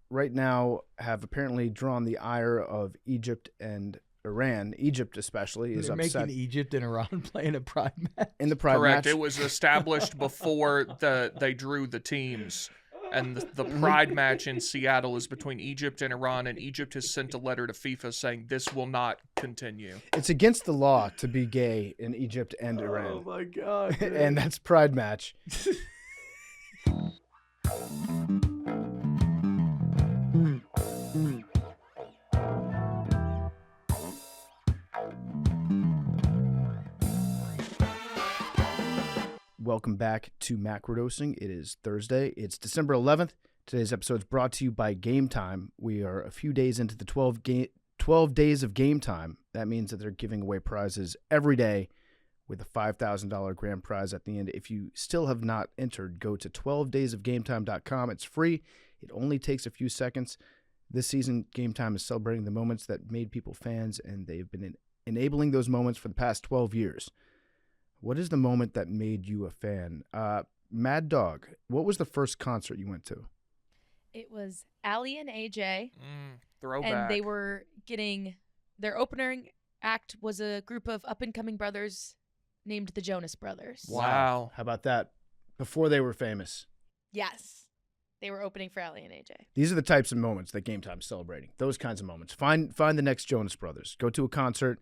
right now have apparently drawn the ire of Egypt and Iran. Egypt especially is They're upset making Egypt and Iran playing a pride match. in the pride Correct. match. It was established before they drew the teams. And the Mm-hmm. pride match in Seattle is between Egypt and Iran, and Egypt has sent a letter to FIFA saying this will not continue. It's against the law to be gay in Egypt and Iran. my God. And that's pride match. Welcome back to Macrodosing. It is Thursday. It's December 11th. Today's episode is brought to you by Game Time. We are a few days into the 12 days of Game Time. That means that they're giving away prizes every day with a $5,000 grand prize at the end. If you still have not entered, go to 12daysofgametime.com. It's free. It only takes a few seconds. This season, Game Time is celebrating the moments that made people fans, and they've been enabling those moments for the past 12 years. What is the moment that made you a fan? Mad Dog, what was the first concert you went to? It was Ali and AJ, Throwback. and they were getting their opening act was a group of up-and-coming brothers named the Jonas Brothers. Wow. How about that? Before they were famous. Yes, they were opening for Ali and AJ. These are the types of moments that Game Time is celebrating. Those kinds of moments. Find the next Jonas Brothers. Go to a concert.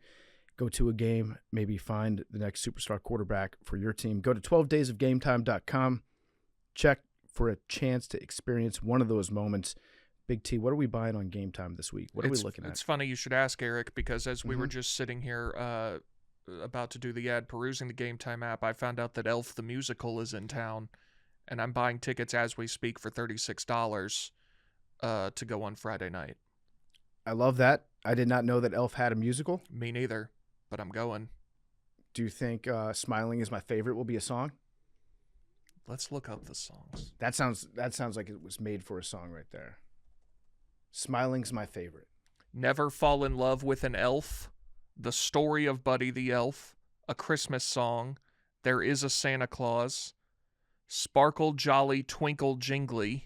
Go to a game. Maybe find the next superstar quarterback for your team. Go to 12daysofgametime.com. Check for a chance to experience one of those moments. Big T, what are we buying on Game Time this week? What are we looking at? It's funny you should ask, Eric, because as we were just sitting here about to do the ad, perusing the Game Time app, I found out that Elf the Musical is in town, and I'm buying tickets as we speak for $36 to go on Friday night. I love that. I did not know that Elf had a musical. Me neither, but I'm going. Do you think Smiling Is My Favorite will be a song? Let's look up the songs. That sounds like it was made for a song right there. Smiling's My Favorite. Never Fall in Love with an Elf, The Story of Buddy the Elf, A Christmas Song, There Is a Santa Claus, Sparkle Jolly Twinkle Jingly,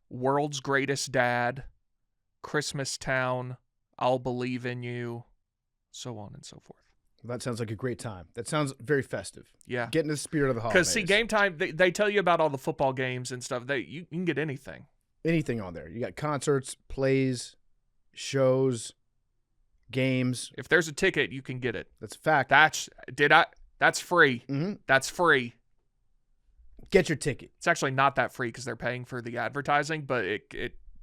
World's Greatest Dad, Christmas Town, I'll Believe in You, so on and so forth. Well, that sounds like a great time. That sounds very festive. Yeah. Get in the spirit of the holidays. Because, see, Game Time, they tell you about all the football games and stuff. You can get anything. Anything on there. You got concerts, plays, shows, games. If there's a ticket, you can get it. That's a fact. That's free. Mm-hmm. That's free. Get your ticket. It's actually not that free because they're paying for the advertising, but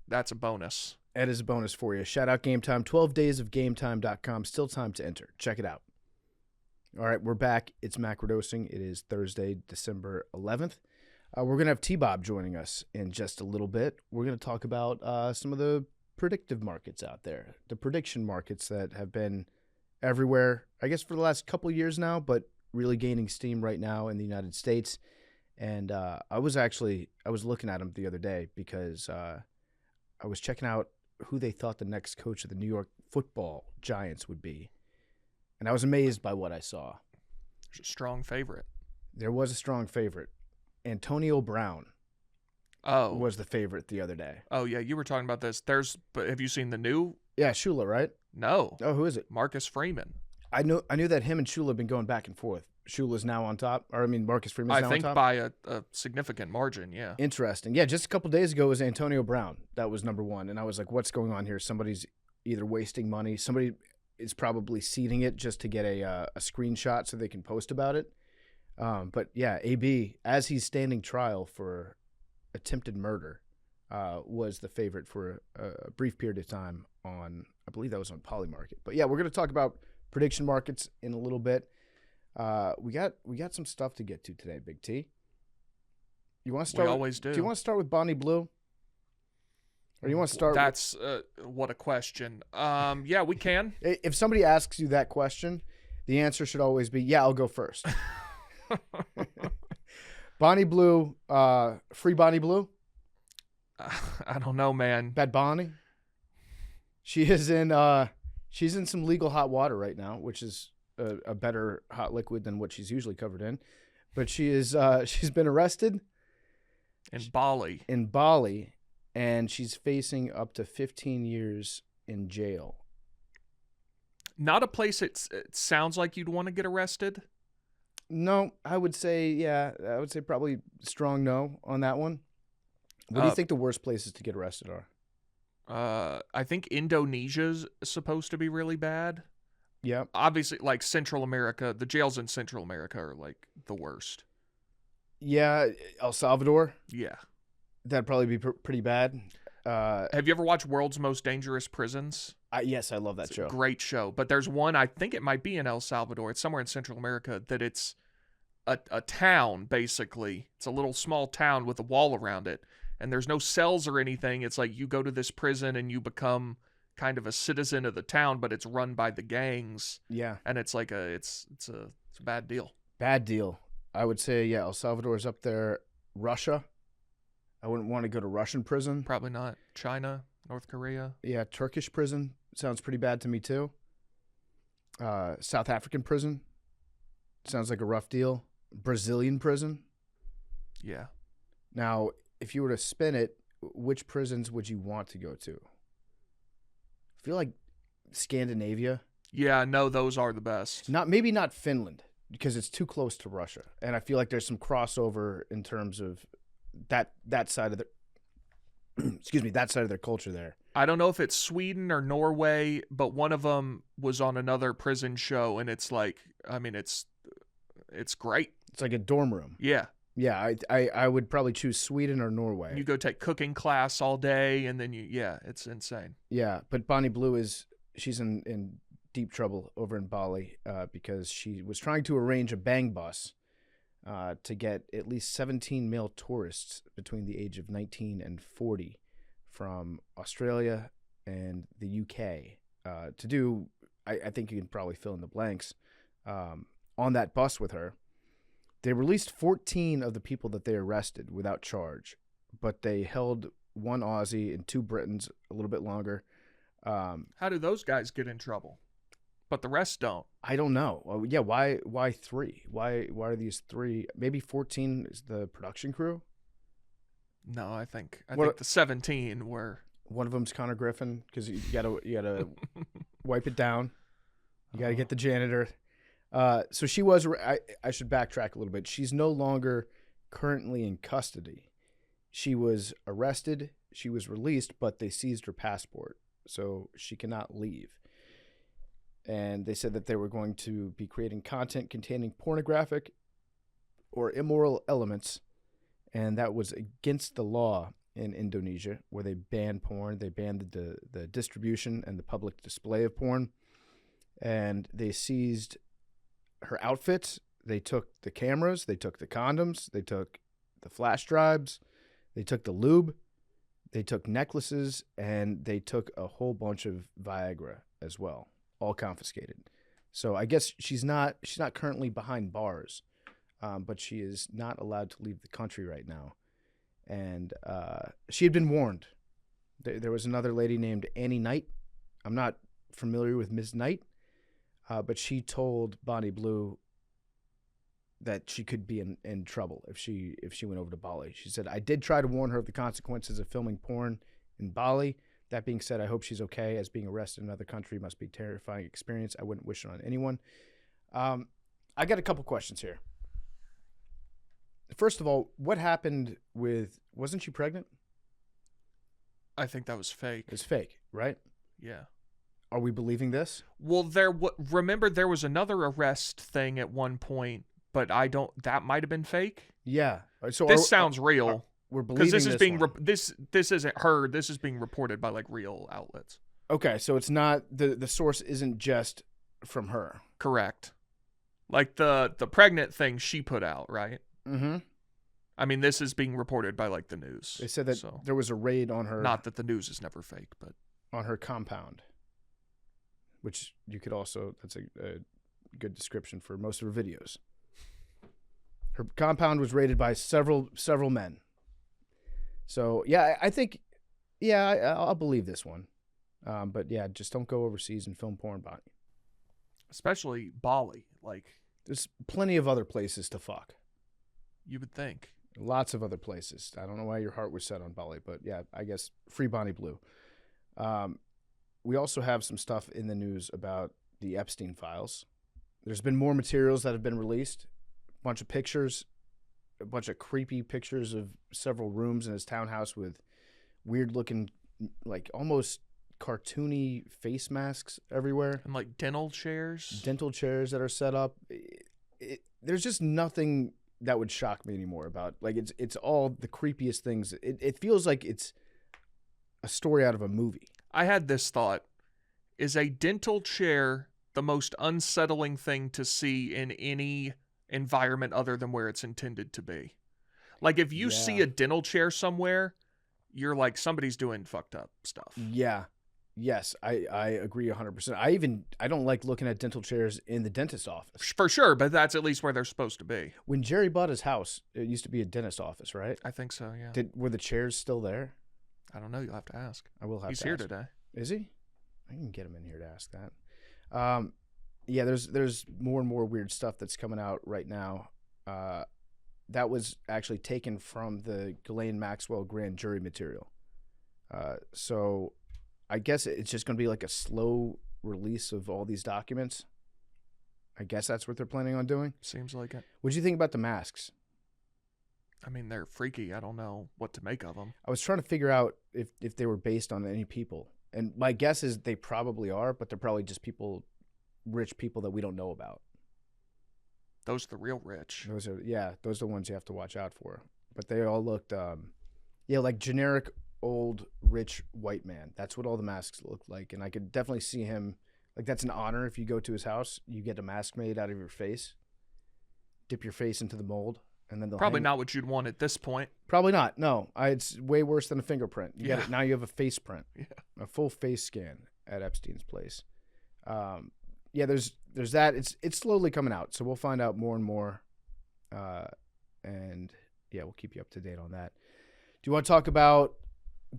that's a bonus. That is a bonus for you. Shout out Game Time. 12daysofgametime.com. Still time to enter. Check it out. All right, we're back. It's Macrodosing. It is Thursday, December 11th. We're going to have T-Bob joining us in just a little bit. We're going to talk about some of the predictive markets out there, the prediction markets that have been everywhere, I guess, for the last couple of years now, but really gaining steam right now in the United States. And I was looking at them the other day because I was checking out who they thought the next coach of the New York Football Giants would be. And I was amazed by what I saw. There's a strong favorite. There was a strong favorite. Antonio Brown was the favorite the other day. Oh, yeah, you were talking about this. But have you seen the new? Yeah, Shula, right? No. Oh, who is it? Marcus Freeman. I knew that him and Shula have been going back and forth. Shula's now on top. Marcus Freeman's now on top. I think by a significant margin, yeah. Interesting. Yeah, just a couple days ago was Antonio Brown. That was number one. And I was like, what's going on here? Somebody's either wasting money. Somebody is probably seeding it just to get a screenshot so they can post about it. But yeah, AB, as he's standing trial for attempted murder, was the favorite for a brief period of time on, I believe that was on Polymarket. But yeah, we're going to talk about prediction markets in a little bit. We got some stuff to get to today, Big T. You want to start? We always do. Do you want to start with Bonnie Blue? Or you want to start? That's what a question. Yeah, we can. If somebody asks you that question, the answer should always be, "Yeah, I'll go first." Bonnie Blue, free Bonnie Blue. I don't know, man. Bad Bonnie. She is in. She's in some legal hot water right now, which is a better hot liquid than what she's usually covered in. But she is. She's been arrested in Bali. and she's facing up to 15 years in jail. Not a place it sounds like you'd want to get arrested. No, I would say probably strong no on that one. What do you think the worst places to get arrested are? I think Indonesia's supposed to be really bad. Yeah. Obviously, like Central America, the jails in Central America are like the worst. Yeah, El Salvador. Yeah. That'd probably be pretty bad. Have you ever watched World's Most Dangerous Prisons? Yes, I love that show. Great show. But there's one, I think it might be in El Salvador. It's somewhere in Central America that it's a town, basically. It's a little small town with a wall around it. And there's no cells or anything. It's like you go to this prison and you become kind of a citizen of the town, but it's run by the gangs. Yeah. And it's like it's a bad deal. Bad deal. I would say, yeah, El Salvador is up there. Russia. I wouldn't want to go to Russian prison. Probably not. China, North Korea. Yeah, Turkish prison sounds pretty bad to me too. South African prison sounds like a rough deal. Brazilian prison. Yeah. Now, if you were to spin it, which prisons would you want to go to? I feel like Scandinavia. Yeah, no, those are the best. Maybe not Finland because it's too close to Russia, and I feel like there's some crossover in terms of that side of the that side of their culture there. I don't know if it's Sweden or Norway, but one of them was on another prison show, and it's like, I mean, it's great. It's like a dorm room. Yeah. Yeah, I would probably choose Sweden or Norway. You go take cooking class all day, and then it's insane. Yeah, but Bonnie Blue she's in deep trouble over in Bali because she was trying to arrange a bang bus to get at least 17 male tourists between the age of 19 and 40 from Australia and the UK to do, I think you can probably fill in the blanks, on that bus with her. They released 14 of the people that they arrested without charge, but they held one Aussie and two Britons a little bit longer. How do those guys get in trouble? But the rest don't. I don't know. Well, yeah, why three? Why are these three? Maybe 14 is the production crew? No, I think the 17 were. One of them's Connor Griffin because you gotta wipe it down. You gotta get the janitor. So she was. I should backtrack a little bit. She's no longer currently in custody. She was arrested. She was released, but they seized her passport, so she cannot leave. And they said that they were going to be creating content containing pornographic or immoral elements, and that was against the law in Indonesia, where they ban porn. They banned the distribution and the public display of porn, and they seized her outfits. They took the cameras, they took the condoms, they took the flash drives, they took the lube, they took necklaces, and they took a whole bunch of Viagra as well, all confiscated. So I guess she's not currently behind bars, but she is not allowed to leave the country right now. And she had been warned. There was another lady named Annie Knight. I'm not familiar with Ms. Knight, but she told Bonnie Blue that she could be in trouble if she went over to Bali. She said, "I did try to warn her of the consequences of filming porn in Bali. That being said, I hope she's okay, as being arrested in another country must be a terrifying experience. I wouldn't wish it on anyone." I got a couple questions here. First of all, what happened wasn't she pregnant? I think that was fake. It's fake, right? Yeah. Are we believing this? Well, remember there was another arrest thing at one point, but that might have been fake. Yeah. So this sounds real. We're believing this is being one. this isn't her. This is being reported by like real outlets. Okay, so it's not the source isn't just from her. Correct. Like the pregnant thing she put out, right? Mm-hmm. I mean, this is being reported by like the news. They said that there was a raid on her. Not that the news is never fake, but on her compound, which you could also, that's a good description for most of her videos. Her compound was raided by several men. So yeah, I think, yeah, I'll believe this one. But yeah, just don't go overseas and film porn, Bonnie. Especially Bali. Like, there's plenty of other places to fuck. You would think. Lots of other places. I don't know why your heart was set on Bali, but yeah, I guess free Bonnie Blue. We also have some stuff in the news about the Epstein Files. There's been more materials that have been released, a bunch of pictures, a bunch of creepy pictures of several rooms in his townhouse with weird-looking, like almost cartoony face masks everywhere. And like dental chairs. Dental chairs that are set up. There's just nothing that would shock me anymore about, like, it's all the creepiest things. It feels like it's a story out of a movie. I had this thought. Is a dental chair the most unsettling thing to see in any environment other than where it's intended to be? Like, if you see a dental chair somewhere, you're like, somebody's doing fucked up stuff. Yeah. Yes, I agree 100%. I don't like looking at dental chairs in the dentist's office. For sure, but that's at least where they're supposed to be. When Jerry bought his house, it used to be a dentist's office, right? I think so, yeah. Were the chairs still there? I don't know. You'll have to ask. I will have He's to here ask. today. Is he? I can get him in here to ask that. Yeah, there's more and more weird stuff that's coming out right now. That was actually taken from the Ghislaine Maxwell grand jury material. So I guess it's just going to be like a slow release of all these documents. I guess that's what they're planning on doing. Seems like it. What do you think about the masks? I mean, they're freaky. I don't know what to make of them. I was trying to figure out if they were based on any people. And my guess is they probably are, but they're probably just rich people that we don't know about. Those are the real rich. Those are the ones you have to watch out for. But they all looked, like generic old rich white man. That's what all the masks look like. And I could definitely see him, like, that's an honor. If you go to his house, you get a mask made out of your face, dip your face into the mold, and then they'll Probably not what you'd want at this point. Probably not. No, it's way worse than a fingerprint. Now you have a face print, a full face scan at Epstein's place. There's that. It's slowly coming out, so we'll find out more and more, and we'll keep you up to date on that. Do you want to talk about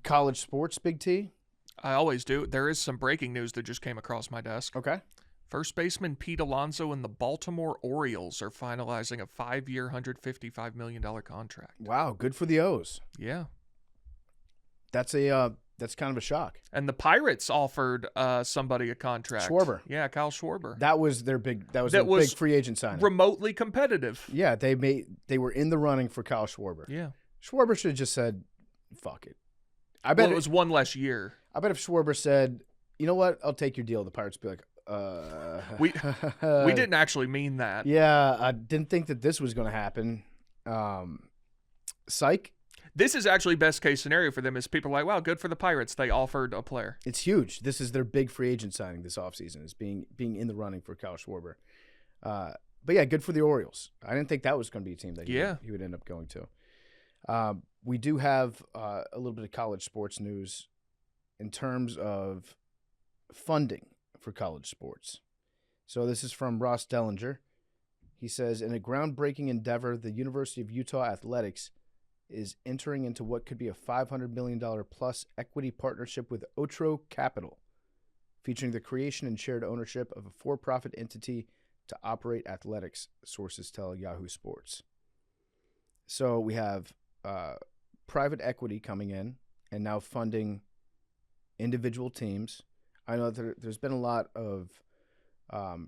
college sports, Big T? I always do. There is some breaking news that just came across my desk. Okay. First baseman Pete Alonso and the Baltimore Orioles are finalizing a 5-year, $155 million contract. Wow, good for the O's. Yeah. That's kind of a shock. And the Pirates offered somebody a contract. Schwarber. Yeah, Kyle Schwarber. That was their big big free agent signing. Remotely competitive. Yeah, they were in the running for Kyle Schwarber. Yeah. Schwarber should have just said, fuck it. I bet it was one less year. I bet if Schwarber said, you know what, I'll take your deal, the Pirates would be like, we didn't actually mean that. Yeah, I didn't think that this was going to happen. Psych. This is actually best case scenario for them is people are like, wow, good for the Pirates. They offered a player. It's huge. This is their big free agent signing this offseason, is being in the running for Kyle Schwarber. But yeah, good for the Orioles. I didn't think that was going to be a team that he would end up going to. We do have a little bit of college sports news in terms of funding for college sports. So this is from Ross Dellinger. He says, in a groundbreaking endeavor, the University of Utah Athletics is entering into what could be a $500 million plus equity partnership with Otro Capital, featuring the creation and shared ownership of a for-profit entity to operate athletics, sources tell Yahoo Sports. So we have private equity coming in and now funding individual teams. I know there's been a lot of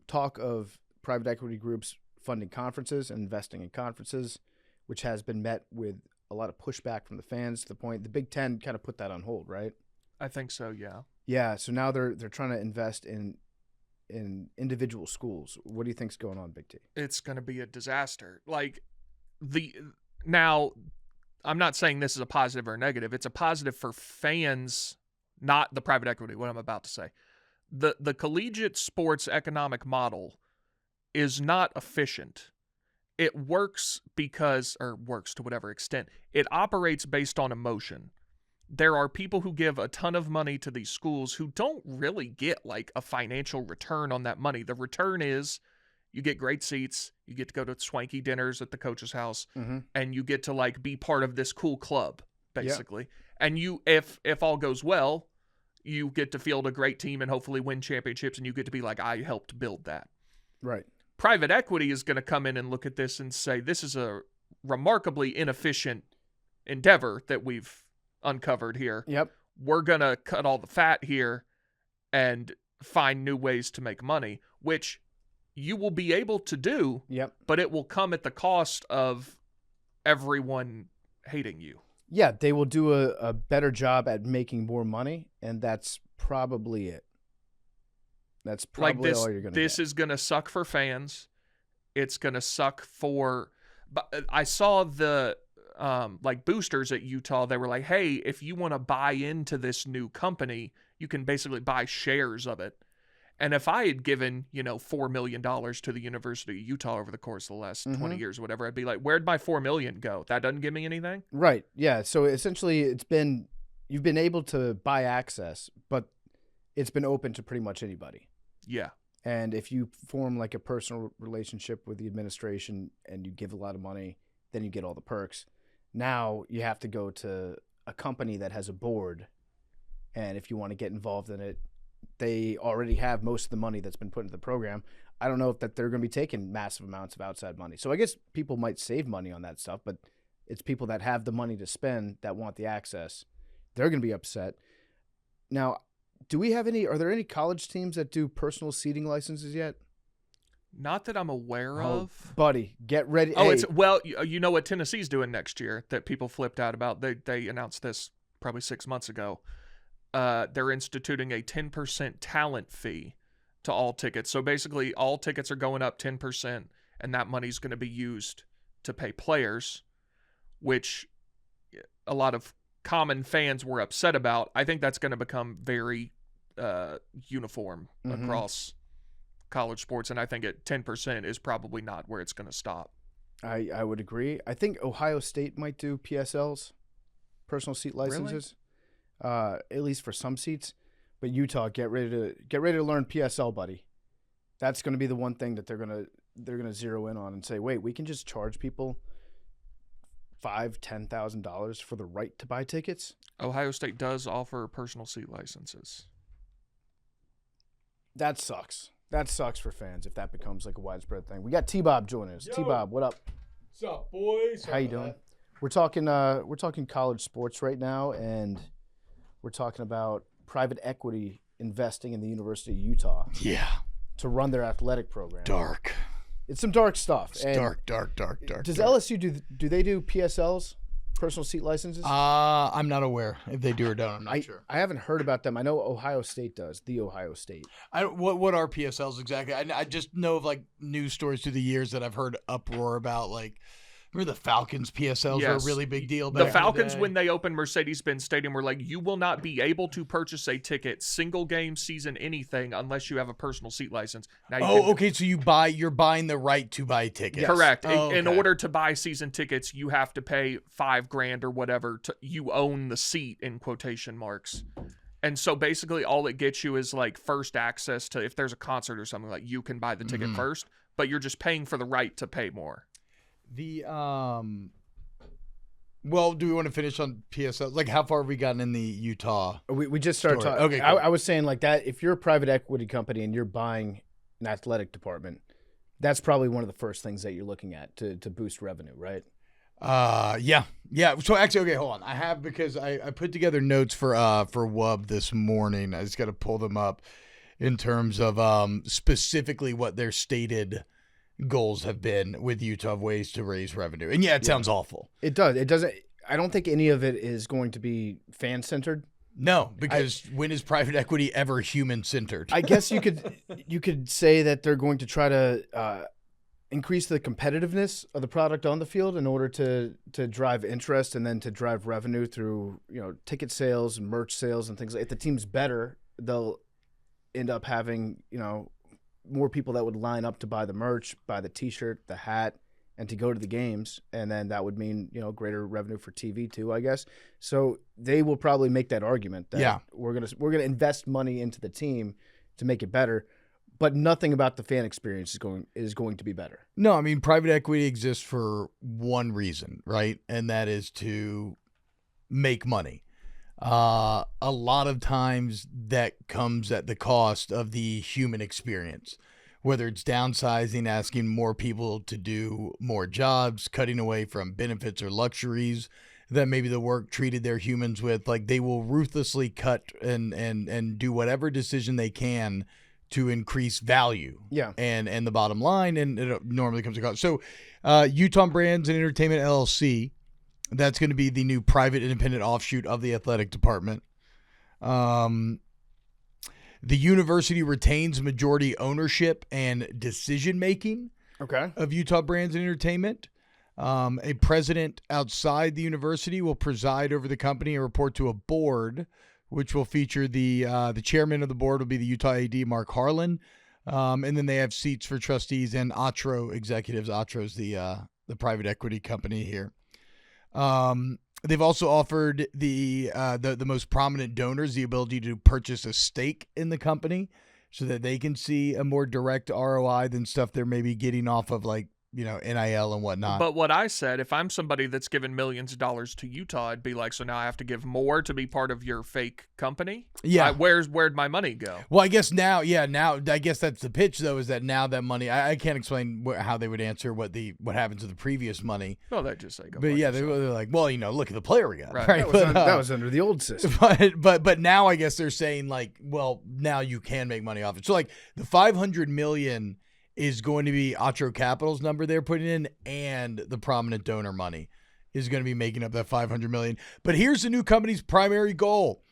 talk of private equity groups funding conferences and investing in conferences, which has been met with a lot of pushback from the fans to the point the Big Ten kind of put that on hold, right? I think so, yeah. Yeah, so now they're trying to invest in individual schools. What do you think's going on, Big T? It's going to be a disaster. Now, I'm not saying this is a positive or a negative. It's a positive for fans, not the private equity, what I'm about to say. The collegiate sports economic model is not efficient. It works works to whatever extent. It operates based on emotion. There are people who give a ton of money to these schools who don't really get like a financial return on that money. The return is you get great seats, you get to go to swanky dinners at the coach's house, and you get to like be part of this cool club, basically. Yeah. And you, if all goes well, you get to field a great team and hopefully win championships, and you get to be like, I helped build that. Right. Private equity is going to come in and look at this and say, this is a remarkably inefficient endeavor that we've uncovered here. Yep. We're going to cut all the fat here and find new ways to make money, which you will be able to do, Yep. but it will come at the cost of everyone hating you. Yeah, they will do a better job at making more money, and that's probably it. That's probably all you're going to get. This is going to suck for fans. It's going to suck for... But I saw the like boosters at Utah. They were like, hey, if you want to buy into this new company, you can basically buy shares of it. And if I had given, $4 million to the University of Utah over the course of the last 20 years or whatever, I'd be like, where'd my $4 million go? That doesn't give me anything? Right. Yeah. So essentially you've been able to buy access, but it's been open to pretty much anybody. Yeah. And if you form like a personal relationship with the administration and you give a lot of money, then you get all the perks. Now you have to go to a company that has a board. And if you want to get involved in it, they already have most of the money that's been put into the program. I don't know if that they're going to be taking massive amounts of outside money. So I guess people might save money on that stuff, but it's people that have the money to spend that want the access. They're going to be upset. Now, are there any college teams that do personal seating licenses yet? Not that I'm aware of. Buddy, get ready. Oh, hey, you know what Tennessee's doing next year that people flipped out about? They announced this probably 6 months ago. They're instituting a 10% talent fee to all tickets. So basically all tickets are going up 10%, and that money's going to be used to pay players, which a lot of common fans were upset about. I think that's going to become very uniform across college sports, and I think at 10% is probably not where it's going to stop. I would agree. I think Ohio State might do PSLs, personal seat licenses. Really? At least for some seats. But Utah, get ready to learn PSL, buddy. That's going to be the one thing that they're gonna zero in on and say, wait, we can just charge people $5,000-$10,000 for the right to buy tickets. Ohio State does offer personal seat licenses. That sucks. That sucks for fans if that becomes like a widespread thing. We got T-Bob joining us. T-Bob, what up? What's up, boys? How you doing? We're talking college sports right now, and we're talking about private equity investing in the University of Utah. Yeah. To run their athletic program. Dark. It's some dark stuff. It's dark. Does LSU do they do PSLs, personal seat licenses? I'm not aware if they do or don't. I'm not sure. I haven't heard about them. I know Ohio State does. The Ohio State. What are PSLs exactly? I just know of like news stories through the years that I've heard uproar about. Like, remember the Falcons PSLs were a really big deal back The Falcons, in the day. when they opened Mercedes-Benz Stadium, were like, you will not be able to purchase a ticket, single game, season, anything, unless you have a personal seat license. Now Okay, so you're buying the right to buy tickets. Correct. Oh, In okay. order to buy season tickets, you have to pay $5,000 or whatever. You own the seat in quotation marks. And so basically all it gets you is like first access to, if there's a concert or something, like you can buy the ticket first, but you're just paying for the right to pay more. Well, do we want to finish on PSL? Like, how far have we gotten in the Utah? We just started talking. Okay, cool. I was saying like that. If you're a private equity company and you're buying an athletic department, that's probably one of the first things that you're looking at to boost revenue, right? Yeah. So actually, okay, hold on. I have, because I put together notes for WUB this morning. I just got to pull them up in terms of specifically what their stated goals have been with Utah of ways to raise revenue. And it sounds awful. It does. It doesn't. I don't think any of it is going to be fan centered. No, because when is private equity ever human centered? I guess you could say that they're going to try to increase the competitiveness of the product on the field in order to drive interest and then to drive revenue through ticket sales and merch sales and things. If the team's better, they'll end up having more people that would line up to buy the merch, buy the T-shirt, the hat, and to go to the games, and then that would mean greater revenue for TV too, I guess. So they will probably make that argument that we're gonna invest money into the team to make it better, but nothing about the fan experience is going to be better. No, I mean, private equity exists for one reason, right? And that is to make money. A lot of times that comes at the cost of the human experience, whether it's downsizing, asking more people to do more jobs, cutting away from benefits or luxuries that maybe the work treated their humans with. Like, they will ruthlessly cut and do whatever decision they can to increase value. Yeah. And the bottom line, and it normally comes to cost. So Utah Brands and Entertainment LLC, that's going to be the new private independent offshoot of the athletic department. The university retains majority ownership and decision-making of Utah Brands and Entertainment. A president outside the university will preside over the company and report to a board, which will feature the chairman of the board will be the Utah AD, Mark Harlan. And then they have seats for trustees and Atro executives. Atro's the private equity company here. They've also offered the most prominent donors the ability to purchase a stake in the company so that they can see a more direct ROI than stuff they're maybe getting off of, like, NIL and whatnot. But what I said, if I'm somebody that's given millions of dollars to Utah, I'd be like, so now I have to give more to be part of your fake company? Yeah. Where'd my money go? Well, I guess now I guess that's the pitch, though, is that now that money, I can't explain how they would answer what happened to the previous money. No, they'd just say, go. But yeah, they're like, well, look at the player we got. Right. Right? That was under the old system. But now I guess they're saying, like, well, now you can make money off it. So, like, the $500 million is going to be Atro Capital's number they're putting in, and the prominent donor money is going to be making up that $500 million. But here's the new company's primary goal: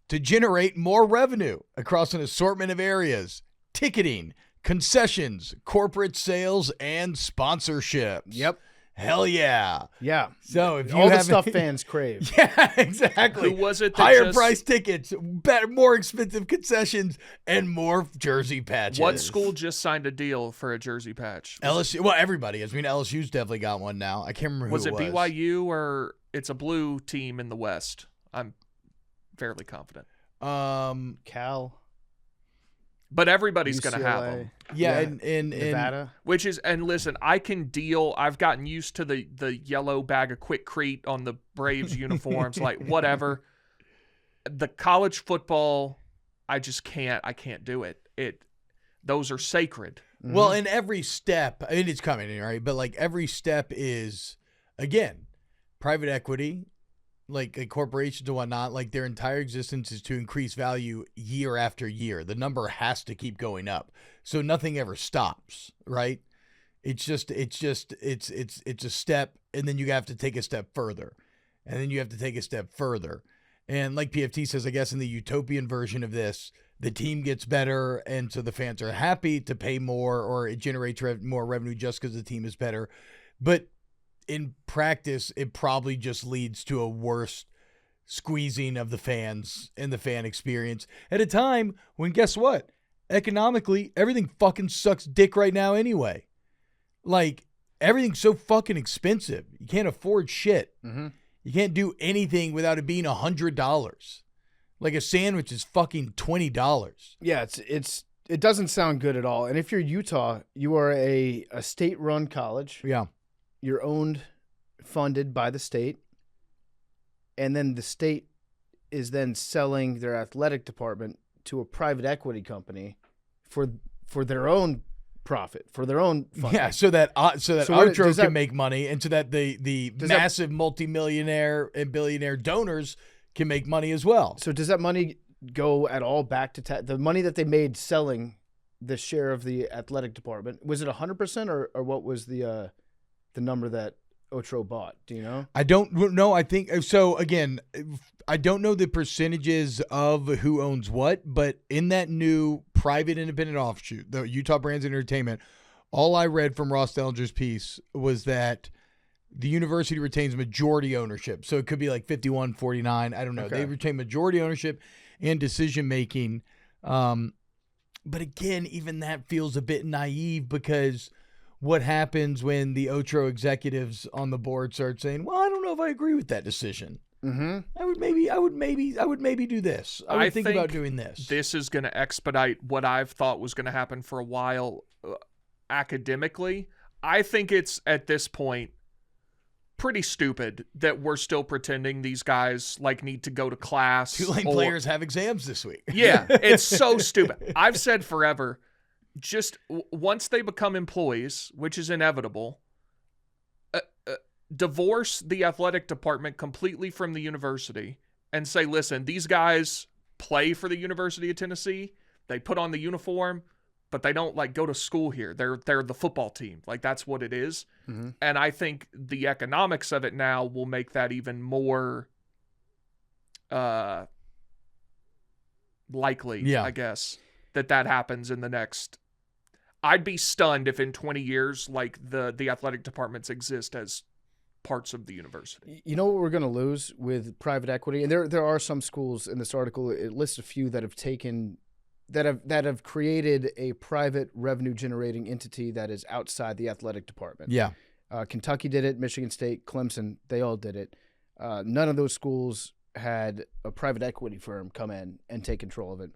to generate more revenue across an assortment of areas: ticketing, concessions, corporate sales, and sponsorships. Yep. Hell yeah. Yeah. So if you all the haven't- stuff fans crave. Yeah, exactly. Who was it that Higher just- price tickets, better, more expensive concessions, and more jersey patches. What school just signed a deal for a jersey patch? LSU. Well, everybody is. I mean, LSU's definitely got one now. I can't remember who Was it it was. BYU or it's a blue team in the West? I'm fairly confident. Cal. But everybody's going to have UCLA. them. Yeah, Yeah, and Nevada. Which is, and listen, I can deal. I've gotten used to the yellow bag of Quick-Crete on the Braves uniforms, like whatever. The college football, I just can't. I can't do it. Those are sacred. Well, in every step, I mean, it's coming, right? But like every step is, again, private equity, like corporations and whatnot, like their entire existence is to increase value year after year. The number has to keep going up. So nothing ever stops, right? It's a step, and then you have to take a step further. And then you have to take a step further. And like PFT says, I guess in the utopian version of this, the team gets better, and so the fans are happy to pay more, or it generates more revenue just because the team is better. But in practice, it probably just leads to a worse squeezing of the fans and the fan experience at a time when, guess what? Economically, everything fucking sucks dick right now anyway. Like, everything's so fucking expensive. You can't afford shit. Mm-hmm. You can't do anything without it being $100. Like, a sandwich is fucking $20. Yeah, it doesn't sound good at all. And if you're Utah, you are a state-run college. Yeah. You're owned, funded by the state, and then the state is then selling their athletic department to a private equity company for their own profit, for their own funding. Yeah, so that what- Outro can make money, and so that the massive multimillionaire and billionaire donors can make money as well. So does that money go at all back to the money that they made selling the share of the athletic department? Was it 100% or what was the number that Outro bought? Do you know? I don't know. I think so. Again, I don't know the percentages of who owns what, but in that new private independent offshoot, the Utah Brands Entertainment, all I read from Ross Dellinger's piece was that the university retains majority ownership. So it could be like 51-49. I don't know. Okay. They retain majority ownership and decision making. But again, even that feels a bit naive, because what happens when the Outro executives on the board start saying, well, I don't know if I agree with that decision. Mm-hmm. I would maybe do this. I would think about doing this. This is going to expedite what I've thought was going to happen for a while academically. I think it's, at this point, pretty stupid that we're still pretending these guys like need to go to class. Tulane players have exams this week. Yeah, it's so stupid. I've said forever, just once they become employees, which is inevitable, divorce the athletic department completely from the university and say, listen, these guys play for the University of Tennessee. They put on the uniform, but they don't like go to school here. They're the football team. Like that's what it is. Mm-hmm. And I think the economics of it now will make that even more likely, I guess, that happens in the next. I'd be stunned if in 20 years, like the athletic departments exist as parts of the university. You know what we're going to lose with private equity? And there are some schools in this article, it lists a few that have created a private revenue generating entity that is outside the athletic department. Yeah. Kentucky did it, Michigan State, Clemson, they all did it. None of those schools had a private equity firm come in and take control of it.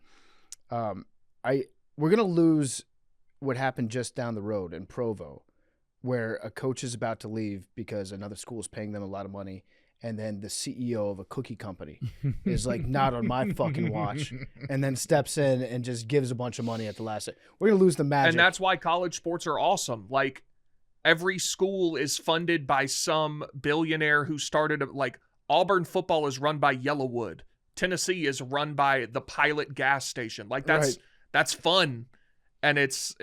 We're going to lose what happened just down the road in Provo, where a coach is about to leave because another school is paying them a lot of money, and then the CEO of a cookie company is like, not on my fucking watch, and then steps in and just gives a bunch of money at the last. We're going to lose the magic. And that's why college sports are awesome. Like, every school is funded by some billionaire who started, like, Auburn football is run by Yellowwood. Tennessee is run by the Pilot gas station. Like, that's fun. And it's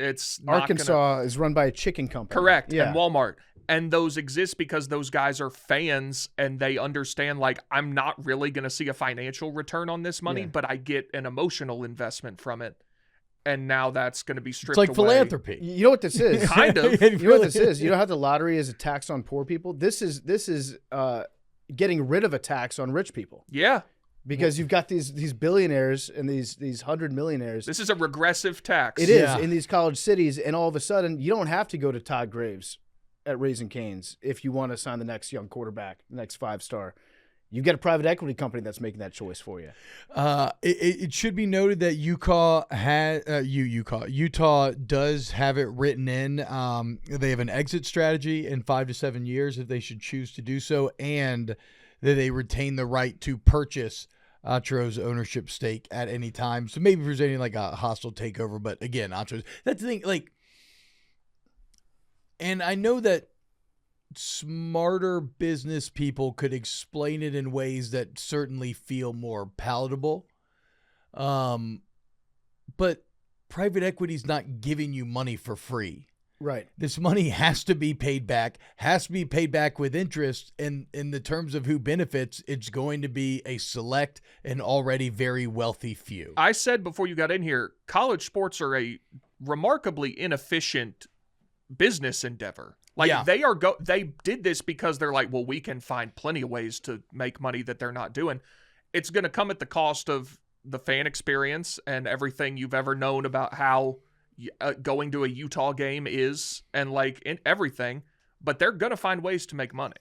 not Arkansas is run by a chicken company. Correct. Yeah. And Walmart. And those exist because those guys are fans and they understand, like, I'm not really going to see a financial return on this money, but I get an emotional investment from it. And now that's going to be stripped away. It's like philanthropy. You know what this is? Kind of. You know what this is? You know how the lottery is a tax on poor people? This is getting rid of a tax on rich people. Yeah. Because you've got these billionaires and these 100 millionaires. This is a regressive tax. It is in these college cities, and all of a sudden, you don't have to go to Todd Graves at Raising Cane's if you want to sign the next young quarterback, the next 5-star. You get a private equity company that's making that choice for you. It should be noted that Utah does have it written in. They have an exit strategy in 5 to 7 years if they should choose to do so, and that they retain the right to purchase Atro's ownership stake at any time. So maybe presenting like a hostile takeover, but again, Atro's, that's the thing, like, and I know that smarter business people could explain it in ways that certainly feel more palatable. But private equity is not giving you money for free. Right. This money has to be paid back, with interest, and in the terms of who benefits, it's going to be a select and already very wealthy few. I said before you got in here, college sports are a remarkably inefficient business endeavor. Like they did this because they're like, well, we can find plenty of ways to make money that they're not doing. It's going to come at the cost of the fan experience and everything you've ever known about how going to a Utah game is, and like in everything, but they're gonna find ways to make money.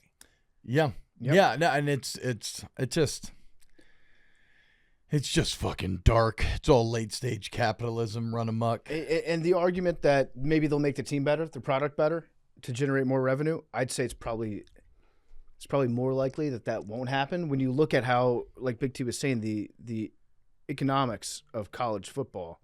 Yeah. Yep. Yeah. No, and it's just fucking dark. It's all late stage capitalism run amok. And the argument that maybe they'll make the team better, the product better, to generate more revenue, I'd say it's probably more likely that won't happen when you look at how, like Big T was saying, the economics of college football.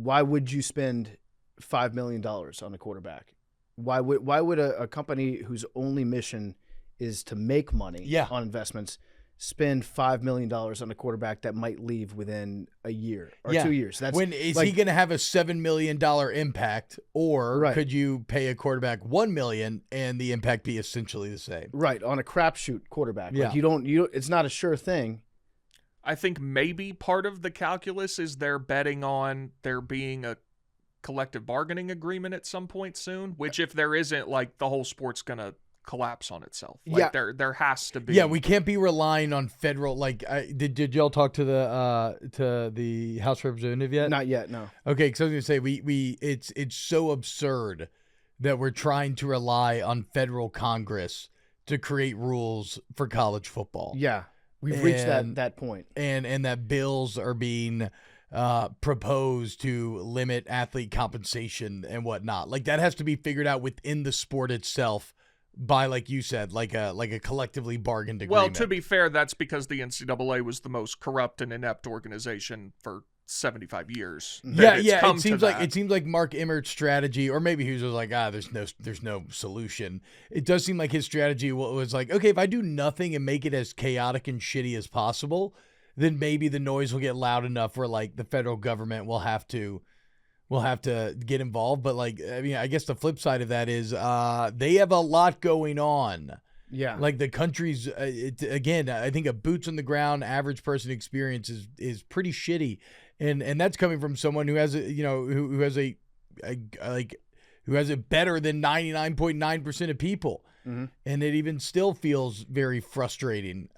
Why would you spend $5 million on a quarterback? Why would a company whose only mission is to make money on investments spend $5 million on a quarterback that might leave within a year or 2 years? That's when is he going to have a $7 million impact, or could you pay a quarterback $1 million and the impact be essentially the same? Right, on a crapshoot quarterback. Yeah. Like you it's not a sure thing. I think maybe part of the calculus is they're betting on there being a collective bargaining agreement at some point soon, which if there isn't, like, the whole sport's going to collapse on itself. Like, there has to be. Yeah, we can't be relying on federal, like, did y'all talk to the House Representative yet? Not yet, no. Okay, because I was going to say, it's so absurd that we're trying to rely on federal Congress to create rules for college football. Yeah. We've reached that point. And that bills are being proposed to limit athlete compensation and whatnot. Like, that has to be figured out within the sport itself by, like you said, like a collectively bargained agreement. Well, to be fair, that's because the NCAA was the most corrupt and inept organization for 75 years. Yeah, It's come It to seems that. like Mark Emmert's strategy, or maybe he was just like, there's no solution. It does seem like his strategy was like, okay, if I do nothing and make it as chaotic and shitty as possible, then maybe the noise will get loud enough where like the federal government will have to get involved. But like, I mean, I guess the flip side of that is they have a lot going on. Yeah. Like the country's, again, I think a boots on the ground average person experience is pretty shitty, and that's coming from someone who has who has it better than 99.9% of people, and it even still feels very frustrating.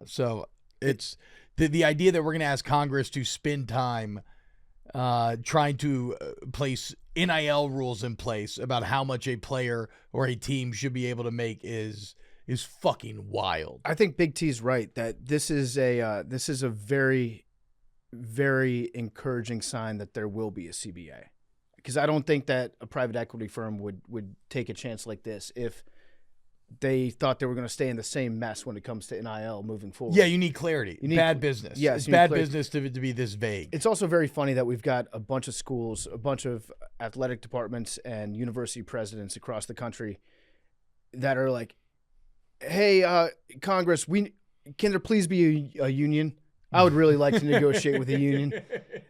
So it's the idea that we're going to ask Congress to spend time trying to place NIL rules in place about how much a player or a team should be able to make is fucking wild. I think Big T's right that this is a very, very encouraging sign that there will be a CBA, because I don't think that a private equity firm would take a chance like this if they thought they were going to stay in the same mess when it comes to NIL moving forward. Yeah, you need clarity. Bad business. Yes, it's you need bad clarity. business to be this vague. It's also very funny that we've got a bunch of schools, a bunch of athletic departments and university presidents across the country that are like, hey, Congress, can there please be a union? I would really like to negotiate with a union.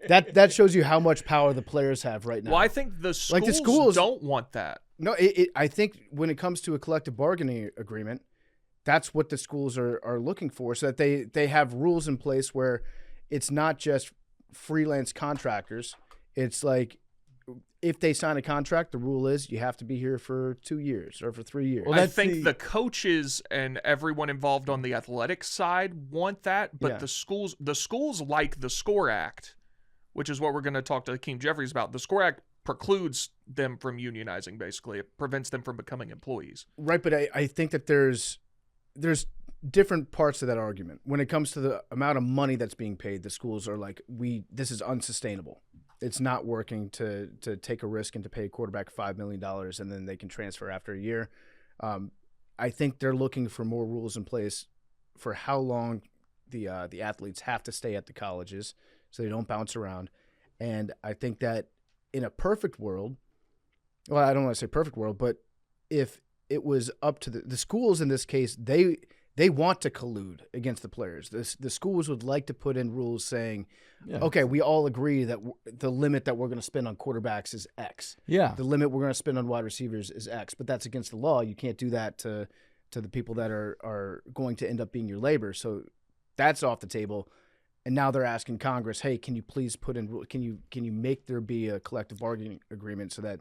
That shows you how much power the players have right now. Well, I think the schools don't want that. No, I think when it comes to a collective bargaining agreement, that's what the schools are looking for, so that they have rules in place where it's not just freelance contractors. It's like if they sign a contract, the rule is you have to be here for 2 years or for 3 years. Well, I think the coaches and everyone involved on the athletic side want that, but Yeah. the schools like the SCORE Act, which is what we're going to talk to Hakeem Jeffries about. The SCORE Act precludes them from unionizing, basically. It prevents them from becoming employees. Right, but I think that there's different parts of that argument. When it comes to the amount of money that's being paid, the schools are like, this is unsustainable. It's not working to take a risk and to pay a quarterback $5 million and then they can transfer after a year. I think they're looking for more rules in place for how long the athletes have to stay at the colleges so they don't bounce around. And I think that in a perfect world, well, I don't want to say perfect world, but if it was up to the schools in this case, they want to collude against the players. The schools would like to put in rules saying, okay, we all agree that the limit that we're going to spend on quarterbacks is X. Yeah. The limit we're going to spend on wide receivers is X, but that's against the law. You can't do that to the people that are going to end up being your labor. So that's off the table. And now they're asking Congress, hey, can you please put in, can you make there be a collective bargaining agreement so that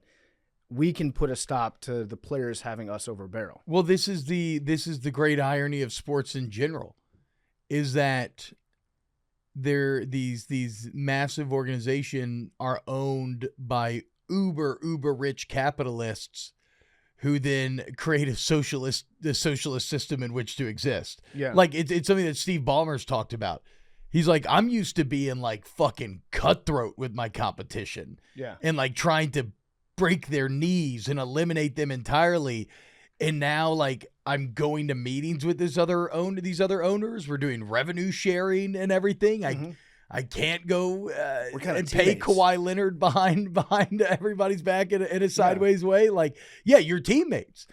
we can put a stop to the players having us over a barrel? Well, this is the great irony of sports in general, is that these massive organizations are owned by uber rich capitalists who then create a socialist system in which to exist. Yeah. Like it's something that Steve Ballmer's talked about. He's like, I'm used to being like fucking cutthroat with my competition. Yeah. And like trying to break their knees and eliminate them entirely. And now like I'm going to meetings with these other owners. We're doing revenue sharing and everything. I can't go and pay Kawhi Leonard behind everybody's back in a sideways way. Like, yeah, you're teammates.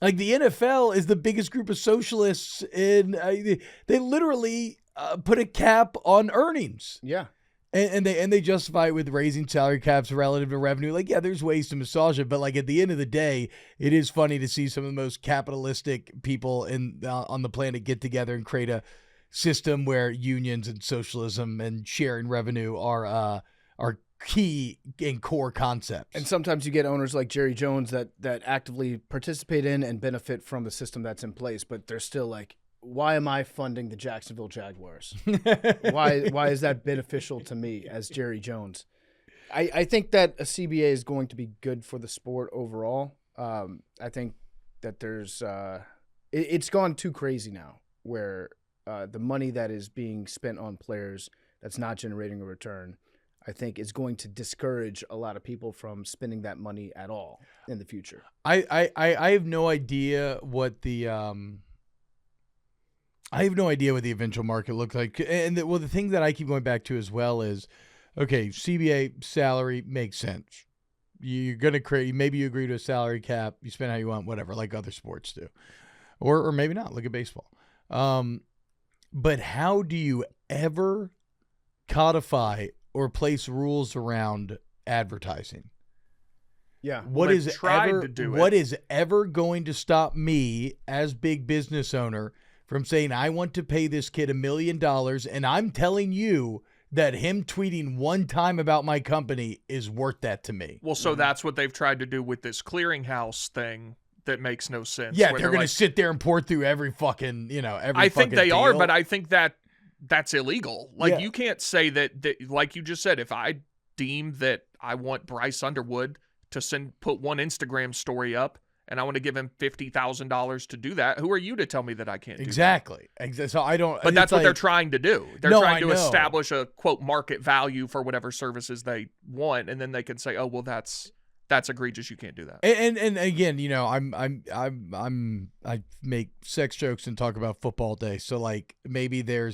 Like the NFL is the biggest group of socialists in. They literally put a cap on earnings. Yeah. And they justify it with raising salary caps relative to revenue. Like, yeah, there's ways to massage it, but like at the end of the day, it is funny to see some of the most capitalistic people on the planet get together and create a system where unions and socialism and sharing revenue are key and core concepts. And sometimes you get owners like Jerry Jones that actively participate in and benefit from the system that's in place, but they're still like, why am I funding the Jacksonville Jaguars? Why is that beneficial to me as Jerry Jones? I think that a CBA is going to be good for the sport overall. I think that there's it's gone too crazy now where the money that is being spent on players that's not generating a return, I think is going to discourage a lot of people from spending that money at all in the future. I have no idea what the eventual market looks like. And the thing that I keep going back to as well is, okay, CBA salary makes sense. You're going to create, maybe you agree to a salary cap, you spend how you want, whatever, like other sports do. Or maybe not. Look at baseball. But how do you ever codify or place rules around advertising? Yeah. What they've is tried ever to do what it. is ever going to stop me as big business owner from saying I want to pay this kid $1 million, and I'm telling you that him tweeting one time about my company is worth that to me? Well, so that's what they've tried to do with this clearinghouse thing that makes no sense. Yeah, where they're going like, to sit there and pour through every fucking, every I think fucking they are, deal. but I think that's illegal. Like, Yeah. you can't say that, like you just said, if I deem that I want Bryce Underwood to put one Instagram story up and I want to give him $50,000 to do that, who are you to tell me that I can't do that? Exactly. So I don't. But that's it's what like, they're trying to do. They're No, trying I to know. establish a quote market value for whatever services they want, and then they can say, "Oh, well, that's egregious. You can't do that." And again, I make sex jokes and talk about football day. So like maybe there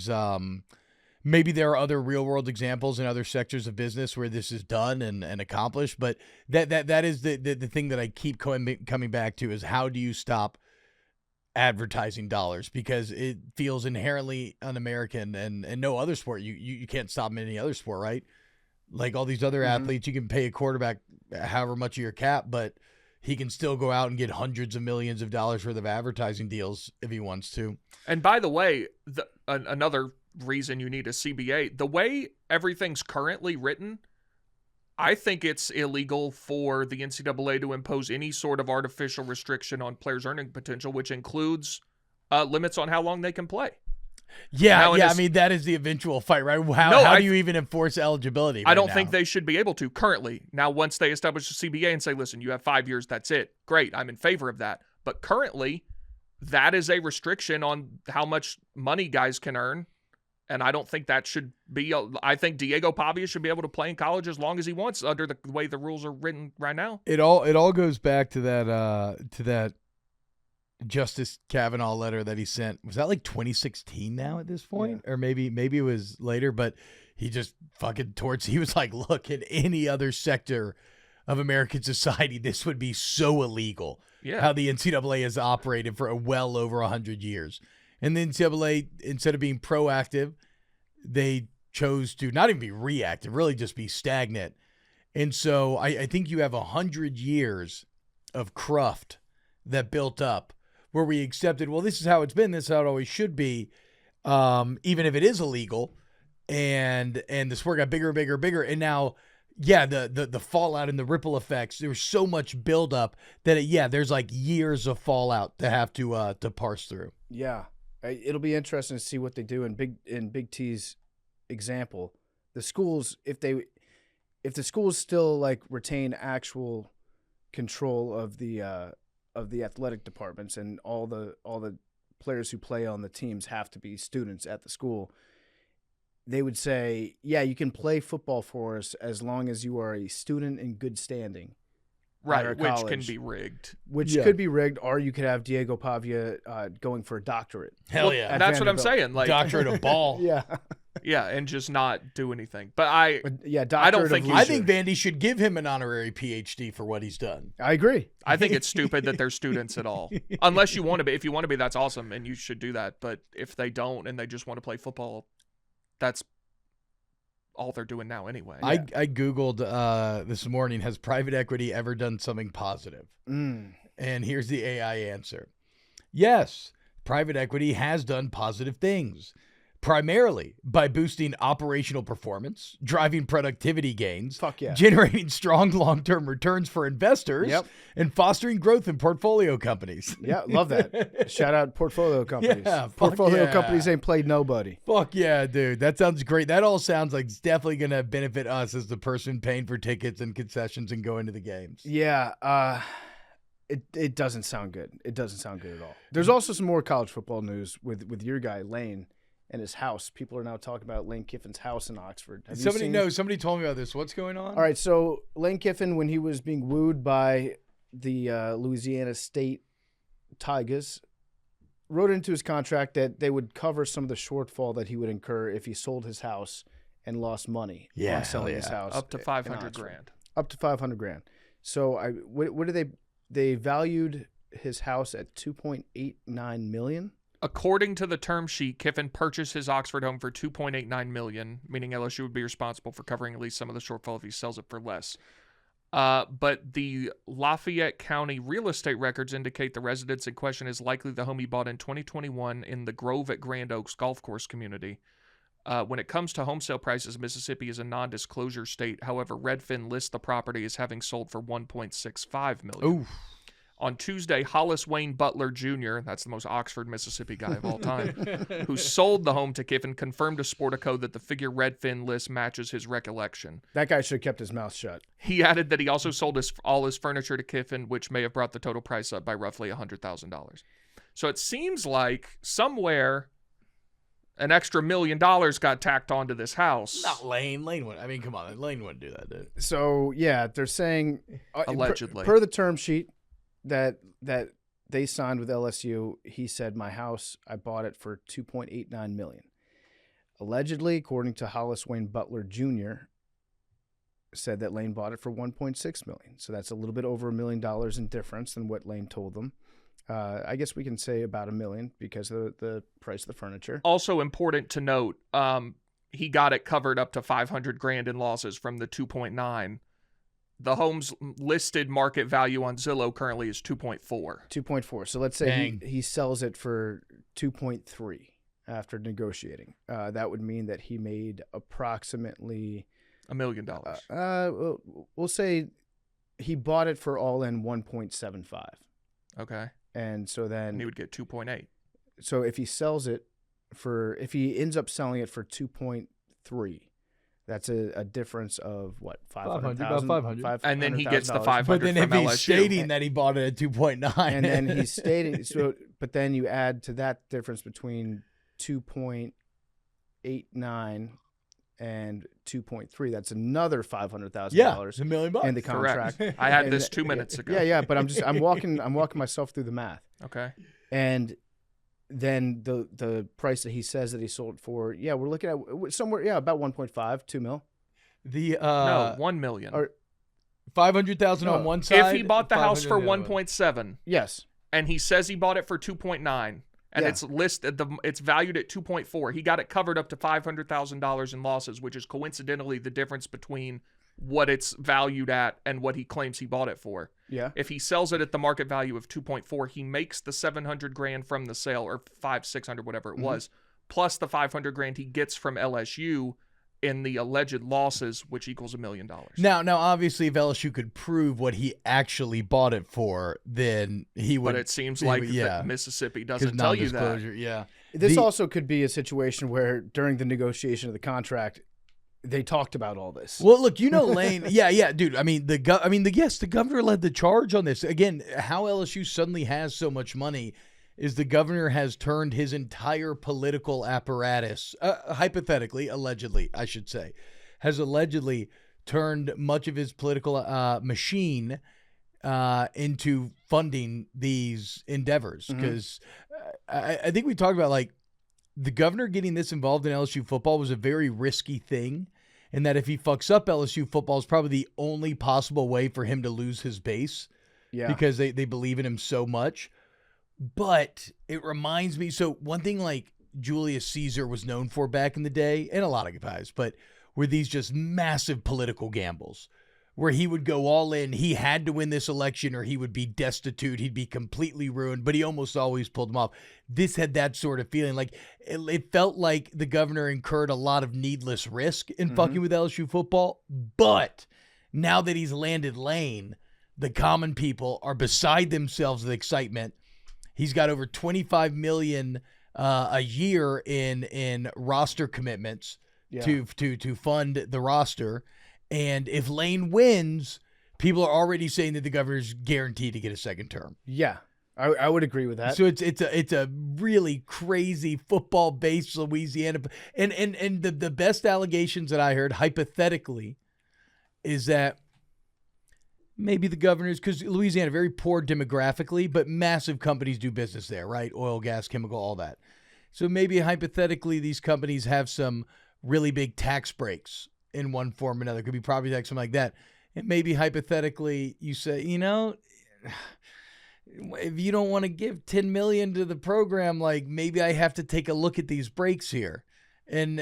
are other real world examples in other sectors of business where this is done and accomplished. But that is the thing that I keep coming back to is how do you stop advertising dollars, because it feels inherently un-American and no other sport. You can't stop in any other sport, right? Like all these other athletes, you can pay a quarterback however much of your cap, but he can still go out and get hundreds of millions of dollars worth of advertising deals if he wants to. And by the way, another reason you need a CBA, the way everything's currently written, I think it's illegal for the NCAA to impose any sort of artificial restriction on players' earning potential, which includes limits on how long they can play. Yeah, Now, I mean, that is the eventual fight, right? How do you even enforce eligibility? I don't think they should be able to currently. Now, once they establish a CBA and say, listen, you have 5 years, that's it. Great, I'm in favor of that. But currently, that is a restriction on how much money guys can earn. And I don't think that should be. I think Diego Pavia should be able to play in college as long as he wants under the way the rules are written right now. It all goes back to that Justice Kavanaugh letter that he sent. Was that like 2016 now at this point? Yeah. Or maybe it was later, but he just fucking he was like, look, in any other sector of American society, this would be so illegal. Yeah. How the NCAA has operated for well over 100 years. And the NCAA, instead of being proactive, they chose to not even be reactive, really just be stagnant. And so I think you have 100 years of cruft that built up where we accepted, well, this is how it's been, this is how it always should be, even if it is illegal. And the sport got bigger and bigger and bigger. And now, yeah, the fallout and the ripple effects, there's so much buildup that, there's like years of fallout to have to parse through. Yeah. It'll be interesting to see what they do in Big T's example. The schools, if the schools still like retain actual control of the athletic departments and all the players who play on the teams have to be students at the school, they would say, yeah, you can play football for us as long as you are a student in good standing. Right, which can be rigged. Which could be rigged, or you could have Diego Pavia going for a doctorate. Hell yeah. That's what I'm saying. Like Doctorate of ball. Yeah. Yeah, and just not do anything. But Doctorate I don't think of you I leisure. think Vandy should give him an honorary PhD for what he's done. I agree. I think it's stupid that they're students at all. Unless you want to be. If you want to be, that's awesome, and you should do that. But if they don't and they just want to play football, that's all they're doing now anyway. I Googled this morning, has private equity ever done something positive? And here's the AI answer. Yes, private equity has done positive things, primarily by boosting operational performance, driving productivity gains, Fuck yeah. generating strong long-term returns for investors, and fostering growth in portfolio companies. Yeah, love that. Shout out portfolio companies. Yeah, fuck portfolio yeah. companies ain't played nobody. Fuck yeah, dude. That sounds great. That all sounds like it's definitely going to benefit us as the person paying for tickets and concessions and going to the games. Yeah, it doesn't sound good. It doesn't sound good at all. There's also some more college football news with your guy Lane and his house. People are now talking about Lane Kiffin's house in Oxford. Have you seen? Somebody told me about this. What's going on? All right, so Lane Kiffin, when he was being wooed by the Louisiana State Tigers, wrote into his contract that they would cover some of the shortfall that he would incur if he sold his house and lost money Yeah, on selling hell his yeah. house. Up to in 500 Oxford. grand. Up to 500 grand. So what did they valued his house at 2.89 million? According to the term sheet, Kiffin purchased his Oxford home for $2.89 million, meaning LSU would be responsible for covering at least some of the shortfall if he sells it for less. But the Lafayette County real estate records indicate the residence in question is likely the home he bought in 2021 in the Grove at Grand Oaks golf course community. When it comes to home sale prices, Mississippi is a non-disclosure state. However, Redfin lists the property as having sold for $1.65 million. Ooh. On Tuesday, Hollis Wayne Butler Jr., that's the most Oxford, Mississippi guy of all time, who sold the home to Kiffin, confirmed to Sportico that the figure Redfin lists matches his recollection. That guy should have kept his mouth shut. He added that he also sold all his furniture to Kiffin, which may have brought the total price up by roughly $100,000. So it seems like somewhere an extra $1 million got tacked onto this house. Not Lane. Lane would. I mean, come on. Lane wouldn't do that, dude. So yeah, they're saying Allegedly. per the term sheet that they signed with LSU, he said my house, I bought it for $2.89 million. Allegedly, according to Hollis Wayne Butler Jr., said that Lane bought it for $1.6 million. So that's a little bit over $1 million in difference than what Lane told them. I guess we can say about $1 million because of the price of the furniture. Also important to note, he got it covered up to 500 grand in losses from the 2.9. The home's listed market value on Zillow currently is 2.4. 2.4. So let's say he sells it for 2.3 after negotiating. That would mean that he made approximately $1 million. We'll say he bought it for all in 1.75. Okay. And so then And he would get 2.8. So if he sells it if he ends up selling it for 2.3, that's a difference of what, 500,000? About 500. And then he gets the $500,000. 500 But then from if he's LSU. stating that he bought it at 2.9. And then he's stating but then you add to that difference between 2.89 and 2.3. That's another $500,000 yeah, it's $1 million in the contract. Correct. I had And this 2 minutes ago. Yeah, but I'm walking myself through the math. Okay. And then the price that he says that he sold for, we're looking at somewhere, about 1.5, 2 mil. The No, 1 million. Or 500,000 on one side. If he bought the house for 500 on the other one. 1.7 Yes. and he says he bought it for 2.9 and Yeah. it's listed it's valued at 2.4, he got it covered up to $500,000 in losses, which is coincidentally the difference between what it's valued at and what he claims he bought it for. Yeah. If he sells it at the market value of 2.4, he makes the 700 grand from the sale, or 600, whatever it was, plus the 500 grand he gets from LSU in the alleged losses, which equals $1 million. Now, obviously, if LSU could prove what he actually bought it for, then he would. But it seems like that Mississippi doesn't tell you that. Yeah. This also could be a situation where during the negotiation of the contract, they talked about all this. Well, look, Lane. yeah, dude. I mean, the governor led the charge on this. Again, how LSU suddenly has so much money is the governor has turned his entire political apparatus, hypothetically, allegedly, I should say, has allegedly turned much of his political machine into funding these endeavors. Because I think we talked about, like, the governor getting this involved in LSU football was a very risky thing, and that if he fucks up LSU football is probably the only possible way for him to lose his base because they believe in him so much. But it reminds me, so one thing like Julius Caesar was known for back in the day, and a lot of guys, but were these just massive political gambles where he would go all in. He had to win this election or he would be destitute. He'd be completely ruined, but he almost always pulled them off. This had that sort of feeling. Like it felt like the governor incurred a lot of needless risk in fucking with LSU football. But now that he's landed Lane, the common people are beside themselves with excitement. He's got over $25 million a year in roster commitments to fund the roster. And if Lane wins, people are already saying that the governor's guaranteed to get a second term. Yeah, I would agree with that. So it's a really crazy football-based Louisiana. And the best allegations that I heard, hypothetically, is that maybe the governors, because Louisiana, very poor demographically, but massive companies do business there, right? Oil, gas, chemical, all that. So maybe hypothetically these companies have some really big tax breaks in one form or another. It could be property tax, something like that. And maybe hypothetically you say, if you don't want to give $10 million to the program, like maybe I have to take a look at these breaks here. And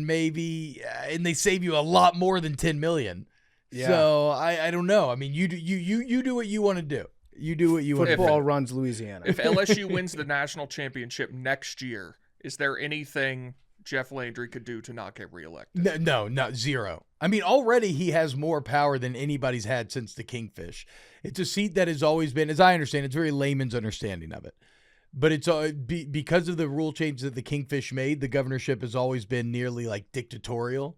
maybe they save you a lot more than $10 million. Yeah. So I don't know. I mean, you do what you want to do. You do what you want to do. Football runs Louisiana. If LSU wins the national championship next year, is there anything Jeff Landry could do to not get reelected? No, zero. I mean, already he has more power than anybody's had since the Kingfish. It's a seat that has always been, as I understand, it's very layman's understanding of it. But it's because of the rule change that the Kingfish made, the governorship has always been nearly like dictatorial.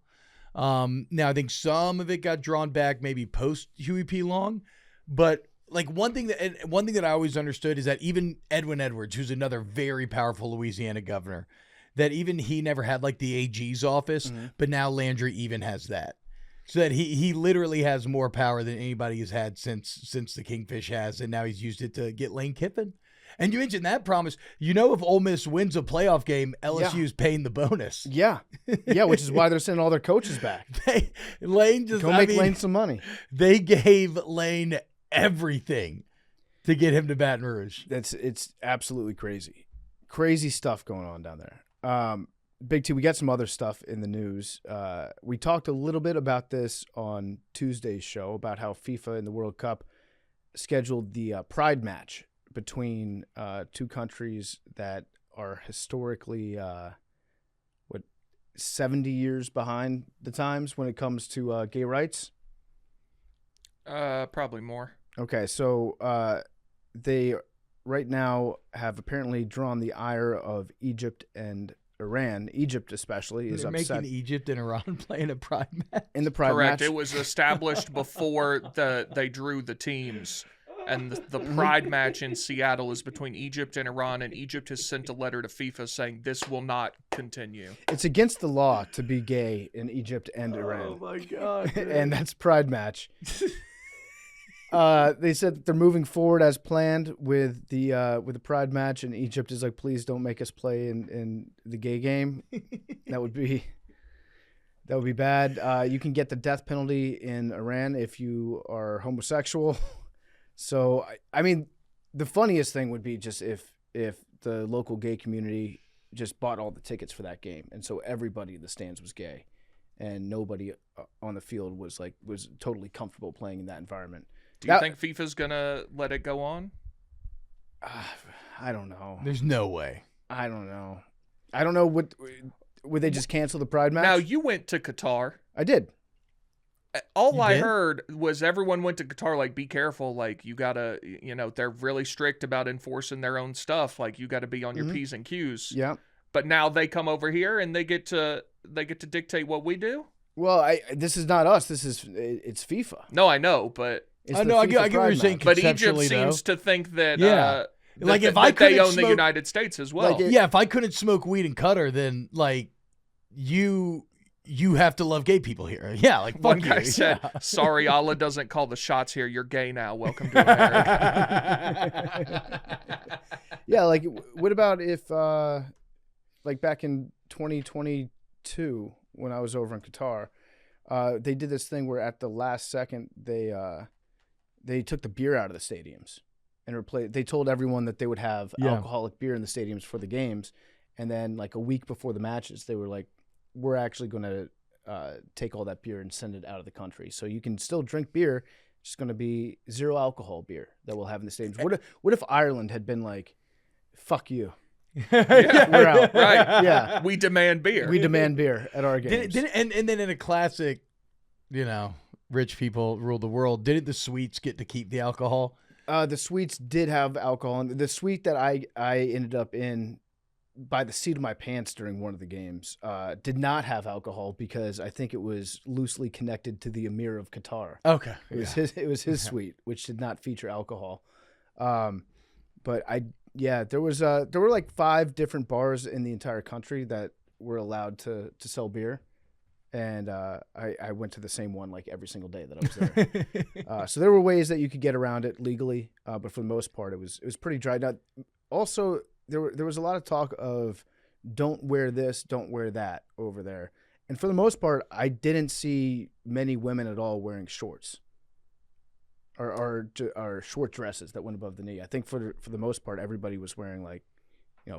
Now, I think some of it got drawn back maybe post Huey P. Long, but like one thing that I always understood is that even Edwin Edwards, who's another very powerful Louisiana governor, that even he never had like the AG's office, but now Landry even has that. So that he literally has more power than anybody has had since the Kingfish has, and now he's used it to get Lane Kiffin. And you mentioned that promise. If Ole Miss wins a playoff game, LSU's paying the bonus. Yeah, which is why they're sending all their coaches back. Lane Lane some money. They gave Lane everything to get him to Baton Rouge. It's absolutely crazy stuff going on down there. Big T, we got some other stuff in the news. We talked a little bit about this on Tuesday's show about how FIFA in the World Cup scheduled the Pride match between two countries that are historically 70 years behind the times when it comes to gay rights? Probably more. Okay, so they right now have apparently drawn the ire of Egypt and Iran. Egypt especially is upset. Making Egypt and Iran play in a Pride match? In the Pride Correct. match. It was established before they drew the teams. And the Pride match in Seattle is between Egypt and Iran, and Egypt has sent a letter to FIFA saying this will not continue. It's against the law to be gay in Egypt and Iran. Oh, my God. And that's Pride match. They said that they're moving forward as planned with the Pride match, and Egypt is like, please don't make us play in the gay game. That would be bad. You can get the death penalty in Iran if you are homosexual. So, I mean, the funniest thing would be just if the local gay community just bought all the tickets for that game, and so everybody in the stands was gay, and nobody on the field was totally comfortable playing in that environment. Do you think FIFA's gonna let it go on? I don't know. There's no way. I don't know. Would they just cancel the Pride match? Now, you went to Qatar. I did. All I heard was everyone went to Qatar, like, be careful. Like, you got to, they're really strict about enforcing their own stuff. Like, you got to be on your P's and Q's. Yeah. But now they come over here and they get to dictate what we do? Well, this is not us. It's FIFA. No, I know, but... I know, I get what you're saying. But Egypt seems to think that... like, if I they own the United States as well. If I couldn't smoke weed in Qatar, then, like, you have to love gay people here. Yeah, like, fuck One you. guy said, sorry, Allah doesn't call the shots here. You're gay now. Welcome to America. Yeah, like, what about if, like, back in 2022, when I was over in Qatar, they did this thing where at the last second, they took the beer out of the stadiums and they told everyone that they would have alcoholic beer in the stadiums for the games. And then, like, a week before the matches, they were like, we're actually going to take all that beer and send it out of the country. So you can still drink beer. It's just going to be zero alcohol beer that we'll have in the stadiums. What if Ireland had been like, fuck you? Yeah, we're out. Right. Yeah. We demand beer. We demand beer at our games. And then in a classic, rich people rule the world, didn't the Swedes get to keep the alcohol? The Swedes did have alcohol. And the suite that I ended up in by the seat of my pants during one of the games did not have alcohol because I think it was loosely connected to the Emir of Qatar. Okay. It was his suite, which did not feature alcohol. But there were like 5 different bars in the entire country that were allowed to sell beer. And I went to the same one like every single day that I was there. So there were ways that you could get around it legally, but for the most part, it was pretty dry. Now, also, there was a lot of talk of don't wear this, don't wear that over there. And for the most part, I didn't see many women at all wearing shorts or short dresses that went above the knee. I think for the most part, everybody was wearing like,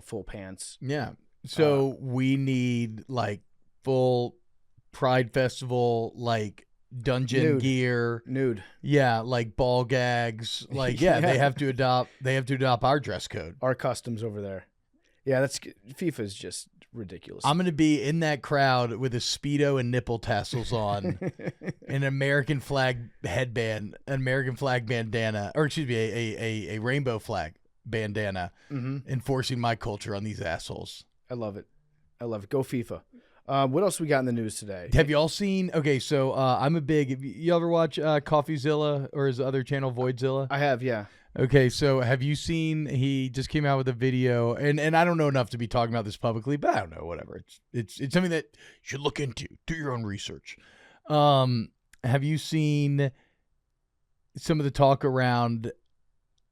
full pants. Yeah. So we need like full Pride Festival, like dungeon Nude. gear. Nude. Yeah, like ball gags. Like, yeah, Yeah. they have to adopt our dress code. Our customs over there. Yeah, FIFA is just ridiculous. I'm gonna be in that crowd with a Speedo and nipple tassels on, an American flag headband, an American flag bandana, or excuse me, a rainbow flag bandana, enforcing my culture on these assholes. I love it. Go FIFA. What else we got in the news today? Have you all seen? Okay, so I'm a big. You ever watch CoffeeZilla or his other channel Voidzilla? I have, yeah. Okay, so have you seen? He just came out with a video, and I don't know enough to be talking about this publicly, but I don't know. Whatever. It's something that you should look into. Do your own research. Have you seen some of the talk around?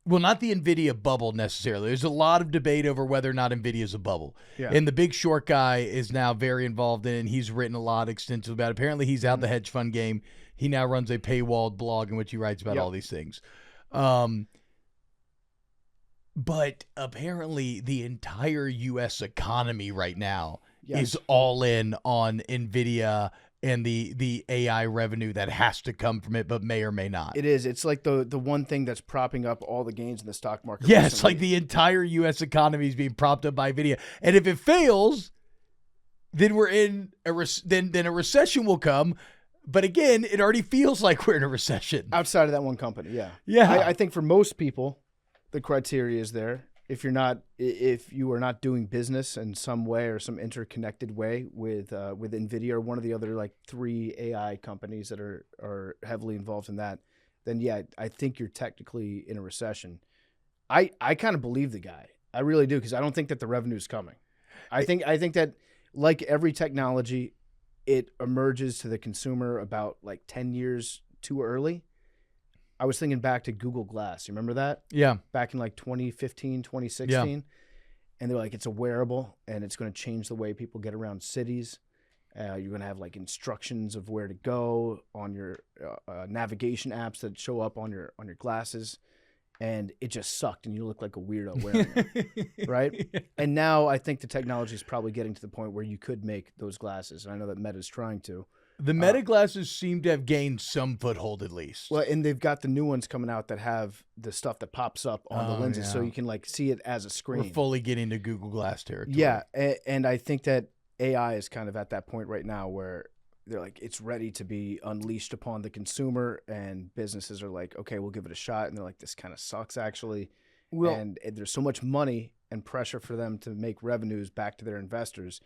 Well, not the Nvidia bubble necessarily. There's a lot of debate over whether or not Nvidia is a bubble. Yeah. And the Big Short guy is now very involved in it, and he's written a lot extensively about it. Apparently, he's out the hedge fund game. He now runs a paywalled blog in which he writes about all these things. But apparently, the entire U.S. economy right now is all in on Nvidia and the AI revenue that has to come from it, but may or may not. It is. It's like the one thing that's propping up all the gains in the stock market. Yes, recently. like the entire U.S. economy is being propped up by Nvidia, and if it fails, then we're in then a recession will come. But again, it already feels like we're in a recession. Outside of that one company, yeah. Yeah. I think for most people, the criteria is there. If you are not doing business in some way or some interconnected way with Nvidia or one of the other like 3 AI companies that are heavily involved in that, then yeah, I think you're technically in a recession. I kind of believe the guy. I really do, because I don't think that the revenue is coming. I think that, like every technology, it emerges to the consumer about like 10 years too early. I was thinking back to Google Glass. You remember that? Yeah. Back in like 2015, 2016. Yeah. And they're like, it's a wearable and it's going to change the way people get around cities. You're going to have like instructions of where to go on your navigation apps that show up on your glasses. And it just sucked and you look like a weirdo wearing it. Right? Yeah. And now I think the technology is probably getting to the point where you could make those glasses. And I know that Meta's trying to. The Meta glasses seem to have gained some foothold at least. Well, and they've got the new ones coming out that have the stuff that pops up on the lenses, so you can like see it as a screen. We're fully getting to Google Glass territory. Yeah, and I think that AI is kind of at that point right now where they're like, it's ready to be unleashed upon the consumer, and businesses are like, okay, we'll give it a shot, and they're like, this kind of sucks actually. Well, and there's so much money and pressure for them to make revenues back to their investors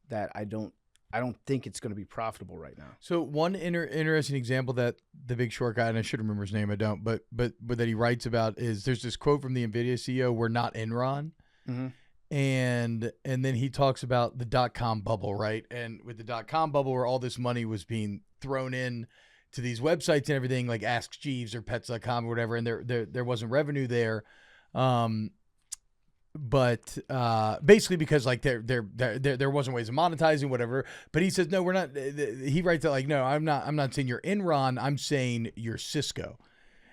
that I don't think it's going to be profitable right now. So one interesting example that the Big Short guy, and I should remember his name, I don't, but that he writes about is there's this quote from the Nvidia CEO, "We're not Enron," and then he talks about the .com bubble, right? And with the .com bubble, where all this money was being thrown in to these websites and everything, like Ask Jeeves or Pets.com or whatever, and there wasn't revenue there. But basically because like there wasn't ways of monetizing whatever. But he says no, we're not. He writes that like no, I'm not saying you're Enron. I'm saying you're Cisco.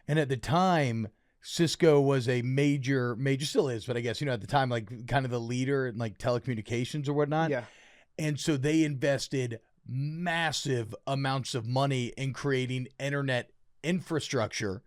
And at the time, Cisco was a major still is, but I guess at the time like kind of the leader in like telecommunications or whatnot. Yeah. And so they invested massive amounts of money in creating internet infrastructure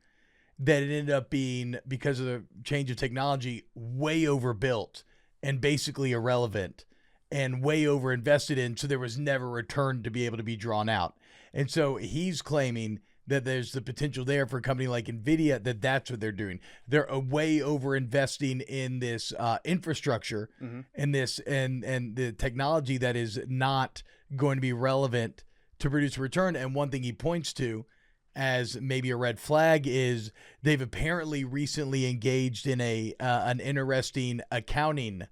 that it ended up being, because of the change of technology, way overbuilt and basically irrelevant and way overinvested in. So there was never a return to be able to be drawn out. And so he's claiming that there's the potential there for a company like Nvidia that's what they're doing. They're way over investing in this infrastructure and this and the technology that is not going to be relevant to produce a return. And one thing he points to as maybe a red flag is they've apparently recently engaged in an interesting accounting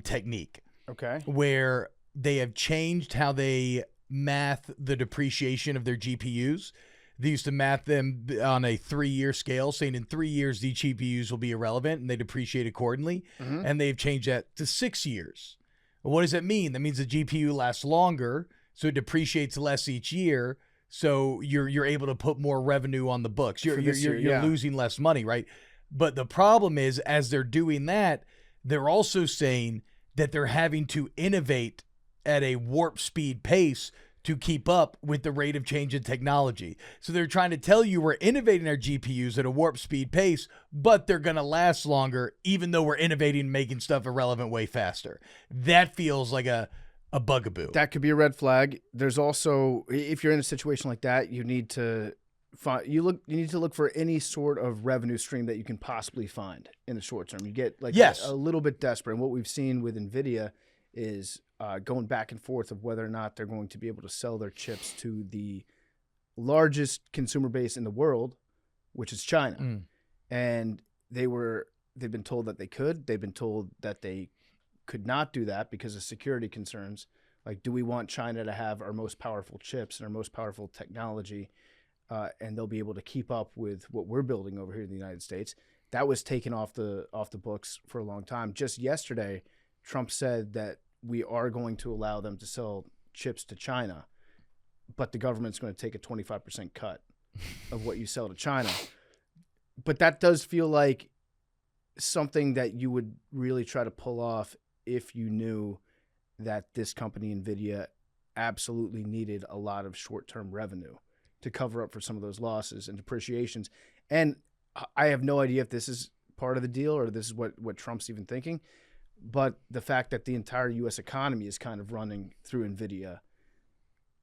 technique. Okay. Where they have changed how they math the depreciation of their GPUs. They used to math them on a 3-year scale, saying in 3 years, these GPUs will be irrelevant and they depreciate accordingly. And they've changed that to 6 years, Well, what does that mean? That means the GPU lasts longer, so it depreciates less each year. So you're able to put more revenue on the books. You're losing less money, right? But the problem is, as they're doing that, they're also saying that they're having to innovate at a warp speed pace to keep up with the rate of change in technology. So they're trying to tell you we're innovating our GPUs at a warp speed pace, but they're going to last longer, even though we're innovating and making stuff irrelevant way faster. That feels like a bugaboo. That could be a red flag. There's also, if you're in a situation like that, you need to need to look for any sort of revenue stream that you can possibly find in the short term. You get like a little bit desperate. And what we've seen with Nvidia is going back and forth of whether or not they're going to be able to sell their chips to the largest consumer base in the world, which is China. And they've been told that they could. They've been told that they could not do that because of security concerns. Like, do we want China to have our most powerful chips and our most powerful technology, and they'll be able to keep up with what we're building over here in the United States? That was taken off the books for a long time. Just yesterday, Trump said that we are going to allow them to sell chips to China, but the government's going to take a 25% cut of what you sell to China. But that does feel like something that you would really try to pull off if you knew that this company, Nvidia, absolutely needed a lot of short-term revenue to cover up for some of those losses and depreciations. And I have no idea if this is part of the deal or this is what Trump's even thinking. But the fact that the entire U.S. economy is kind of running through Nvidia,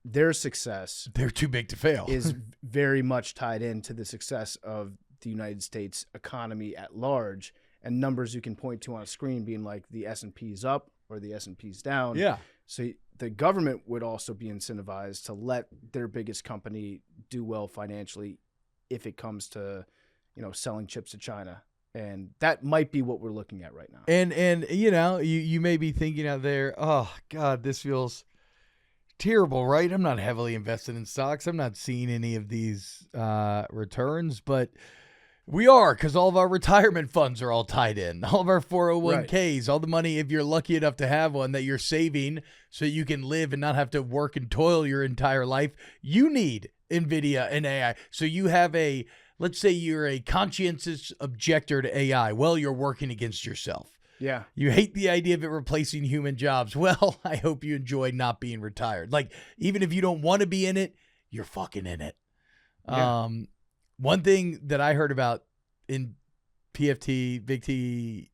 their success, they're too big to fail, is very much tied into the success of the United States economy at large, and numbers you can point to on a screen being like the S&P is up or the S&P is down. Yeah. So the government would also be incentivized to let their biggest company do well financially if it comes to, selling chips to China. And that might be what we're looking at right now. And you may be thinking out there, oh, God, this feels terrible, right? I'm not heavily invested in stocks. I'm not seeing any of these returns, but we are, because all of our retirement funds are all tied in. All of our 401ks, all the money, if you're lucky enough to have one, that you're saving so you can live and not have to work and toil your entire life. You need Nvidia and AI. So you have let's say you're a conscientious objector to AI. Well, you're working against yourself. Yeah. You hate the idea of it replacing human jobs. Well, I hope you enjoy not being retired. Like, even if you don't want to be in it, you're fucking in it. Yeah. One thing that I heard about in PFT, Big T,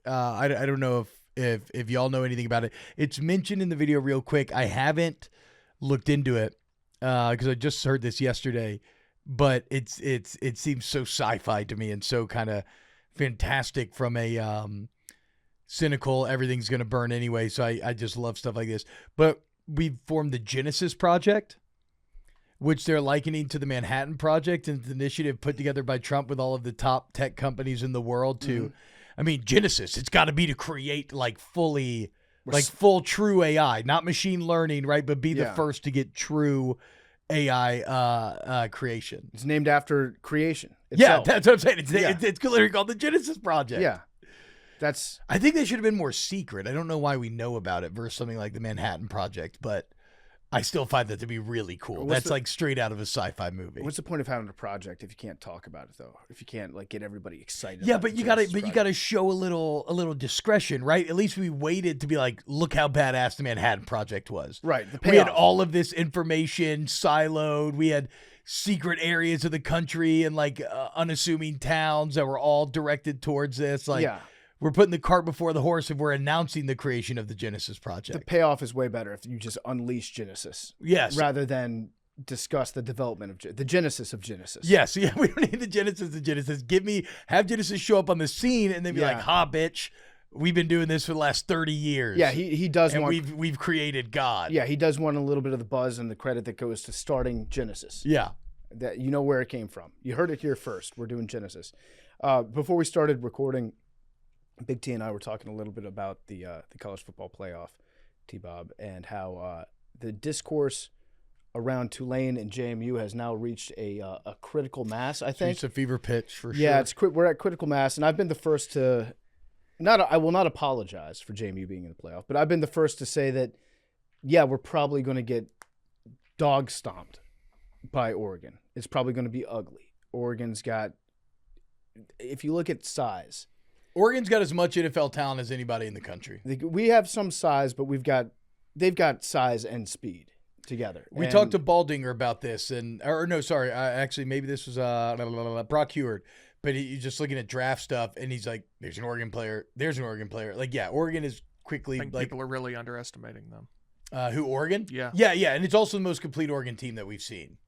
I don't know if y'all know anything about it. It's mentioned in the video real quick. I haven't looked into it because I just heard this yesterday. But it seems so sci-fi to me and so kind of fantastic from a cynical, everything's going to burn anyway. So I just love stuff like this. But we've formed the Genesis Project, which they're likening to the Manhattan Project, and it's an initiative put together by Trump with all of the top tech companies in the world to, I mean, Genesis, it's got to be to create like full true AI, not machine learning, right? But be the first to get true AI creation. It's named after creation itself. Yeah, that's what I'm saying. It's literally called the Genesis Project. Yeah. I think they should have been more secret. I don't know why we know about it versus something like the Manhattan Project, but I still find that to be really cool. That's like straight out of a sci-fi movie. What's the point of having a project if you can't talk about it, though? If you can't like get everybody excited? Yeah, but you gotta show a little discretion, right? At least we waited to be like, look how badass the Manhattan Project was. Right. We had all of this information siloed. We had secret areas of the country and like unassuming towns that were all directed towards this. Like, we're putting the cart before the horse if we're announcing the creation of the Genesis Project. The payoff is way better if you just unleash Genesis. Yes. Rather than discuss the development of the genesis of Genesis. Yes. Yeah, we don't need the Genesis of Genesis. Have Genesis show up on the scene and then be like, ha, bitch, we've been doing this for the last 30 years. Yeah, he does and we've created God. Yeah, he does want a little bit of the buzz and the credit that goes to starting Genesis. Yeah. That you know where it came from. You heard it here first. We're doing Genesis. Before we started recording, Big T and I were talking a little bit about the college football playoff, T-Bob, and how the discourse around Tulane and JMU has now reached a critical mass, I think. It's a fever pitch for sure. Yeah, we're at critical mass, and I've been the first to I will not apologize for JMU being in the playoff, but I've been the first to say that, yeah, we're probably going to get dog stomped by Oregon. It's probably going to be ugly. Oregon's got, if you look at size, Oregon's got as much NFL talent as anybody in the country. we have some size, but they've got size and speed together. We talked to Baldinger about this, actually, maybe this was Brock Heward, but he's just looking at draft stuff, and he's like, "There's an Oregon player. There's an Oregon player." Like, yeah, Oregon is quickly. I think people are really underestimating them. Who, Oregon? Yeah, and it's also the most complete Oregon team that we've seen,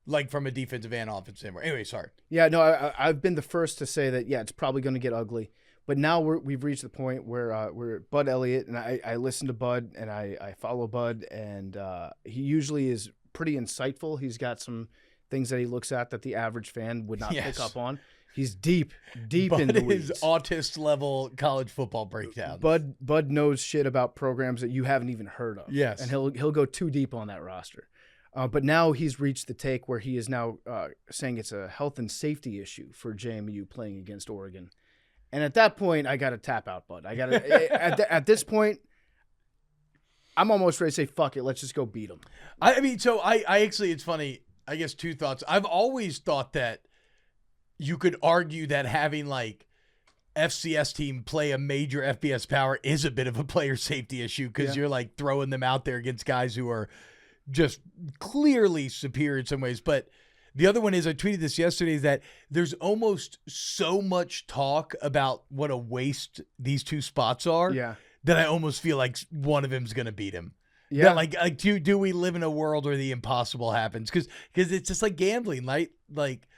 like from a defensive and offensive standpoint. Anyway, sorry. Yeah, no, I've been the first to say that. Yeah, it's probably going to get ugly. But now we've reached the point where Bud Elliott, and I listen to Bud, and I follow Bud, and he usually is pretty insightful. He's got some things that he looks at that the average fan would not pick up on. He's deep Bud in the weeds. is autist-level college football breakdown. Bud knows shit about programs that you haven't even heard of. Yes. And he'll go too deep on that roster. But now he's reached the take where he is now saying it's a health and safety issue for JMU playing against Oregon. And at that point, I got to tap out, Bud. I got to at this point, I'm almost ready to say, fuck it, let's just go beat them. I mean, so I actually, it's funny. I guess two thoughts. I've always thought that you could argue that having like FCS team play a major FBS power is a bit of a player safety issue because you're like throwing them out there against guys who are just clearly superior in some ways. But the other one is, I tweeted this yesterday, is that there's almost so much talk about what a waste these two spots are that I almost feel like one of them's going to beat him. Yeah. Like do we live in a world where the impossible happens? Because it's just like gambling, right? Like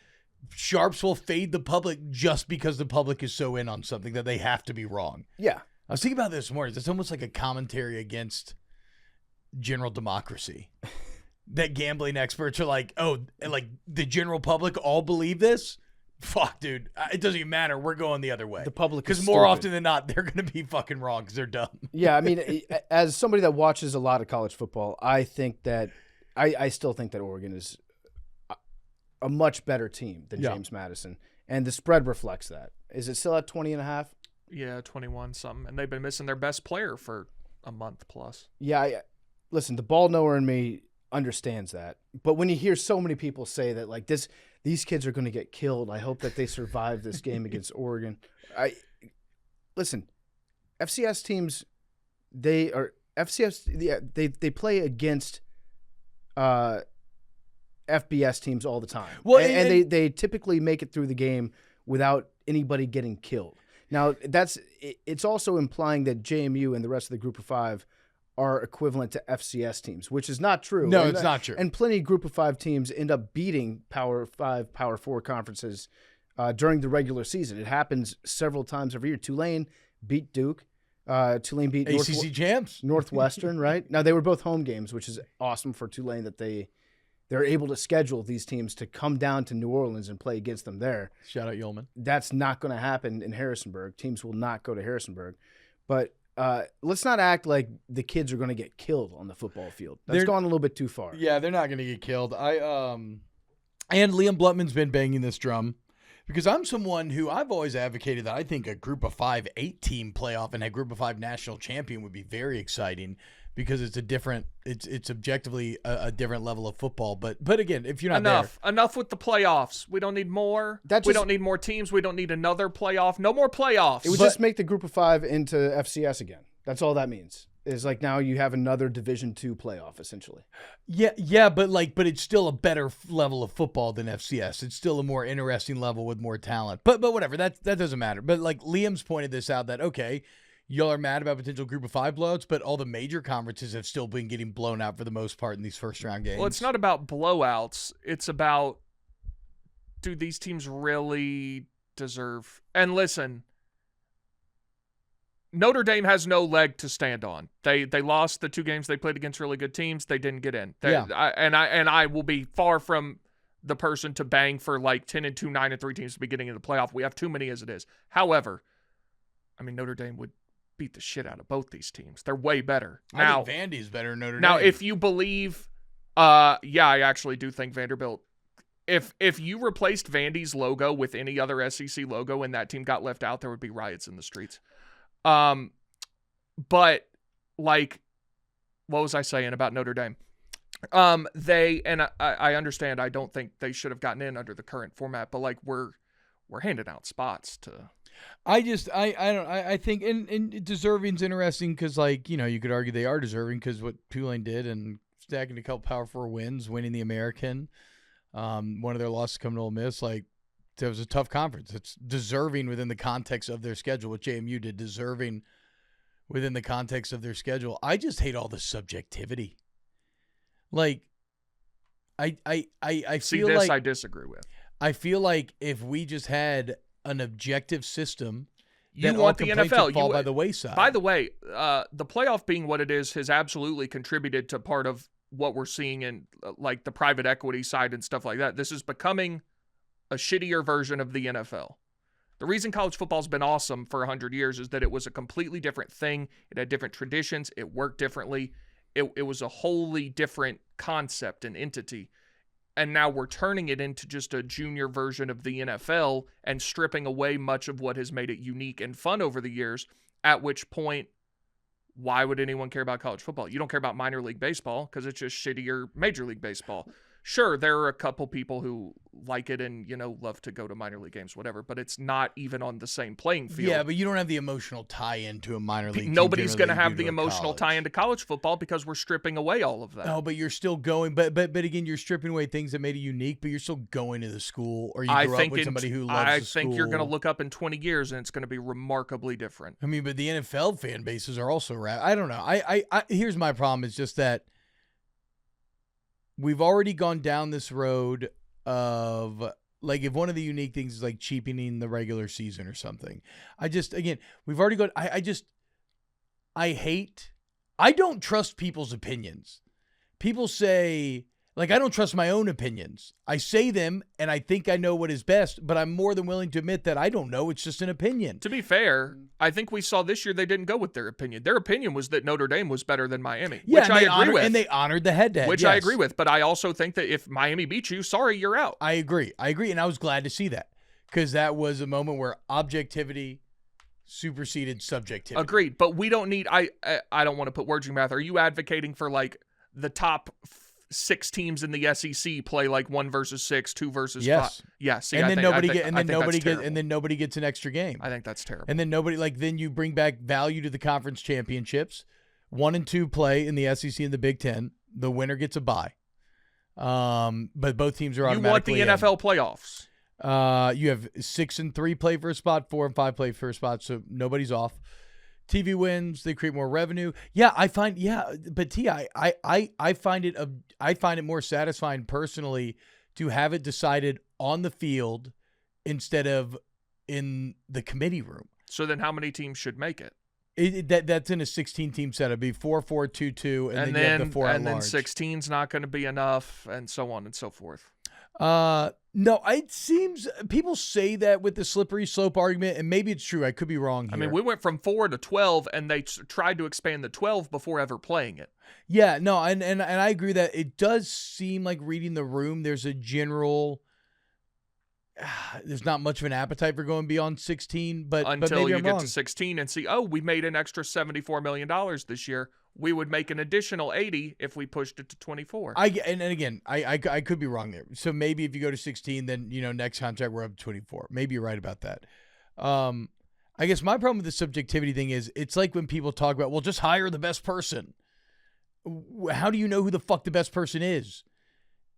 sharps will fade the public just because the public is so in on something that they have to be wrong. Yeah. I was thinking about this morning. It's almost like a commentary against general democracy. That gambling experts are like, oh, like the general public all believe this? Fuck, dude. It doesn't even matter. We're going the other way. The public is because more often than not, they're going to be fucking wrong because they're dumb. Yeah, I mean, as somebody that watches a lot of college football, I think that I still think that Oregon is a much better team than James Madison, and the spread reflects that. Is it still at 20.5? Yeah, 21 something, and they've been missing their best player for a month plus. Yeah, listen, the ball knower in me understands that, but when you hear so many people say that, like, these kids are going to get killed, I hope that they survive this game against Oregon. Listen, FCS teams, they play against FBS teams all the time. Well, and they typically make it through the game without anybody getting killed. Now, it's also implying that JMU and the rest of the Group of Five are equivalent to FCS teams, which is not true. No, it's not true. And plenty of Group of Five teams end up beating Power 5, Power 4 conferences during the regular season. It happens several times every year. Tulane beat Duke. Tulane beat ACC champs. Northwestern, right? Now, they were both home games, which is awesome for Tulane that they're able to schedule these teams to come down to New Orleans and play against them there. Shout out Yeoman. That's not going to happen in Harrisonburg. Teams will not go to Harrisonburg. But let's not act like the kids are going to get killed on the football field. That's gone a little bit too far. Yeah, they're not going to get killed. And Liam Blutman's been banging this drum because I'm someone who I've always advocated that I think a Group of 5 8-team playoff and a Group of 5 national champion would be very exciting because it's it's objectively a different level of football. But again, if you're not enough with the playoffs. We don't need more. We don't need more teams. We don't need another playoff. No more playoffs. It would just make the Group of 5 into FCS again. That's all that means. Is like now you have another Division II playoff essentially. Yeah, but it's still a better level of football than FCS. It's still a more interesting level with more talent. But whatever, that doesn't matter. But like Liam's pointed this out that okay, y'all are mad about potential Group of 5 blowouts, but all the major conferences have still been getting blown out for the most part in these first round games. Well, it's not about blowouts. It's about, do these teams really deserve? And listen, Notre Dame has no leg to stand on. They lost the 2 games they played against really good teams. They didn't get in. I will be far from the person to bang for like 10-2, 9-3 teams to be getting into the playoff. We have too many as it is. However, I mean, Notre Dame would beat the shit out of both these teams. They're way better. I think Vandy's better than Notre Dame. Now, if you believe, I actually do think Vanderbilt, if you replaced Vandy's logo with any other SEC logo and that team got left out, there would be riots in the streets. But like, what was I saying about Notre Dame? I understand. I don't think they should have gotten in under the current format, but like we're handing out spots to. I think and deserving's interesting because like you could argue they are deserving because what Tulane did and stacking a couple Power 4 wins, winning the American, one of their losses coming to Ole Miss, like it was a tough conference. It's deserving within the context of their schedule. What JMU did, deserving within the context of their schedule. I just hate all the subjectivity. Like, I See, feel this like I disagree with. I feel like if we just had an objective system, You then want all the complaints NFL would fall you, by the wayside. By the way, the playoff being what it is has absolutely contributed to part of what we're seeing in like the private equity side and stuff like that. This is becoming a shittier version of the NFL. The reason college football's been awesome for 100 years is that it was a completely different thing. It had different traditions. It worked differently. It was a wholly different concept and entity. And now we're turning it into just a junior version of the NFL and stripping away much of what has made it unique and fun over the years, at which point, why would anyone care about college football? You don't care about minor league baseball because it's just shittier Major League Baseball. Sure, there are a couple people who like it and, love to go to minor league games, whatever, but it's not even on the same playing field. Yeah, but you don't have the emotional tie-in to a minor league team. Nobody's going to generally have you the do to a emotional college. tie into college football because we're stripping away all of that. No, but you're still going. But again, you're stripping away things that made it unique. But you're still going to the school, or you grew up with somebody who loves the school. I think you're going to look up in 20 years and it's going to be remarkably different. I mean, but the NFL fan bases are also I don't know. I here's my problem. It's just that we've already gone down this road of like if one of the unique things is like cheapening the regular season or something. We've already gone. I don't trust people's opinions. People say, like, I don't trust my own opinions. I say them and I think I know what is best, but I'm more than willing to admit that I don't know. It's just an opinion. To be fair, I think we saw this year they didn't go with their opinion. Their opinion was that Notre Dame was better than Miami, Yeah, which I agree with. And they honored the head-to-head, which yes. I agree with. But I also think that if Miami beats you, sorry, you're out. I agree. And I was glad to see that because that was a moment where objectivity superseded subjectivity. Agreed. But we don't need, I don't want to put words in your mouth. Are you advocating for like the top 6 teams in the SEC play like 1 versus 6, 2 versus 5? Yeah. See, and then then nobody gets an extra game. I think that's terrible. And then then you bring back value to the conference championships. 1 and 2 play in the SEC and the Big Ten. The winner gets a bye. But both teams are automatically You want the NFL playoffs. You have 6 and 3 play for a spot, 4 and 5 play for a spot, so nobody's off. TV wins, they create more revenue. Yeah, but T, I find it more satisfying personally to have it decided on the field instead of in the committee room. So then how many teams should make it? That's in a 16-team setup. It'd be 4-4-2-2, and then you have the 4 at large. And then 16's not going to be enough, and so on and so forth. No, it seems people say that with the slippery slope argument, and maybe it's true. I could be wrong here. I mean, we went from 4 to 12, and they tried to expand the 12 before ever playing it. Yeah, no, and I agree that it does seem like reading the room. There's a general. There's not much of an appetite for going beyond 16, but until maybe you I'm get wrong. to 16 and see, we made an extra $74 million this year. We would make an additional 80 if we pushed it to 24. I could be wrong there. So maybe if you go to 16, then next contract we're up to 24. Maybe you're right about that. I guess my problem with the subjectivity thing is it's like when people talk about, well, just hire the best person. How do you know who the fuck the best person is?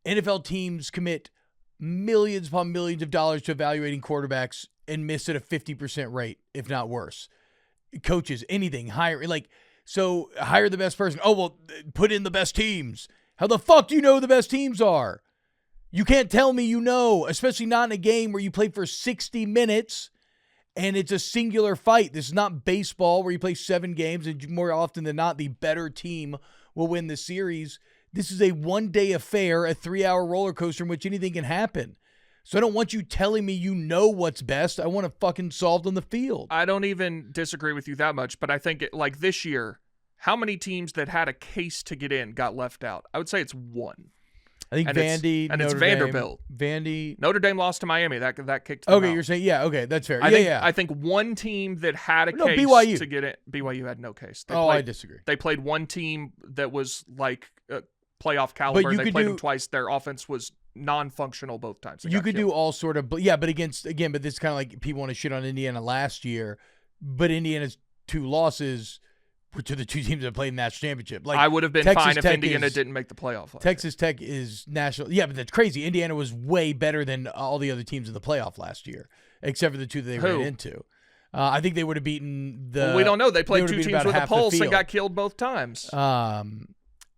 NFL teams commit millions upon millions of dollars to evaluating quarterbacks and miss at a 50% rate, if not worse. Coaches, anything, hire the best person. Oh, well, put in the best teams. How the fuck do you know who the best teams are? You can't tell me especially not in a game where you play for 60 minutes and it's a singular fight. This is not baseball where you play 7 games and more often than not, the better team will win the series. This is a one-day affair, a 3-hour roller coaster in which anything can happen. So I don't want you telling me you know what's best. I want it fucking solved on the field. I don't even disagree with you that much, but I think like this year, how many teams that had a case to get in got left out? I would say it's 1. I think And Vandy, and it's Notre Dame, Vanderbilt. Vandy. Notre Dame lost to Miami. That kicked them Okay, out. you're saying okay, that's fair. I think one team that had a No, case BYU. to get it. BYU had no case. I disagree. They played one team that was like playoff caliber. you They could played do- them twice. Their offense was non-functional both times. They You got could killed. do all sort of, but this is kind of like people want to shit on Indiana last year, but Indiana's 2 losses were to the 2 teams that played in the national championship. Like I would have been Texas fine if Tech Indiana is- didn't make the playoff. Texas Tech is national. Yeah, but that's crazy. Indiana was way better than all the other teams in the playoff last year, except for the 2 that they ran into. I think they would have beaten the. Well, we don't know. They played would 2 have beaten teams about with a half the pulse and field. got killed both times.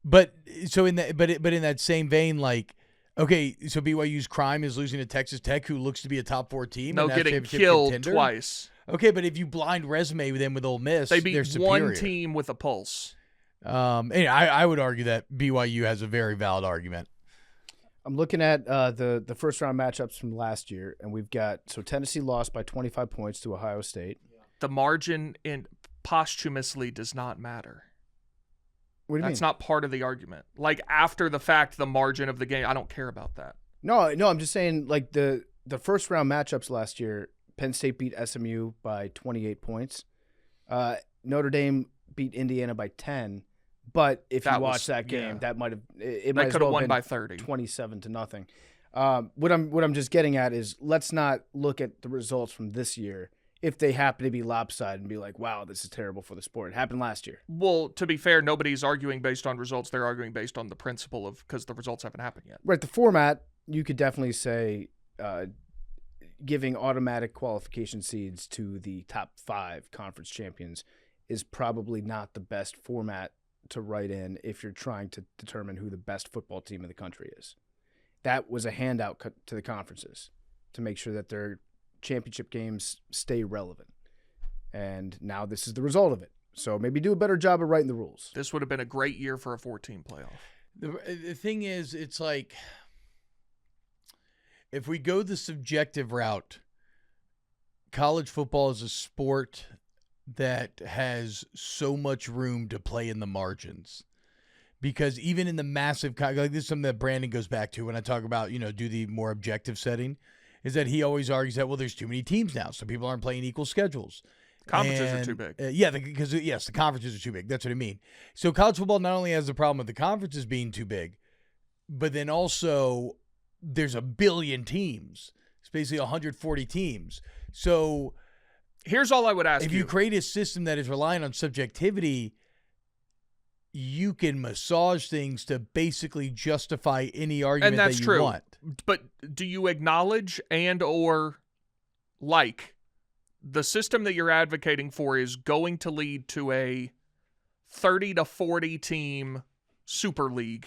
But so in that, but in that same vein, like, okay, so BYU's crime is losing to Texas Tech, who looks to be a top 4 team. No, and national getting championship killed contender. twice. Okay, but if you blind resume them with Ole Miss, They they're beat superior. one team with a pulse. Anyway, I would argue that BYU has a very valid argument. I'm looking at the first round matchups from last year, and we've got Tennessee lost by 25 points to Ohio State. The margin in posthumously does not matter. What do you mean? That's not part of the argument. Like after the fact, the margin of the game, I don't care about that. No, I'm just saying like the first round matchups last year. Penn State beat SMU by 28 points. Notre Dame beat Indiana by 10. But if you watch that game, that might have it might They as could have well won been by 30. 27-0. What I'm just getting at is let's not look at the results from this year if they happen to be lopsided and be like, wow, this is terrible for the sport. It happened last year. Well, to be fair, nobody's arguing based on results. They're arguing based on the principle of because the results haven't happened yet. Right, the format, you could definitely say giving automatic qualification seeds to the top 5 conference champions is probably not the best format to write in if you're trying to determine who the best football team in the country is. That was a handout to the conferences to make sure that their championship games stay relevant. And now this is the result of it. So maybe do a better job of writing the rules. This would have been a great year for a 14 playoff. The thing is, it's like if we go the subjective route, college football is a sport that has so much room to play in the margins. Because even in the massive, like this is something that Brandon goes back to when I talk about, do the more objective setting, is that he always argues that, well, there's too many teams now, so people aren't playing equal schedules. Conferences are too big. Because the conferences are too big. That's what I mean. So college football not only has the problem with the conferences being too big, but then also there's a billion teams. It's basically 140 teams. So here's all I would ask you. If you create a system that is relying on subjectivity, you can massage things to basically justify any argument that you want. But do you acknowledge and or like the system that you're advocating for is going to lead to a 30 to 40 team super league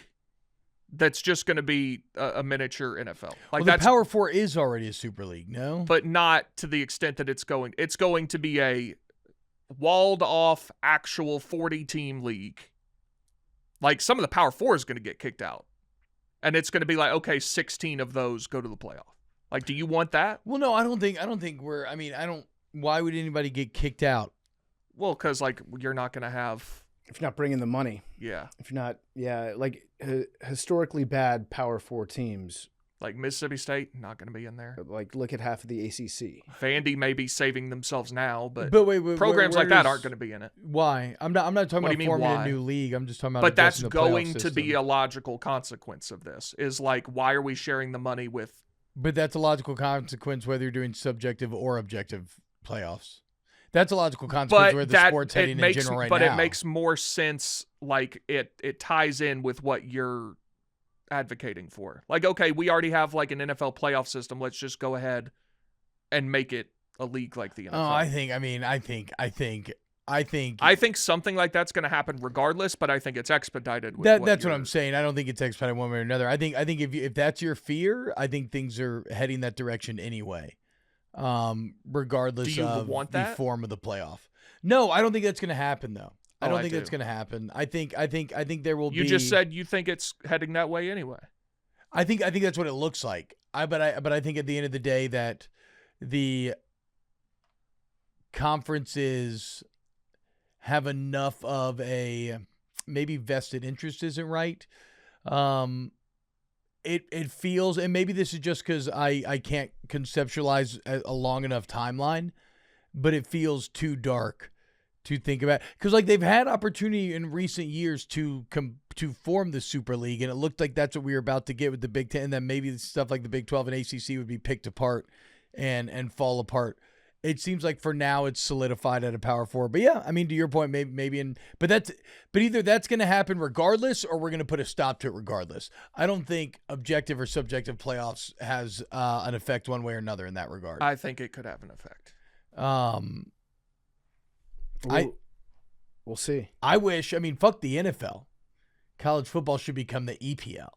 that's just going to be a miniature NFL? Like the Power 4 is already a super league, no? But not to the extent that it's going to be a walled off actual 40 team league. Like some of the Power 4 is going to get kicked out. And it's going to be like, okay, 16 of those go to the playoff. Like, do you want that? Well, no, I don't think why would anybody get kicked out? Well, because like you're not going to have. If you're not bringing the money. Yeah. If you're not, like historically bad Power 4 teams. Like Mississippi State, not going to be in there. Like look at half of the ACC. Vandy may be saving themselves now, but wait, programs like that aren't going to be in it. Why? I'm not talking about forming a new league. I'm just talking about. But that's the going playoff to be system. a logical consequence of this. Is like, why are we sharing the money with? But that's a logical consequence whether you're doing subjective or objective playoffs. That's a logical consequence where the sport's heading in general right now. But it makes more sense. Like it ties in with what you're advocating for. Like, okay, we already have like an NFL playoff system. Let's just go ahead and make it a league like the NFL. Oh, I think something like that's going to happen regardless, but I think it's expedited. That's what I'm saying. I don't think it's expedited one way or another. I think if that's your fear, I think things are heading that direction anyway. Regardless of the form of the playoff. No, I don't think that's going to happen though. I don't think that's going to happen. I think there will be. You just said you think it's heading that way anyway. I think that's what it looks like. But I think at the end of the day that the conferences have enough of a maybe vested interest isn't right. it feels, and maybe this is just because I can't conceptualize a long enough timeline, but it feels too dark to think about, because like they've had opportunity in recent years to form the Super League, and it looked like that's what we were about to get with the Big Ten, and then maybe stuff like the Big 12 and ACC would be picked apart and fall apart. It seems like for now it's solidified at a Power 4. But yeah, I mean, to your point, but either that's going to happen regardless, or we're going to put a stop to it regardless. I don't think objective or subjective playoffs has an effect one way or another in that regard. I think it could have an effect. We'll see. I wish, fuck the NFL. College football should become the EPL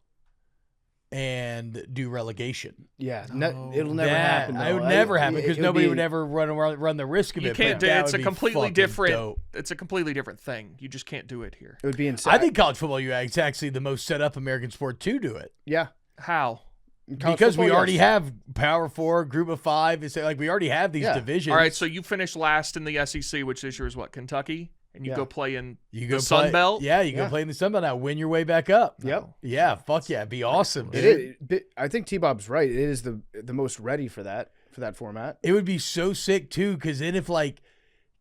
and do relegation. Yeah, it'll never happen. It would never happen because nobody would ever run the risk of it. You can't do it. It's a completely different. Dope. It's a completely different thing. You just can't do it here. It would be insane. I think college football is actually the most set up American sport to do it. Yeah. How? Because we already have Power 4, Group of 5. It's like we already have these divisions. All right, so you finished last in the SEC, which this year is what, Kentucky? And you go play in the Sun Belt? Yeah, you go play in the Sun Belt now. Win your way back up. Yep. Yeah, fuck yeah. It'd be awesome. It is. I think T-Bob's right. It is the most ready for that format. It would be so sick, too, because then if, like,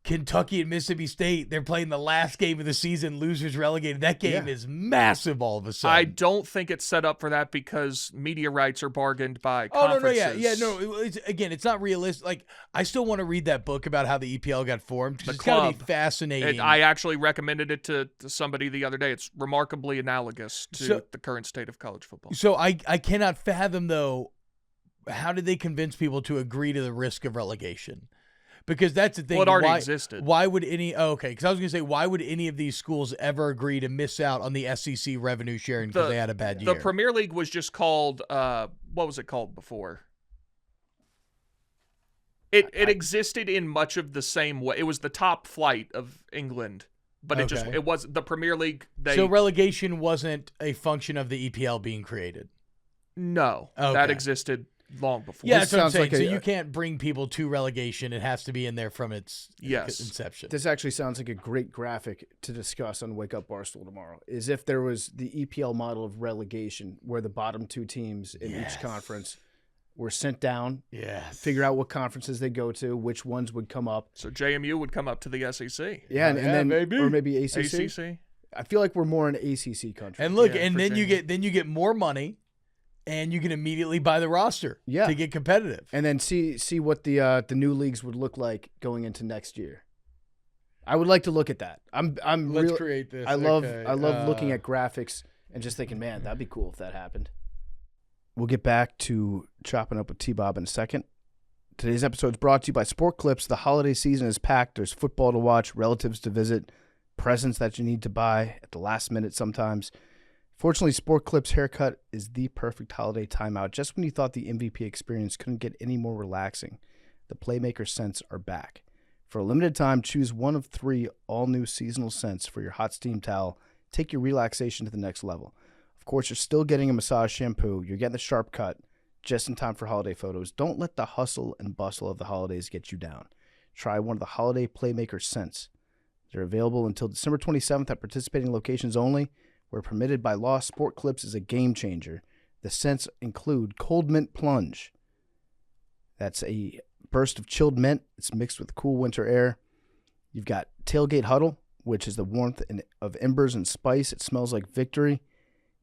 Kentucky and Mississippi State, they're playing the last game of the season, losers relegated. That game is massive all of a sudden. I don't think it's set up for that because media rights are bargained by conferences. conferences. It's not realistic. Like, I still want to read that book about how the EPL got formed. The it's club. Gotta be fascinating. I actually recommended it to somebody the other day. It's remarkably analogous to the current state of college football. So I cannot fathom, though, how did they convince people to agree to the risk of relegation? Because that's the thing. Well, it already existed. Why would any? Oh, okay, because I was going to say, why would any of these schools ever agree to miss out on the SEC revenue sharing because they had a bad year? The Premier League was just called. What was it called before? It existed in much of the same way. It was the top flight of England, but it was the Premier League. So relegation wasn't a function of the EPL being created. No, that existed long before. Yeah, that's what I'm saying. So you can't bring people to relegation. It has to be in there from its inception. This actually sounds like a great graphic to discuss on Wake Up Barstool tomorrow. Is if there was the EPL model of relegation where the bottom two teams in each conference were sent down, figure out what conferences they go to, which ones would come up. So JMU would come up to the SEC. Yeah, and then or maybe ACC. ACC. I feel like we're more an ACC country. And look, and then you get more money. And you can immediately buy the roster to get competitive. And then see what the new leagues would look like going into next year. I would like to look at that. Let's create this. I love looking at graphics and just thinking, man, that'd be cool if that happened. We'll get back to chopping up with T-Bob in a second. Today's episode is brought to you by Sport Clips. The holiday season is packed. There's football to watch, relatives to visit, presents that you need to buy at the last minute sometimes. Fortunately, Sport Clips haircut is the perfect holiday timeout. Just when you thought the MVP experience couldn't get any more relaxing, the Playmaker scents are back. For a limited time, choose one of 3 all-new seasonal scents for your hot steam towel. Take your relaxation to the next level. Of course, you're still getting a massage shampoo. You're getting the sharp cut just in time for holiday photos. Don't let the hustle and bustle of the holidays get you down. Try one of the holiday Playmaker scents. They're available until December 27th at participating locations only. Where permitted by law, Sport Clips is a game changer. The scents include Cold Mint Plunge. That's a burst of chilled mint. It's mixed with cool winter air. You've got Tailgate Huddle, which is the warmth of embers and spice. It smells like victory.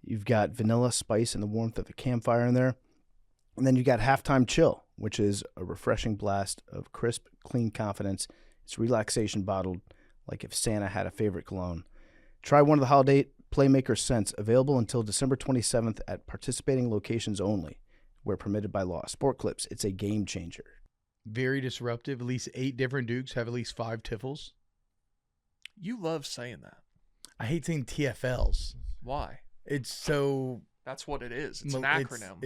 You've got vanilla spice and the warmth of a campfire in there. And then you got Halftime Chill, which is a refreshing blast of crisp, clean confidence. It's relaxation bottled like if Santa had a favorite cologne. Try one of the holiday Playmaker scents, available until December 27th at participating locations only, where permitted by law. Sport Clips, it's a game changer. Very disruptive. At least 8 different Dukes have at least 5 Tiffles. You love saying that. I hate saying TFLs. Why? It's so... That's what it is. It's an acronym.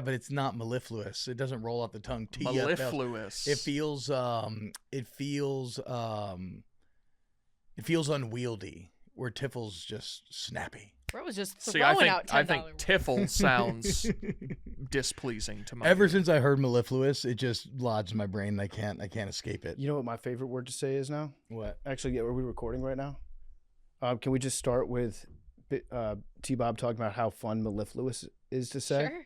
But it's not mellifluous. It doesn't roll off the tongue. Mellifluous. It feels unwieldy. Where Tiffle's just snappy. Bro was just throwing out $10. I think Tiffle sounds displeasing to my ear. Since I heard mellifluous, it just lodged in my brain. I can't escape it. You know what my favorite word to say is now? What? Actually, are we recording right now? Can we just start with T-Bob talking about how fun mellifluous is to say. Sure.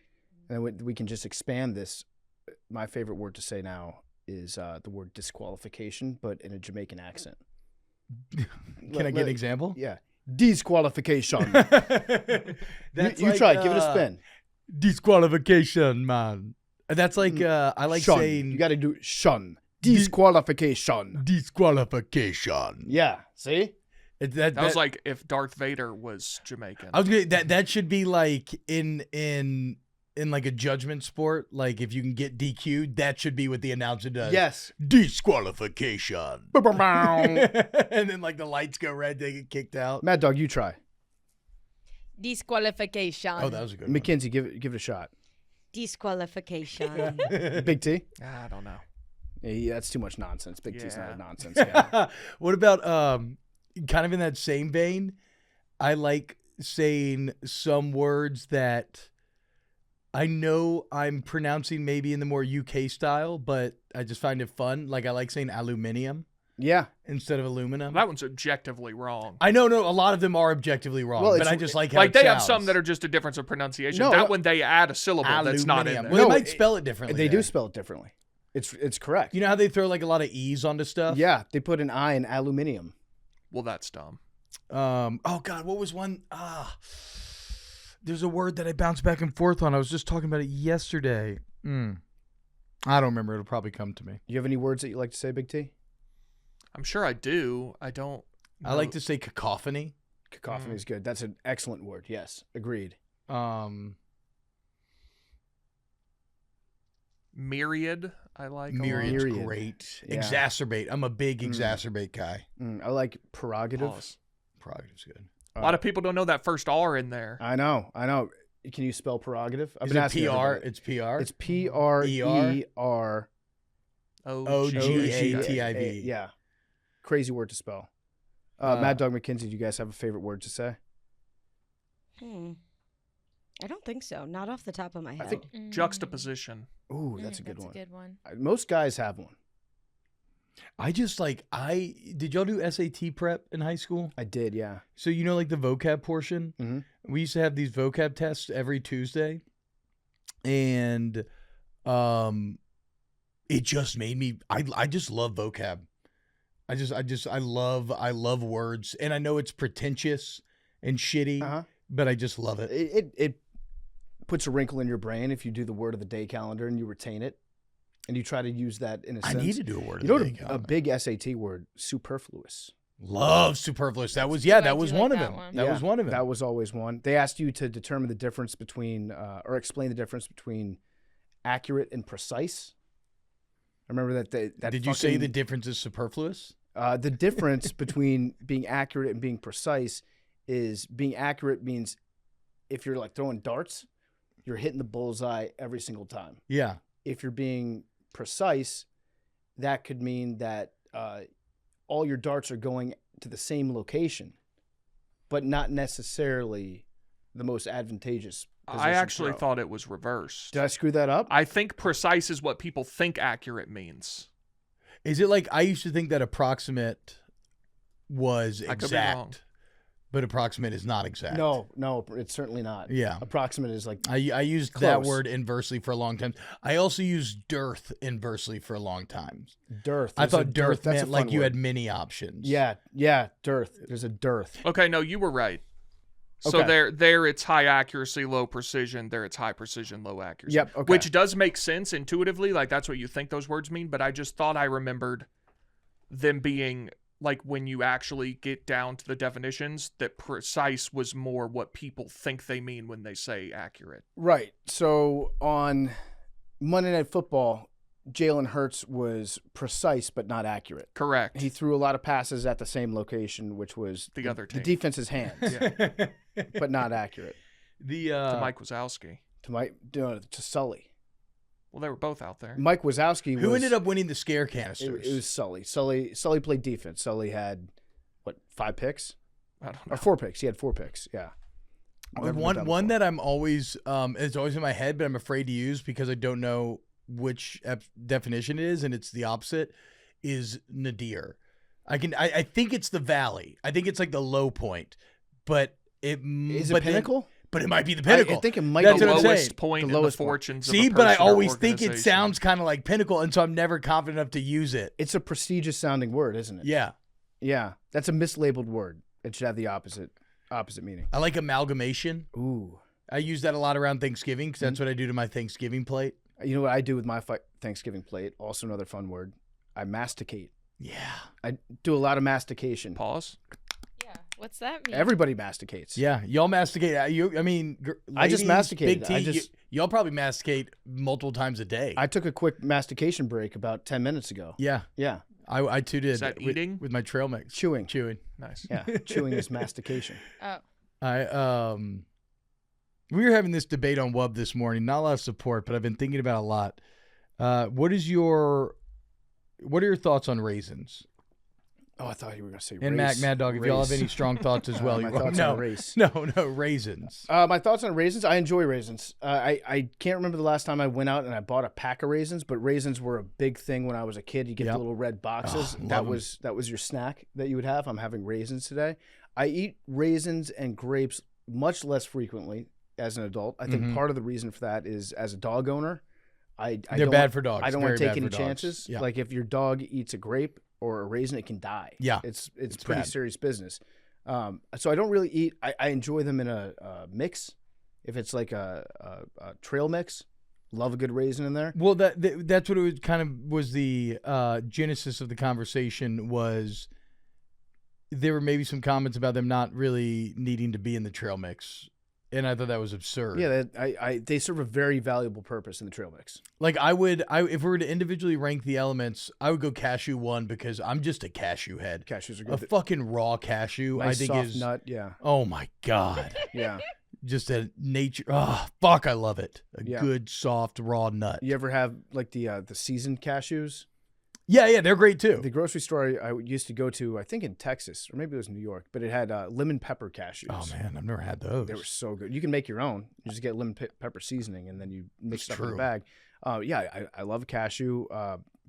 And then we can just expand this. My favorite word to say now is the word disqualification, but in a Jamaican accent. Can I get an example? Yeah. Disqualification. That's you try. Give it a spin. Disqualification, man. That's like I like Shun. saying You got to do shun. Disqualification. disqualification. Yeah. See? That was like if Darth Vader was Jamaican. I was gonna, that should be like in like a judgment sport. Like if you can get DQ'd, that should be what the announcer does. Yes. Disqualification. And then like the lights go red, they get kicked out. Mad Dog, you try. Disqualification. Oh, that was a good one. Mackenzie, give it a shot. Disqualification. Big T? I don't know. Yeah, that's too much nonsense. Big T's not Yeah. a nonsense guy. What about kind of in that same vein? I like saying some words that I know I'm pronouncing maybe in the more UK style, but I just find it fun. Like I like saying aluminium Yeah. instead of aluminum. That one's objectively wrong. I know, a lot of them are objectively wrong, Well, but it's- I just like how Like it they have sounds. some that are just a difference of pronunciation. No, that one they add a syllable that's not in Aluminium. there. Well, No, they might spell it differently. They there. do spell it differently. It's correct. You know how they throw like a lot of E's onto stuff? Yeah, they put an I in aluminium. Well, that's dumb. Oh God, what was one? There's a word that I bounce back and forth on. I was just talking about it yesterday. I don't remember. It'll probably come to me. You have any words that you like to say, Big T? I'm sure I do. I don't. I like to say cacophony. Cacophony is good. That's an excellent word. Yes, agreed. Myriad. I like. Myriad's Myriad. great. Yeah. Exacerbate. I'm a big exacerbate guy. I like prerogative. Pause. Prerogative's good. A lot of people don't know that first R in there. I know. Can you spell prerogative? I've Is been it asking PR? everybody. It's PR. It's PRER. OGATIV. Yeah. Crazy word to spell. Mad Dog McKinsey, do you guys have a favorite word to say? I don't think so. Not off the top of my head. I think. Juxtaposition. Ooh, that's a good That's one. a good one. Most guys have one. I just like did y'all do SAT prep in high school? I did, yeah. So you know like the vocab portion? Mhm. We used to have these vocab tests every Tuesday. And it just made me I just love vocab. I love words, and I know it's pretentious and shitty, but I just love it. It puts a wrinkle in your brain if you do the word of the day calendar and you retain it, and you try to use that in a I sense. need to do a word. You know of the what day a calendar. big SAT word? Superfluous. Love superfluous. That was I that do was like one of that them. one. That was one of them. That was always one. They asked you to determine the difference between, or explain the difference between accurate and precise. I remember that. Did you say the difference is superfluous? The difference between being accurate and being precise is being accurate means if you're like throwing darts, you're hitting the bullseye every single time. Yeah. If you're being precise, that could mean that all your darts are going to the same location, but not necessarily the most advantageous position I to actually throw. thought it was reversed. Did I screw that up? I think precise is what people think accurate means. Is it like I used to think that approximate was I could be wrong. exact, but approximate is not exact? No, it's certainly not. Yeah. Approximate is like I used that Close. word inversely for a long time. I also used dearth inversely for a long time. dearth. I There's a thought dearth That's a meant like fun you word. had many options. Yeah, dearth. There's a dearth. Okay, no, you were right. So Okay. there it's high accuracy, low precision. There it's high precision, low accuracy. Yep, okay. Which does make sense intuitively. Like that's what you think those words mean. But I just thought I remembered them being like when you actually get down to the definitions, that precise was more what people think they mean when they say accurate. Right. So on Monday Night Football, Jalen Hurts was precise but not accurate. Correct. He threw a lot of passes at the same location, which was The other team. the defense's hands, but not accurate. The to Mike Wazowski. To Sully. Well, they were both out there. Mike Wazowski who was, ended up winning the scare It, canisters? it was Sully. Sully played defense. Sully had 5 picks I don't know. or 4 picks. He had 4 picks. Yeah. Never been done One before. that I'm always it's always in my head, but I'm afraid to use because I don't know which definition it is, and it's the opposite. Is nadir. I think it's the valley. I think it's like the low point, but Is it pinnacle? but it might be the pinnacle. I think it might That's The be what I'm lowest saying. point The in the lowest point. fortunes See, of a but I person or always think it organization. sounds kind of like pinnacle, and so I'm never confident enough to use it. It's a prestigious sounding word, isn't it? Yeah. Yeah. That's a mislabeled word. It should have the opposite meaning. I like amalgamation. Ooh. I use that a lot around Thanksgiving because that's what I do to my Thanksgiving plate. You know what I do with my Thanksgiving plate? Also another fun word. I masticate. Yeah. I do a lot of mastication. Pause. Yeah. What's that mean? Everybody masticates. Yeah. Y'all masticate. I mean, I just ladies, masticated. Big T, y'all probably masticate multiple times a day. I took a quick mastication break about 10 minutes ago. yeah. Yeah. I too did. Is that eating? With my trail mix. Chewing. Nice. Yeah. Chewing is mastication. Oh. We were having this debate on Wub this morning. Not a lot of support, but I've been thinking about it a lot. What are your thoughts on raisins? Oh, I thought you were going to say And race. Mad Dog, if y'all have Race. any strong thoughts as well, My you're welcome. thoughts on race. No, raisins. My thoughts on raisins. I enjoy raisins. I can't remember the last time I went out and I bought a pack of raisins, but raisins were a big thing when I was a kid. You get Yep. the little red boxes. Oh, that love 'em. was your snack that you would have. I'm having raisins today. I eat raisins and grapes much less frequently as an adult. I think Mhm. part of the reason for that is as a dog owner, I They're don't bad want- for dogs. I don't want to Very take bad any for dogs. chances. Yeah. Like if your dog eats a grape or a raisin, it can die. Yeah. It's It's pretty bad. serious business. So I don't really eat. I enjoy them in a mix. If it's like a trail mix, love a good raisin in there. Well, that's what it was, kind of was the genesis of the conversation was there were maybe some comments about them not really needing to be in the trail mix. And I thought that was absurd. Yeah, they serve a very valuable purpose in the trail mix. Like if we were to individually rank the elements, I would go cashew 1 because I'm just a cashew head. Cashews are A good. fucking raw cashew, Nice I think soft is nut. Yeah, oh my god, yeah. just a nature. Oh fuck, I love it. A Yeah. good soft raw nut. You ever have like the seasoned cashews? Yeah, they're great too. The grocery store I used to go to, I think in Texas or maybe it was New York, but it had lemon pepper cashews. Oh man, I've never had those. They were so good. You can make your own. You just get lemon pepper seasoning and then you mix That's it up in true. a bag. I love cashew.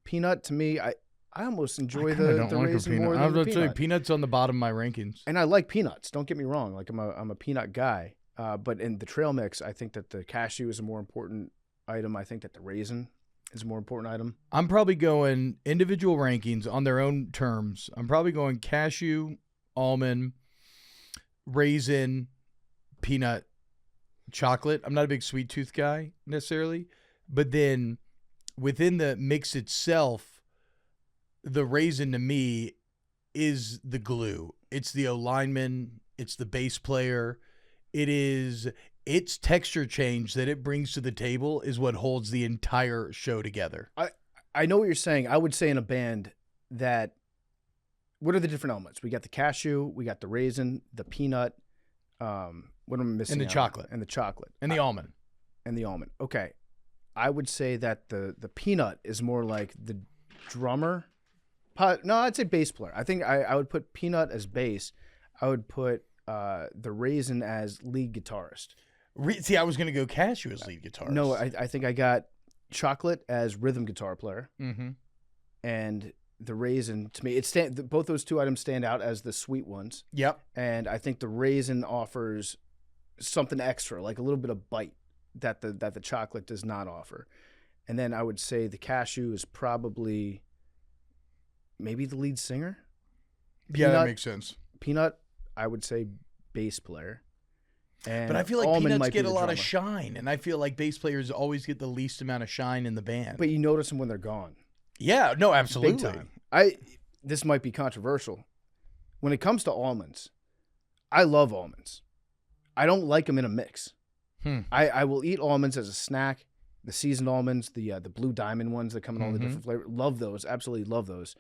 Peanut to me, I almost enjoy the raisin more I than the was tell you, peanut. peanuts on the bottom of my rankings. And I like peanuts. Don't get me wrong. Like I'm a peanut guy. But in the trail mix, I think that the cashew is a more important item. I think that the raisin is a more important item. I'm probably going individual rankings on their own terms. I'm probably going cashew, almond, raisin, peanut, chocolate. I'm not a big sweet tooth guy necessarily, but then within the mix itself, the raisin to me is the glue. It's the alignment. It's the bass player. It is its texture change that it brings to the table is what holds the entire show together. I know what you're saying. I would say in a band that what are the different elements? We got the cashew, we got the raisin, the peanut, what am I missing? And the out? chocolate. And the chocolate. And the almond. And the almond. Okay. I would say that the peanut is more like the drummer. No, I'd say bass player. I think I would put peanut as bass. I would put the raisin as lead guitarist. See, I was going to go cashew as lead guitarist. No, I think I got chocolate as rhythm guitar player. Mm-hmm. And the raisin, to me, both those two items stand out as the sweet ones. Yep. And I think the raisin offers something extra, like a little bit of bite that the chocolate does not offer. And then I would say the cashew is probably maybe the lead singer. Yeah, that Peanut- makes sense. Peanut, I would say bass player. And But I feel like almond peanuts might be get a the lot drummer. of shine, and I feel like bass players always get the least amount of shine in the band. But you notice them when they're gone. yeah, no, absolutely. Big time. This might be controversial. When it comes to almonds, I love almonds. I don't like them in a mix. I will eat almonds as a snack. The seasoned almonds, the blue diamond ones that come in all the different flavors, love those. Absolutely love those.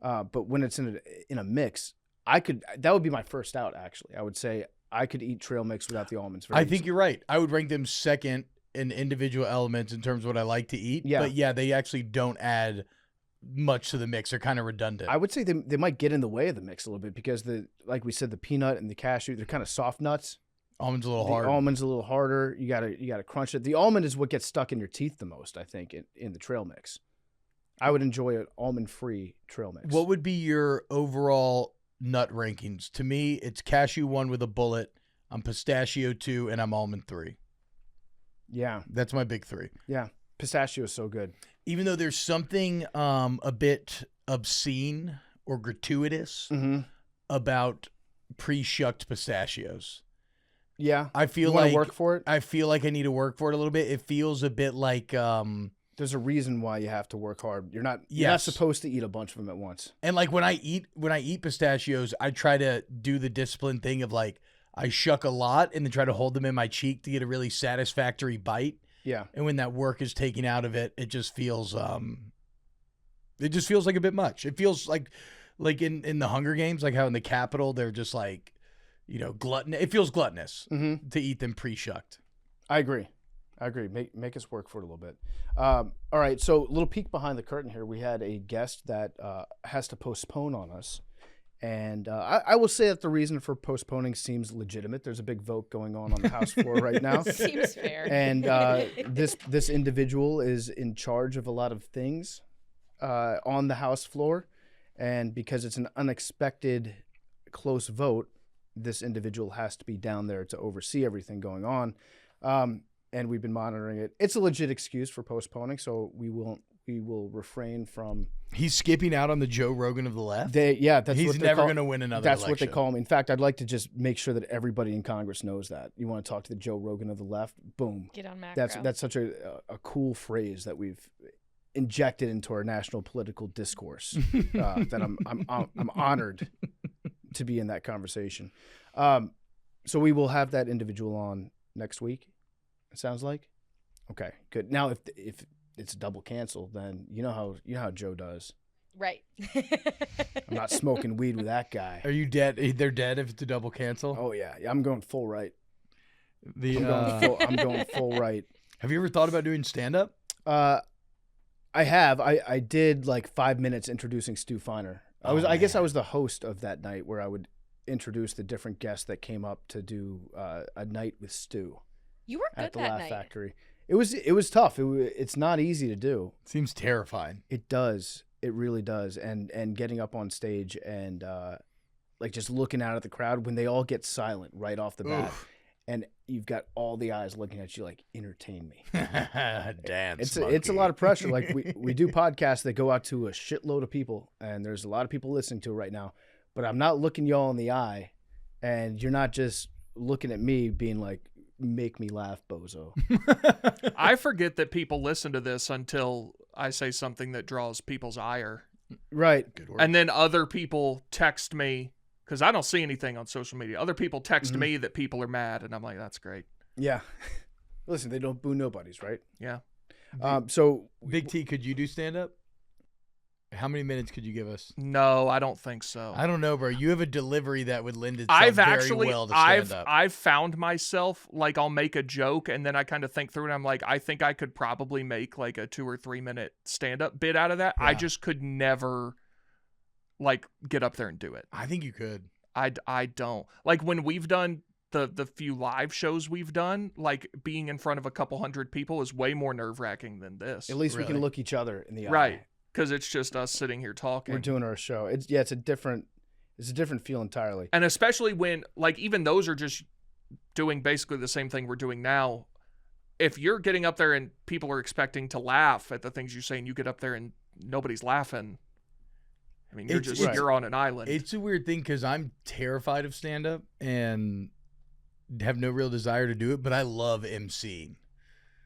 But when it's in a mix, that would be my first out. Actually, I would say I could eat trail mix without the almonds. I think you're right. I would rank them second in individual elements in terms of what I like to eat. Yeah. But yeah, they actually don't add much to the mix. They're kind of redundant. I would say they might get in the way of the mix a little bit because like we said, the peanut and the cashew, they're kind of soft nuts. Almonds a little The hard. almond's a little harder. You gotta crunch it. The almond is what gets stuck in your teeth the most, I think, in the trail mix. I would enjoy an almond-free trail mix. What would be your overall nut rankings? To me, it's cashew 1 with a bullet, I'm pistachio 2, and I'm almond 3. Yeah. That's my big 3. Yeah. Pistachio is so good. Even though there's something a bit obscene or gratuitous Mm-hmm. about pre-shucked pistachios. Yeah. I feel You wanna like work for it? I feel like I need to work for it a little bit. It feels a bit like There's a reason why you have to work hard. You're not Yes. supposed to eat a bunch of them at once. and like when I eat pistachios, I try to do the disciplined thing of like I shuck a lot and then try to hold them in my cheek to get a really satisfactory bite. Yeah. And when that work is taken out of it, it just feels like a bit much. It feels like in the Hunger Games, like how in the Capitol they're just like, glutton. It feels gluttonous Mm-hmm. to eat them pre-shucked. I agree. Make us work for it a little bit. All right. So a little peek behind the curtain here. We had a guest that has to postpone on us. And I will say that the reason for postponing seems legitimate. There's a big vote going on the House floor right now. Seems fair. And this individual is in charge of a lot of things on the House floor. And because it's an unexpected close vote, this individual has to be down there to oversee everything going on. And we've been monitoring it. It's a legit excuse for postponing, so we will refrain from. He's skipping out on the Joe Rogan of the left. That's He's what they never call- going to win another That's election. what they call him. In fact, I'd like to just make sure that everybody in Congress knows that. You want to talk to the Joe Rogan of the left? Boom. Get on macro. That's such a cool phrase that we've injected into our national political discourse. That I'm honored to be in that conversation. So we will have that individual on next week. It sounds like. Okay, good. Now, if it's a double cancel, then you know how Joe does. Right. I'm not smoking weed with that guy. Are you dead? They're dead if it's a double cancel. Oh yeah, I'm going full right. The I'm going full right. have you ever thought about doing stand-up? I have. I did like 5 minutes introducing Stu Feiner. I guess I was the host of that night where I would introduce the different guests that came up to do a night with Stu You were good at the that Laugh night. Factory. It was tough. It's not easy to do. Seems terrifying. It does. It really does. And getting up on stage and like just looking out at the crowd when they all get silent right off the bat, and you've got all the eyes looking at you like, entertain me. Dance. It's a lot of pressure. Like we do podcasts that go out to a shitload of people, and there's a lot of people listening to it right now. But I'm not looking y'all in the eye, and you're not just looking at me being like, make me laugh, bozo. I forget that people listen to this until I say something that draws people's ire. Right. Good work. And then other people text me, because I don't see anything on social media. Other people text me that people are mad, and I'm like, that's great. Yeah. Listen, they don't boo nobodies, right? Yeah. So Big T, could you do stand-up? How many minutes could you give us? No, I don't think so. I don't know, bro. You have a delivery that would lend itself very well to stand-up. I've found myself, like, I'll make a joke, and then I kind of think through it, and I'm like, I think I could probably make, like, a 2 or 3 minute stand-up bit out of that. I Yeah. just could never, like, get up there and do it. I think you could. I don't. Like, when we've done the few live shows we've done, like, being in front of a couple hundred people is way more nerve-wracking than this. at least we Really? can look each other in the eye. Right. Because it's just us sitting here talking. We're doing our show. It's a different feel entirely. And especially when, like, even those are just doing basically the same thing we're doing now. If you're getting up there and people are expecting to laugh at the things you say, and you get up there and nobody's laughing, I mean, you're on an island. It's a weird thing because I'm terrified of stand-up and have no real desire to do it, but I love emceeing.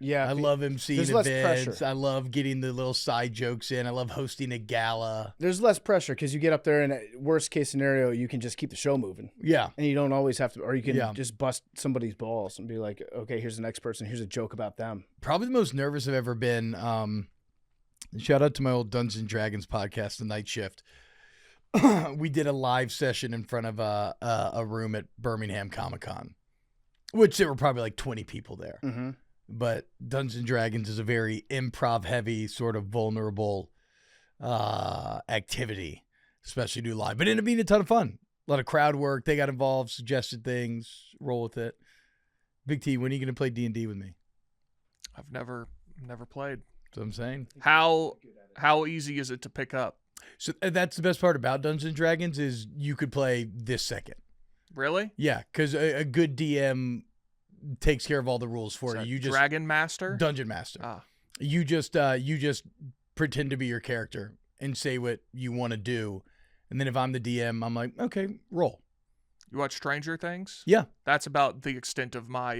Yeah. I love emceeing there's less events. pressure. I love getting the little side jokes in. I love hosting a gala. There's less pressure because you get up there and worst case scenario, you can just keep the show moving. Yeah. And you don't always have to, or you can Yeah. just bust somebody's balls and be like, okay, here's the next person. Here's a joke about them. Probably the most nervous I've ever been. Shout out to my old Dungeons & Dragons podcast, The Night Shift. We did a live session in front of a room at Birmingham Comic-Con, which there were probably like 20 people there. Mm-hmm. But Dungeons & Dragons is a very improv-heavy, sort of vulnerable activity, especially to do live. But it ended up being a ton of fun. A lot of crowd work. They got involved, suggested things, roll with it. Big T, when are you going to play D&D with me? I've never played. That's what I'm saying. How easy is it to pick up? So that's the best part about Dungeons & Dragons is you could play this second. Really? Yeah, because a good DM takes care of all the rules for So you. You just Dragon Master? Dungeon Master. Ah. You just pretend to be your character and say what you want to do, and then if I'm the DM, I'm like, okay, roll. You watch Stranger Things? Yeah. That's about the extent of my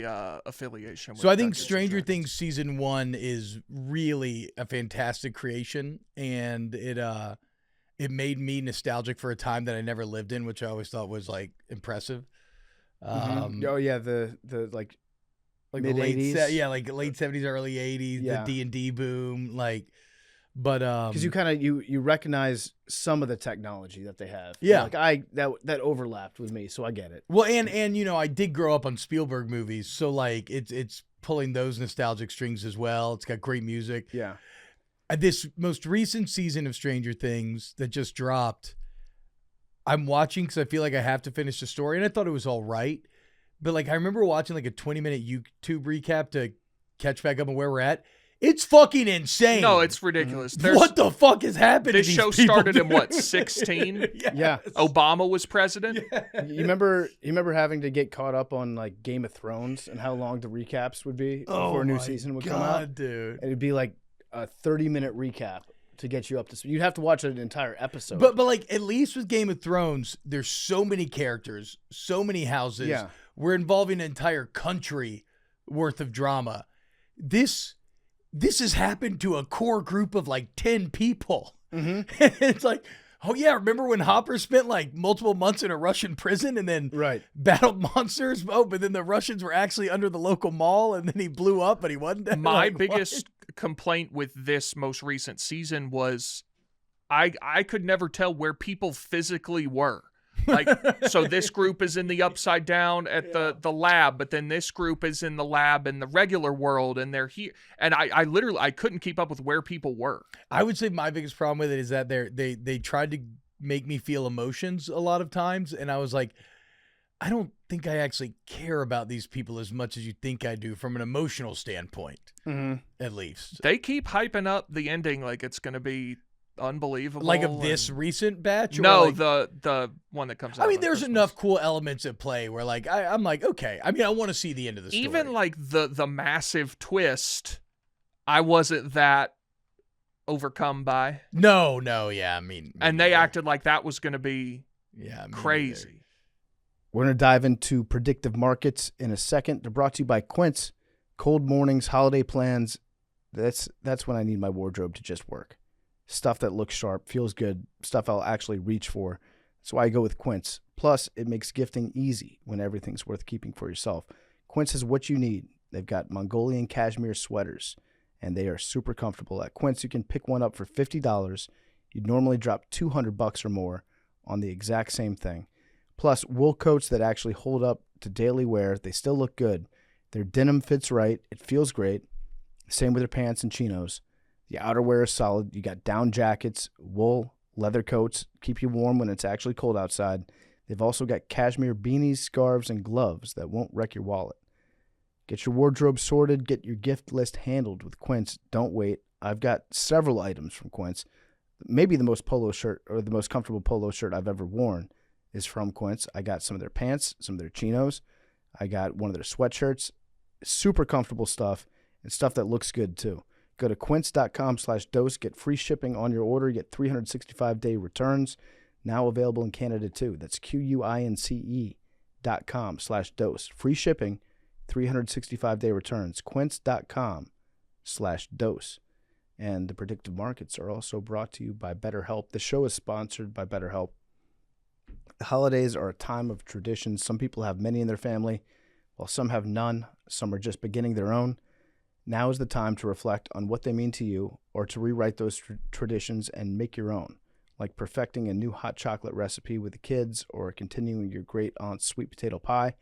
affiliation with So I think Dungeons and Stranger Dragons. Things season 1 is really a fantastic creation, and it made me nostalgic for a time that I never lived in, which I always thought was like impressive. Oh yeah, the like Like mid the late 80s. like late 70s, early 80s, Yeah. the D&D boom, like, but because you kind of you recognize some of the technology that they have. Yeah. like that overlapped with me, so I get it. well, and you know, I did grow up on Spielberg movies, so like it's pulling those nostalgic strings as well. It's got great music. Yeah. This most recent season of Stranger Things that just dropped, I'm watching because I feel like I have to finish the story, and I thought it was all right. But like I remember watching like a 20-minute YouTube recap to catch back up on where we're at. It's fucking insane. No, it's ridiculous. What the fuck is happening? This to these show people, started in dude? what, 16? Yeah. Obama was president? You remember having to get caught up on like Game of Thrones and how long the recaps would be before a new my season would God, come out? dude. And it'd be like a 30-minute recap to get you up to speed. You'd have to watch an entire episode. But like at least with Game of Thrones, there's so many characters, so many houses. Yeah. We're involving an entire country worth of drama. This has happened to a core group of like 10 people. Mhm. It's like, oh yeah, remember when Hopper spent like multiple months in a Russian prison and then Right. battled monsters? Oh, but then the Russians were actually under the local mall and then he blew up, but he wasn't dead. My Like, what? biggest complaint with this most recent season was I could never tell where people physically were. Like, so this group is in the upside down at the lab, but then this group is in the lab in the regular world, and they're here. And I literally I couldn't keep up with where people were. I would say my biggest problem with it is that they tried to make me feel emotions a lot of times, and I was like, I don't think I actually care about these people as much as you think I do from an emotional standpoint, at least. They keep hyping up the ending like it's going to be unbelievable. Like of this and- recent batch? Or No, like, the one that comes out. I mean, on there's Christmas. enough cool elements at play where like I'm like, okay. I mean, I want to see the end of the story. Even like the massive twist, I wasn't that overcome by. no, yeah. I mean, And they acted like that was going to be yeah, me crazy. We're going to dive into predictive markets in a second. They're brought to you by Quince. Cold mornings, holiday plans. That's when I need my wardrobe to just work. Stuff that looks sharp, feels good, stuff I'll actually reach for. That's why I go with Quince. Plus, it makes gifting easy when everything's worth keeping for yourself. Quince is what you need. They've got Mongolian cashmere sweaters, and they are super comfortable. At Quince, you can pick one up for $50. You'd normally drop $200 or more on the exact same thing. Plus, wool coats that actually hold up to daily wear. They still look good. Their denim fits right. It feels great. Same with their pants and chinos. The outerwear is solid. You got down jackets, wool, leather coats, keep you warm when it's actually cold outside. They've also got cashmere beanies, scarves, and gloves that won't wreck your wallet. Get your wardrobe sorted. Get your gift list handled with Quince. Don't wait. I've got several items from Quince. Maybe the most comfortable polo shirt I've ever worn is from Quince. I got some of their pants, some of their chinos. I got one of their sweatshirts. Super comfortable stuff and stuff that looks good too. Go to quince.com/dose. Get free shipping on your order. Get 365-day returns. Now available in Canada too. That's QUINCE.com/dose. Free shipping, 365-day returns. Quince.com/dose. And the predictive markets are also brought to you by BetterHelp. The show is sponsored by BetterHelp. The holidays are a time of traditions. Some people have many in their family, while some have none. Some are just beginning their own. Now is the time to reflect on what they mean to you, or to rewrite those traditions and make your own, like perfecting a new hot chocolate recipe with the kids, or continuing your great aunt's sweet potato pie.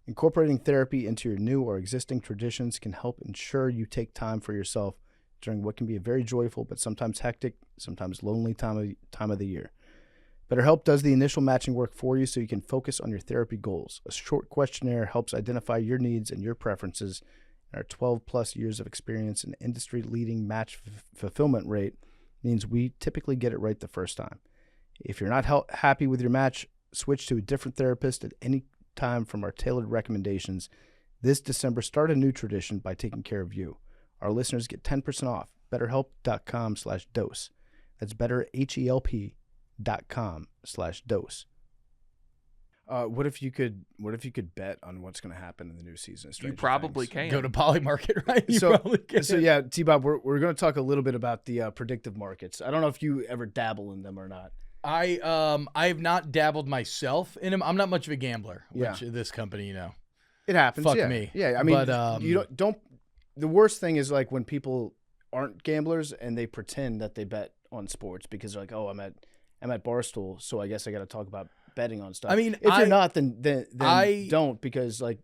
Incorporating therapy into your new or existing traditions can help ensure you take time for yourself during what can be a very joyful but sometimes hectic, sometimes lonely time of the year. BetterHelp does the initial matching work for you so you can focus on your therapy goals. A short questionnaire helps identify your needs and your preferences. Our 12-plus years of experience and industry-leading match fulfillment rate means we typically get it right the first time. If you're not happy with your match, Switch to a different therapist at any time from our tailored recommendations. This December, start a new tradition by taking care of you. Our listeners get 10% off. BetterHelp.com/dose. That's BetterHelp.com/dose. What if you could bet on what's going to happen in the new season? of You Stranger probably Things? can. Go to Bali Market, right? You So- probably can. So yeah, T-Bob, we're going to talk a little bit about the predictive markets. I don't know if you ever dabble in them or not. I have not dabbled myself in them. I'm not much of a gambler, Yeah. which this company, you know. It happens. Fuck yeah. me. Yeah, I mean, But, you don't. The worst thing is like when people aren't gamblers and they pretend that they bet on sports because they're like, oh, I'm at Barstool, so I guess I got to talk about betting on stuff. I mean, if you're not, then I don't, because like,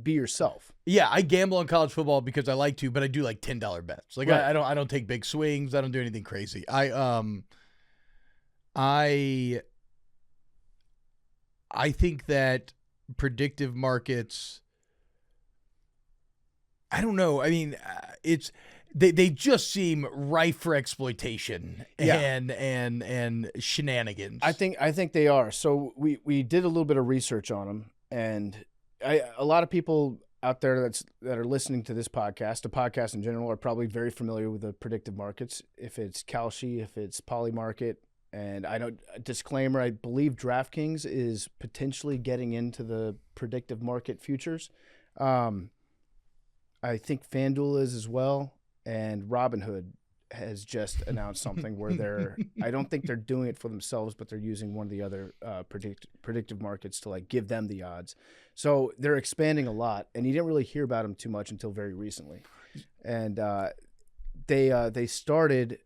be yourself. Yeah, I gamble on college football because I like to, but I do like $10 bets. Like Right. I don't take big swings. I don't do anything crazy. I think that predictive markets, I don't know. I mean, they just seem rife for exploitation Yeah. and shenanigans. I think they are. So we did a little bit of research on them, and a lot of people out there that are listening to this podcast, the podcast in general, are probably very familiar with the predictive markets. If it's Kalshi, if it's Polymarket, and I know, disclaimer, I believe DraftKings is potentially getting into the predictive market futures. I think FanDuel is as well, and Robinhood has just announced something where I don't think they're doing it for themselves, but they're using one of the other predictive markets to like give them the odds. So they're expanding a lot, and you didn't really hear about them too much until very recently. And they started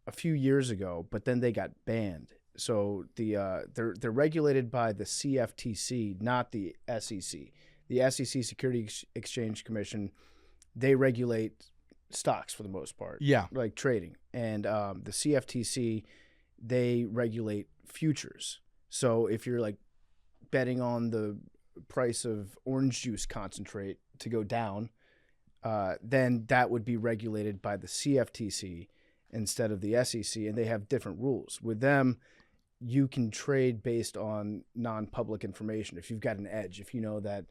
a few years ago, but then they got banned. So they're regulated by the CFTC, not the SEC. The SEC, Securities Exchange Commission, they regulate stocks for the most part. Yeah. Like trading. And the CFTC, they regulate futures. So if you're like betting on the price of orange juice concentrate to go down, then that would be regulated by the CFTC instead of the SEC, and they have different rules. With them, you can trade based on non-public information. If you've got an edge, if you know that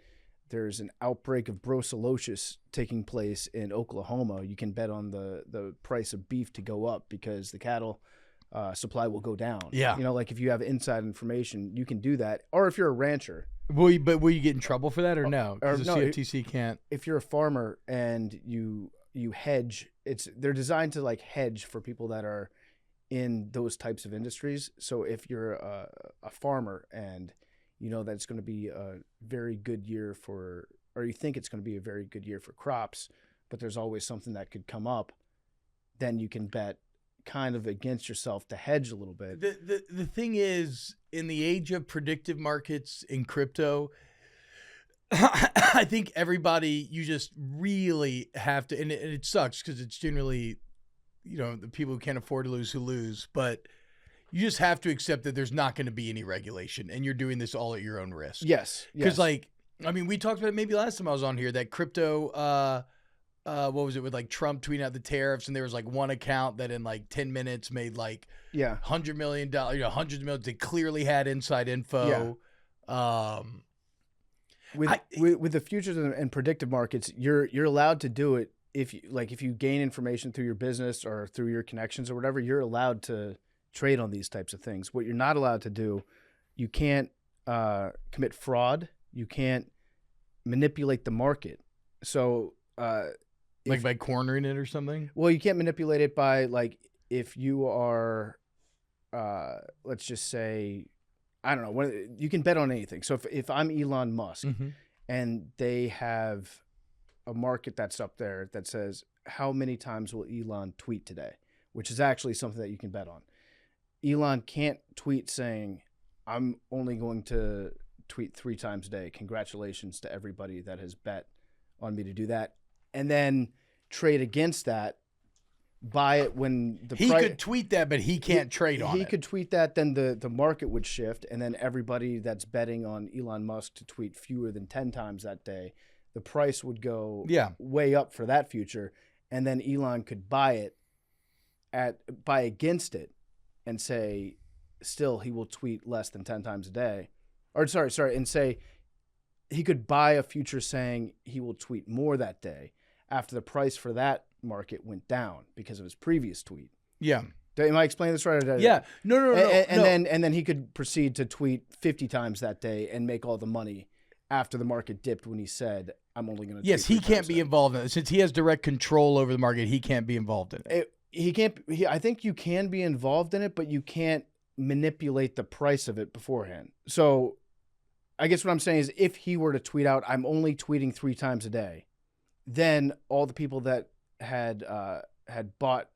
there's an outbreak of brucellosis taking place in Oklahoma, you can bet on the price of beef to go up because the cattle supply will go down. Yeah. Like if you have inside information, you can do that. Or if you're a rancher. Will you get in trouble for that or no? Or Because the no, CFTC can't. If you're a farmer and you hedge, they're designed to like hedge for people that are in those types of industries. So if you're a farmer and you know that it's going to be a very good year or you think it's going to be a very good year for crops, but there's always something that could come up, then you can bet kind of against yourself to hedge a little bit. The thing is, in the age of predictive markets in crypto, I think everybody, you just really have to, and it sucks because it's generally, the people who can't afford to lose who lose, but you just have to accept that there's not going to be any regulation and you're doing this all at your own risk. Yes. Because we talked about it maybe last time I was on here, that crypto, what was it with like Trump tweeting out the tariffs, and there was like one account that in like 10 minutes made like $100 million, hundreds of millions. They clearly had inside info. Yeah. With the futures and predictive markets, you're allowed to do it if you gain information through your business or through your connections or whatever. You're allowed to trade on these types of things. What you're not allowed to do, you can't commit fraud. You can't manipulate the market. So by cornering it or something. Well, you can't manipulate it by like if you are, let's just say, I don't know. You can bet on anything. So if I'm Elon Musk and they have a market that's up there that says how many times will Elon tweet today, which is actually something that you can bet on. Elon can't tweet saying, I'm only going to tweet 3 times a day. Congratulations to everybody that has bet on me to do that. And then trade against that, buy it when the he could tweet that, but he can't trade on it. He could tweet that, then the market would shift, and then everybody that's betting on Elon Musk to tweet fewer than 10 times that day, the price would go way up for that future, and then Elon could buy against it and say still he will tweet less than 10 times a day. Or sorry, and say he could buy a future saying he will tweet more that day after the price for that market went down because of his previous tweet. Yeah. Am I explaining this right? Yeah. No. And then he could proceed to tweet 50 times that day and make all the money after the market dipped when he said, I'm only going to. Yes, he can't be involved in it. Since he has direct control over the market, he can't be involved in it. He can't. I think you can be involved in it, but you can't manipulate the price of it beforehand. So I guess what I'm saying is if he were to tweet out, I'm only tweeting 3 times a day, then all the people that had bought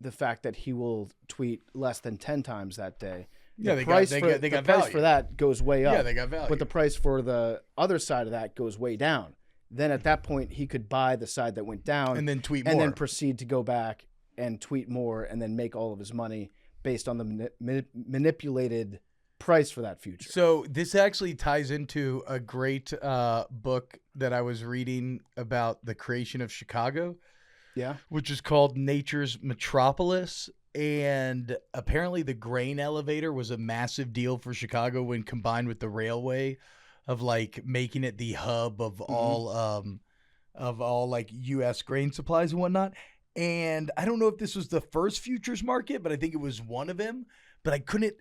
the fact that he will tweet less than 10 times that day, the price for that goes way up. Yeah, they got value. But the price for the other side of that goes way down. Then at that point, he could buy the side that went down and then tweet more. And then proceed to go back and tweet more and then make all of his money based on the manipulated price for that future. So this actually ties into a great book that I was reading about the creation of Chicago. Yeah. Which is called Nature's Metropolis. And apparently the grain elevator was a massive deal for Chicago when combined with the railway of like making it the hub of all like U.S. grain supplies and whatnot. And I don't know if this was the first futures market, but I think it was one of them. But I couldn't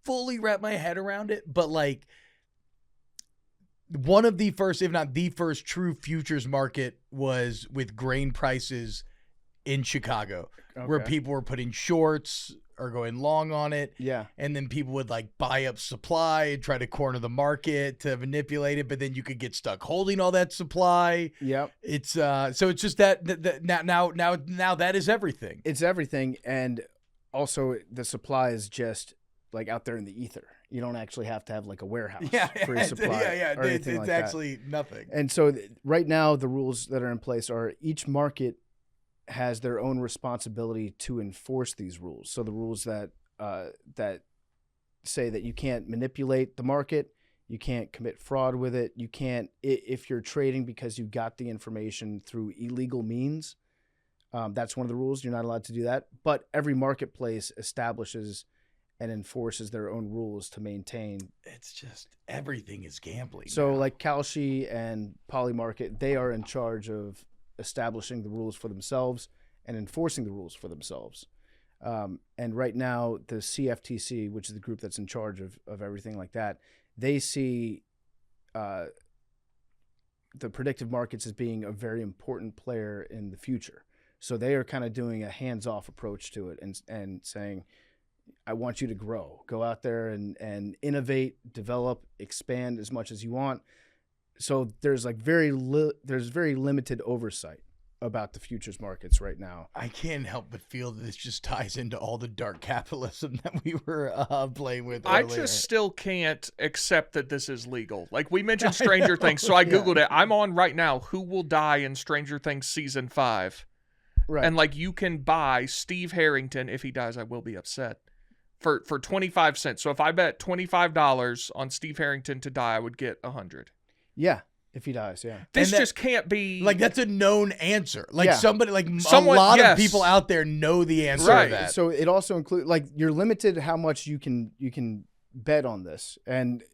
fully wrap my head around it. But like one of the first, if not the first true futures market was with grain prices in Chicago, where people were putting shorts or going long on it. Yeah. And then people would like buy up supply and try to corner the market to manipulate it, but then you could get stuck holding all that supply. Yep. It's so it's just that now that is everything. It's everything. And also the supply is just like out there in the ether. You don't actually have to have like a warehouse for your supply. It's like actually nothing. And so right now the rules that are in place are each market has their own responsibility to enforce these rules. So the rules that say that you can't manipulate the market, you can't commit fraud with it, you can't if you're trading because you got the information through illegal means. That's one of the rules. You're not allowed to do that. But every marketplace establishes and enforces their own rules to maintain. It's just everything is gambling. So now. like Kalshi and Polymarket, they are in charge of establishing the rules for themselves and enforcing the rules for themselves. And right now, the CFTC, which is the group that's in charge of everything like that, they see the predictive markets as being a very important player in the future. So they are kind of doing a hands-off approach to it and saying, I want you to grow. Go out there and innovate, develop, expand as much as you want. So there's like very limited oversight about the futures markets right now. I can't help but feel that this just ties into all the dark capitalism that we were playing with earlier. I just still can't accept that this is legal. Like we mentioned Stranger Things, so I Googled it. I'm on right now, Who Will Die in Stranger Things Season 5. Right. And like you can buy Steve Harrington, if he dies, I will be upset, for 25 cents. So if I bet $25 on Steve Harrington to die, I would get 100. Yeah, if he dies, yeah. This just can't be like that's a known answer. Like somebody, like someone, a lot of people out there know the answer to that. So it also includes like you're limited how much you can bet on this, and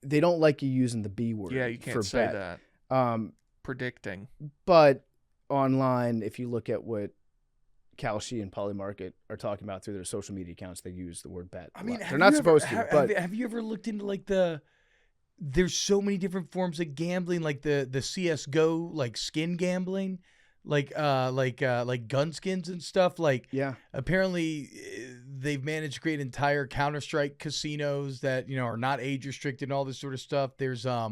they don't like you using the B word. Yeah, you can't for say bet. that. Predicting, but online, if you look at what Kalshi and Polymarket are talking about through their social media accounts, they use the word bet. I mean, they're not supposed to. But have you ever looked into like there's so many different forms of gambling, like the CS:GO, like skin gambling, like gun skins and stuff. Like, apparently they've managed to create entire Counter-Strike casinos that are not age restricted and all this sort of stuff. There's I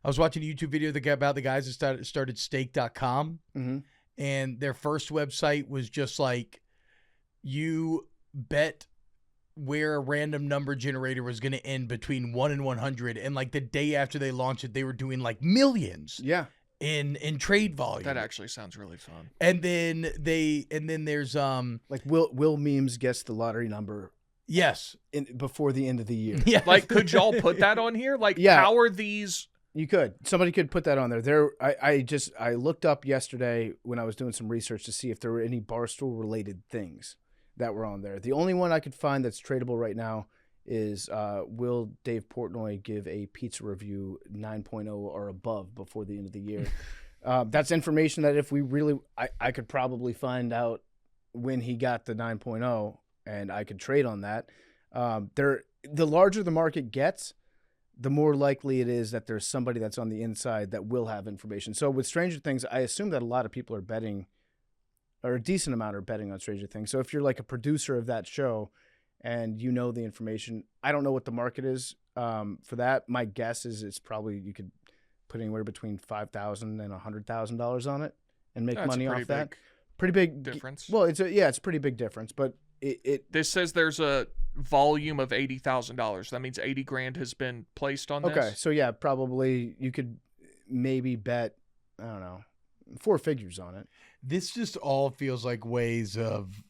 was watching a YouTube video about the guys that started Stake.com, and their first website was just like you bet where a random number generator was going to end between 1 and 100, and like the day after they launched it, they were doing like millions in trade volume. That actually sounds really fun. And then there's like Will Memes guess the lottery number before the end of the year. Like could y'all put that on here? Like how are these? You could. Somebody could put that on there. I looked up yesterday when I was doing some research to see if there were any Barstool related things that were on there. The only one I could find that's tradable right now is will Dave Portnoy give a pizza review 9.0 or above before the end of the year? That's information that if we really, I could probably find out when he got the 9.0 and I could trade on that. The larger the market gets, the more likely it is that there's somebody that's on the inside that will have information. So with Stranger Things, I assume that a lot of people are betting, or a decent amount are betting on Stranger Things. So if you're like a producer of that show and you know the information, I don't know what the market is for that. My guess is it's probably, you could put anywhere between $5,000 and $100,000 on it and make money off that. Pretty big difference. Well, it's a pretty big difference, but this says there's a volume of $80,000. That means 80 grand has been placed on this. Okay, so yeah, probably you could maybe bet, I don't know, 4 figures on it. This just all feels like ways of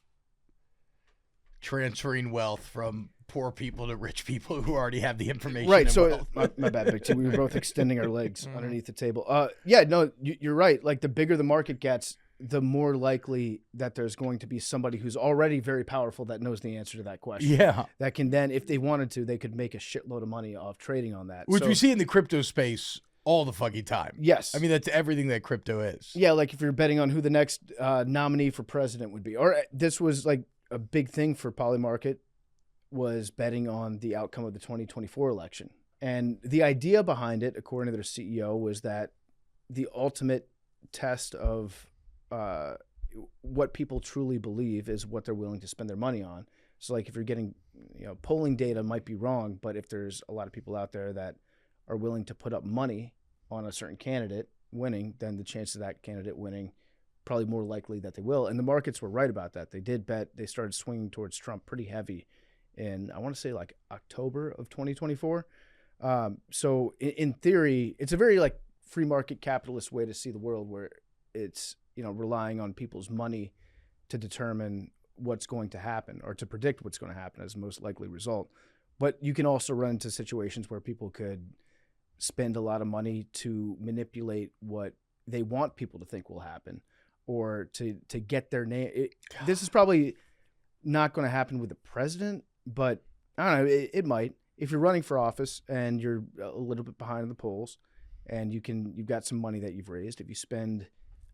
transferring wealth from poor people to rich people who already have the information. Right. And So wealth. my bad, Big T. We were both extending our legs underneath the table. Yeah, no, you're right. Like the bigger the market gets, the more likely that there's going to be somebody who's already very powerful that knows the answer to that question. Yeah. That can then, if they wanted to, they could make a shitload of money off trading on that. Which So- we see in the crypto space all the fucking time. Yes. I mean, that's everything that crypto is. Yeah, like if you're betting on who the next nominee for president would be. Or this was like a big thing for Polymarket, was betting on the outcome of the 2024 election. And the idea behind it, according to their CEO, was that the ultimate test of what people truly believe is what they're willing to spend their money on. So like if you're getting, polling data might be wrong, but if there's a lot of people out there that are willing to put up money on a certain candidate winning, then the chance of that candidate winning probably more likely that they will. And the markets were right about that. They did bet, they started swinging towards Trump pretty heavy in, I want to say like October of 2024. So in theory, it's a very like free market capitalist way to see the world, where it's, relying on people's money to determine what's going to happen or to predict what's going to happen as the most likely result. But you can also run into situations where people could spend a lot of money to manipulate what they want people to think will happen, or to get their name. This is probably not going to happen with the president, but I don't know, it might. If you're running for office and you're a little bit behind in the polls and you've got some money that you've raised, if you spend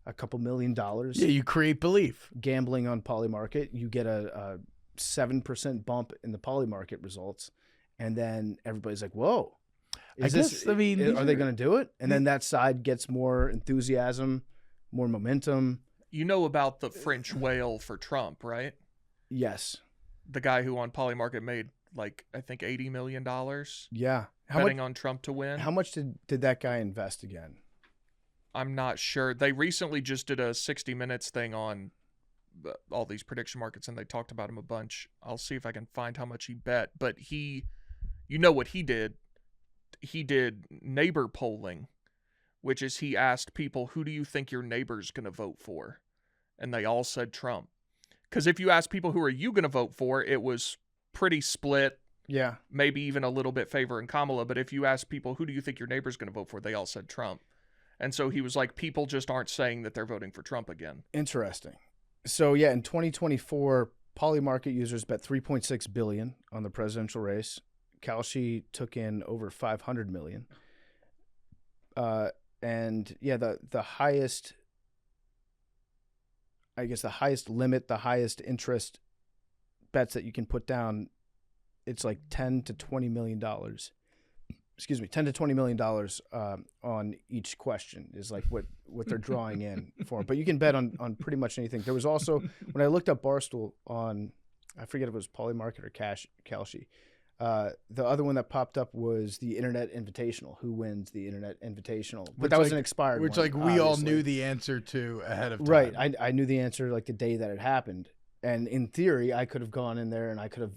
a couple $1 million, Yeah, you create belief. gambling on Polymarket, you get a 7% bump in the Polymarket results, and then everybody's like, "Whoa, are they going to do it?" And then that side gets more enthusiasm, more momentum. You know about the French whale for Trump, right? Yes. The guy who on Polymarket made like I think $80 million Yeah. betting on Trump to win. How much did that guy invest again? I'm not sure. They recently just did a 60 Minutes thing on all these prediction markets, and they talked about him a bunch. I'll see if I can find how much he bet. But what he did? He did neighbor polling, which is he asked people, who do you think your neighbor's going to vote for? And they all said Trump. Because if you ask people, who are you going to vote for, it was pretty split. Yeah. Maybe even a little bit favoring Kamala. But if you ask people, who do you think your neighbor's going to vote for? They all said Trump. And so he was like, people just aren't saying that they're voting for Trump again. Interesting. So yeah, in 2024, Polymarket users bet $3.6 billion on the presidential race. Kalshi took in over $500 million. And yeah, the highest, I guess the highest limit, the highest interest bets that you can put down, it's like $10 to $20 million. Excuse me, $10 to $20 million on each question is like what they're drawing in for. But you can bet on pretty much anything. There was also, when I looked up Barstool on, I forget if it was Polymarket or Kalshi, the other one that popped up was the Internet Invitational. Who wins the Internet Invitational? But that was an expired which, one. like, we all knew the answer to ahead of time. Right. I knew the answer like the day that it happened. And in theory, I could have gone in there and I could have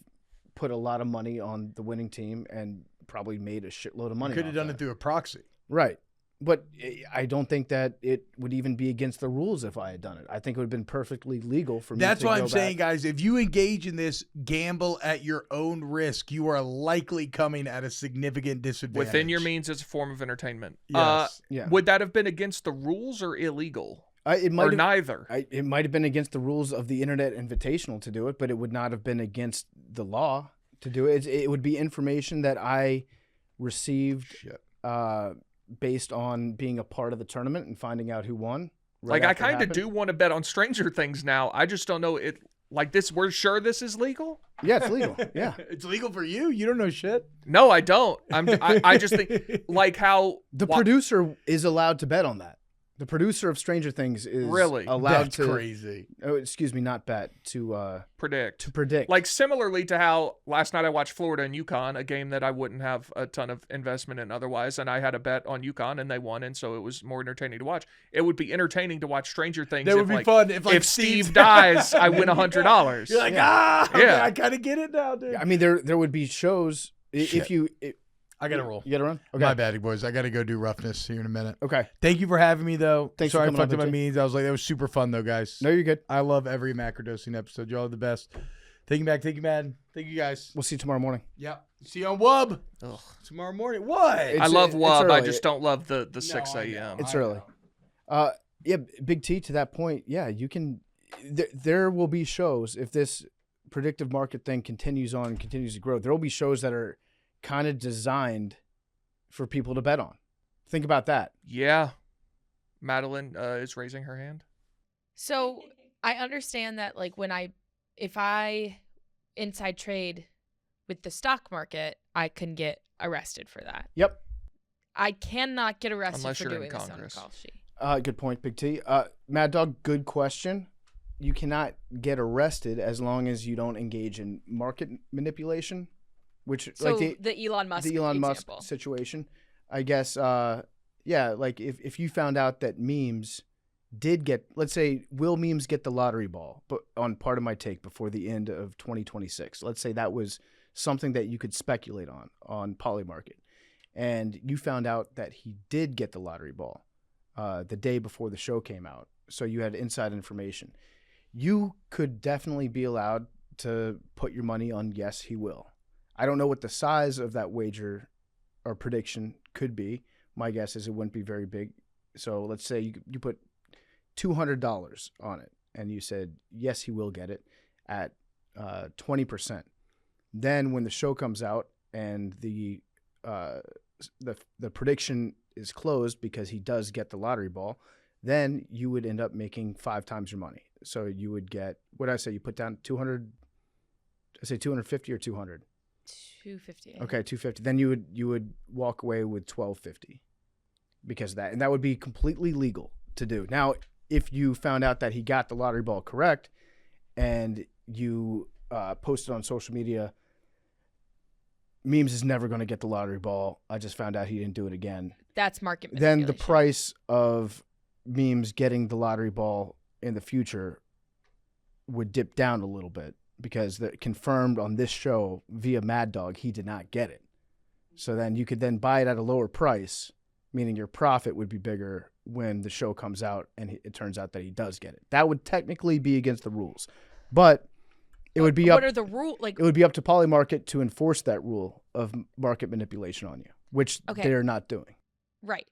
put a lot of money on the winning team and probably made a shitload of money. You could have done it through a proxy. Right. But I don't think that it would even be against the rules if I had done it. I think it would have been perfectly legal for me. That's to why go I'm saying, back. guys, if you engage in this gamble at your own risk, you are likely coming at a significant disadvantage. Within your means, it's a form of entertainment. Yes. Yeah. Would that have been against the rules or illegal? It might or have, neither? it might have been against the rules of the Internet Invitational to do it, but it would not have been against the law to do it. It would be information that I received based on being a part of the tournament and finding out who won. Like, I kind of do want to bet on Stranger Things now. I just don't know it. Like this, we're sure this is legal. Yeah, it's legal. Yeah, It's legal for you. You don't know shit. No, I don't. I just think like how the producer is allowed to bet on that. The producer of Stranger Things is Really? allowed That's to crazy. Oh, excuse me, not bet to predict. predict. Like similarly to how last night I watched Florida and UConn, a game that I wouldn't have a ton of investment in otherwise, and I had a bet on UConn and they won, and so it was more entertaining to watch. It would be entertaining to watch Stranger Things. That would be fun if Steve dies, I win $100. You're like, Yeah. I kind of get it now, dude. I mean, there would be shows if you. I gotta roll. You gotta run. Okay. My bad, boys. I gotta go do roughness here in a minute. Okay. Thank you for having me, though. Thanks Sorry for I coming fucked on, up my BT. meetings. I was like, that was super fun, though, guys. No, you're good. I love every Macrodosing episode. Y'all are the best. Thank you, Mac. Thank you, Madden. Thank you, guys. We'll see you tomorrow morning. Yeah. See you on Wub Ugh. tomorrow morning. What? I love WUB. I early. just don't love the 6 I a.m. know. It's early. Yeah, Big T, to that point, yeah, you can. There will be shows if this predictive market thing continues on and continues to grow. There will be shows that are kind of designed for people to bet on. Think about that. Yeah. Madeline is raising her hand. So I understand that like if I inside trade with the stock market, I can get arrested for that. Yep. I cannot get arrested Unless for you're in doing this on a Congress. call sheet. Good point, Big T. Mad Dog, good question. You cannot get arrested as long as you don't engage in market manipulation, which So like the Elon Musk the Elon example. Musk situation. I guess, yeah, like if you found out that memes did get, let's say, will memes get the lottery ball, but on part of my take before the end of 2026, let's say that was something that you could speculate on Polymarket, and you found out that he did get the lottery ball the day before the show came out, so you had inside information. You could definitely be allowed to put your money on yes, he will. I don't know what the size of that wager or prediction could be. My guess is it wouldn't be very big. So let's say you put $200 on it and you said, yes, he will get it at 20%. Then when the show comes out and the prediction is closed because he does get the lottery ball, then you would end up making 5 times your money. So you would get, what did I say? You put down 200, I say 250 or 200? 250. Okay, 250. Then you would walk away with 1250 because of that, and that would be completely legal to do. Now, if you found out that he got the lottery ball correct, and you posted on social media, memes is never going to get the lottery ball. I just found out he didn't do it again. That's market Then the manipulation. price of memes getting the lottery ball in the future would dip down a little bit. Because the confirmed on this show via Mad Dog, he did not get it. So then you could then buy it at a lower price, meaning your profit would be bigger when the show comes out and it turns out that he does get it. That would technically be against the rules, but it would be up. What are the rules? Like, It would be up to Polymarket to enforce that rule of market manipulation on you, which Okay. they're not doing. right.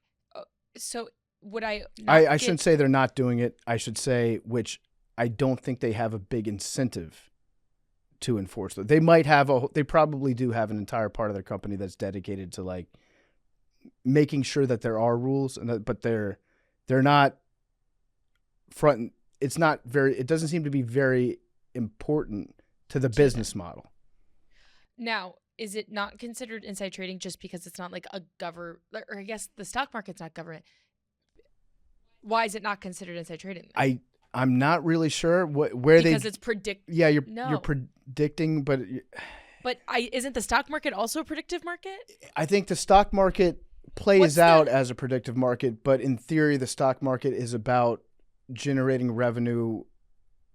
So would I? I shouldn't say they're not doing it. I should say which I don't think they have a big incentive to enforce that. They might have they probably do have an entire part of their company that's dedicated to like making sure that there are rules, but they're not front. It doesn't seem to be very important to the business model. Now, is it not considered inside trading just because it's not like a government, or I guess the stock market's not government? Why is it not considered inside trading? I'm not really sure where because it's predict. Yeah, you're No. predicting, but But isn't the stock market also a predictive market? I think the stock market plays out as a predictive market, but in theory, the stock market is about generating revenue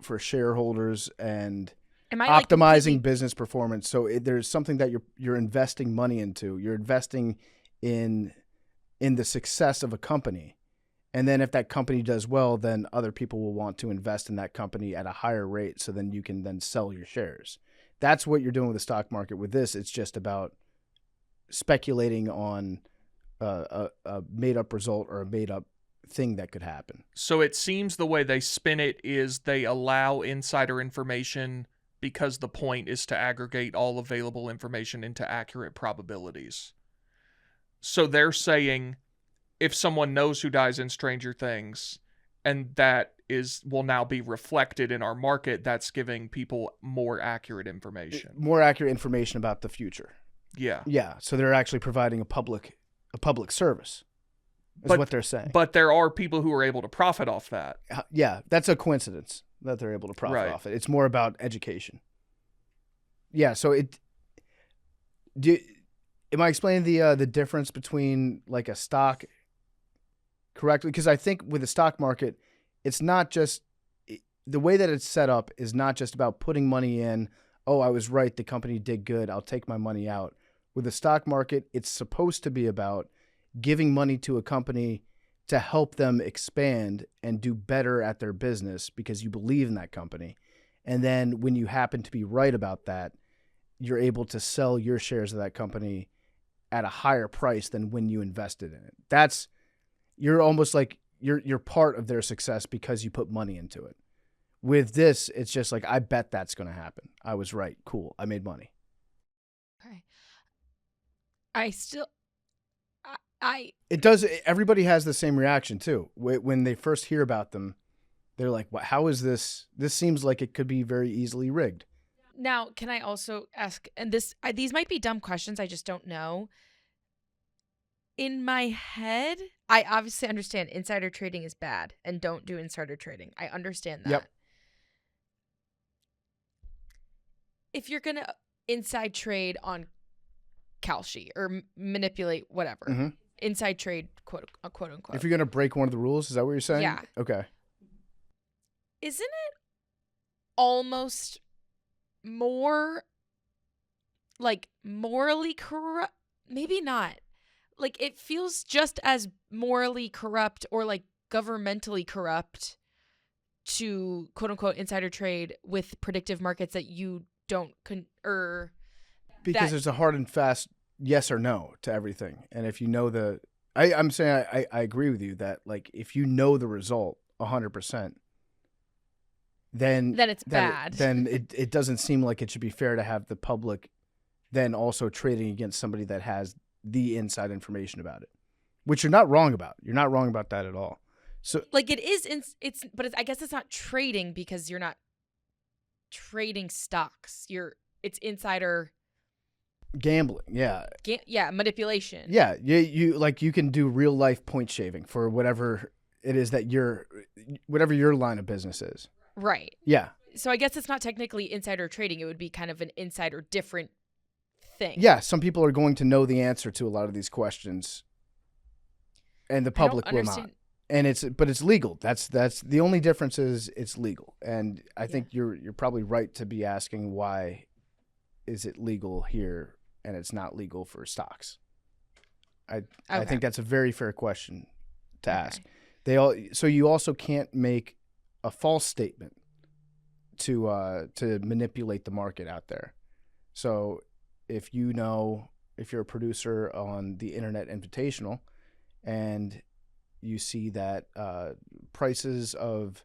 for shareholders and Am I like, optimizing completely- business performance. So there's something that you're investing money into. You're investing in the success of a company. And then if that company does well, then other people will want to invest in that company at a higher rate. So then you can then sell your shares. That's what you're doing with the stock market. With this, it's just about speculating on a made-up result or a made-up thing that could happen. So it seems the way they spin it is they allow insider information because the point is to aggregate all available information into accurate probabilities. So they're saying if someone knows who dies in Stranger Things and that will now be reflected in our market, that's giving people more accurate information. More accurate information about the future. Yeah. Yeah, so they're actually providing a public service. Is what they're saying. But there are people who are able to profit off that. Yeah, that's a coincidence that they're able to profit off it. It's more about education. Yeah, so am I explaining the difference between like a stock correctly? Because I think with the stock market, it's not just the way that it's set up is not just about putting money in. Oh, I was right. The company did good. I'll take my money out. With the stock market, it's supposed to be about giving money to a company to help them expand and do better at their business because you believe in that company. And then when you happen to be right about that, you're able to sell your shares of that company at a higher price than when you invested in it. You're almost like you're part of their success because you put money into it. With this, it's just like, I bet that's going to happen. I was right. Cool. I made money. Okay. It does. Everybody has the same reaction too. When they first hear about them, they're like, "What? How is this? This seems like it could be very easily rigged." Now, can I also ask? And these might be dumb questions. I just don't know. In my head, I obviously understand insider trading is bad and don't do insider trading. I understand that. Yep. If you're gonna inside trade on Kalshi or manipulate whatever. Mm-hmm. Inside trade, quote unquote. If you're going to break one of the rules, is that what you're saying? Yeah. Okay. Isn't it almost more like morally corrupt? Maybe not. Like it feels just as morally corrupt or like governmentally corrupt to quote unquote insider trade with predictive markets that you don't because there's a hard and fast yes or no to everything. And if you know I'm saying I agree with you that like if you know the result 100%, then it's bad. Then it doesn't seem like it should be fair to have the public then also trading against somebody that has the inside information about it, which you're not wrong about. You're not wrong about that at all. So like it is, but I guess it's not trading because you're not trading stocks. It's insider gambling. Yeah. Manipulation. Yeah. You can do real life point shaving for whatever it is that whatever your line of business is. Right. Yeah. So I guess it's not technically insider trading. It would be kind of an insider different thing. Yeah. Some people are going to know the answer to a lot of these questions and the public will not. And it's legal. That's the only difference is it's legal. And I think you're probably right to be asking why is it legal here and it's not legal for stocks. I think that's a very fair question to ask. So you also can't make a false statement to manipulate the market out there. So if you're a producer on the Internet Invitational and you see that prices of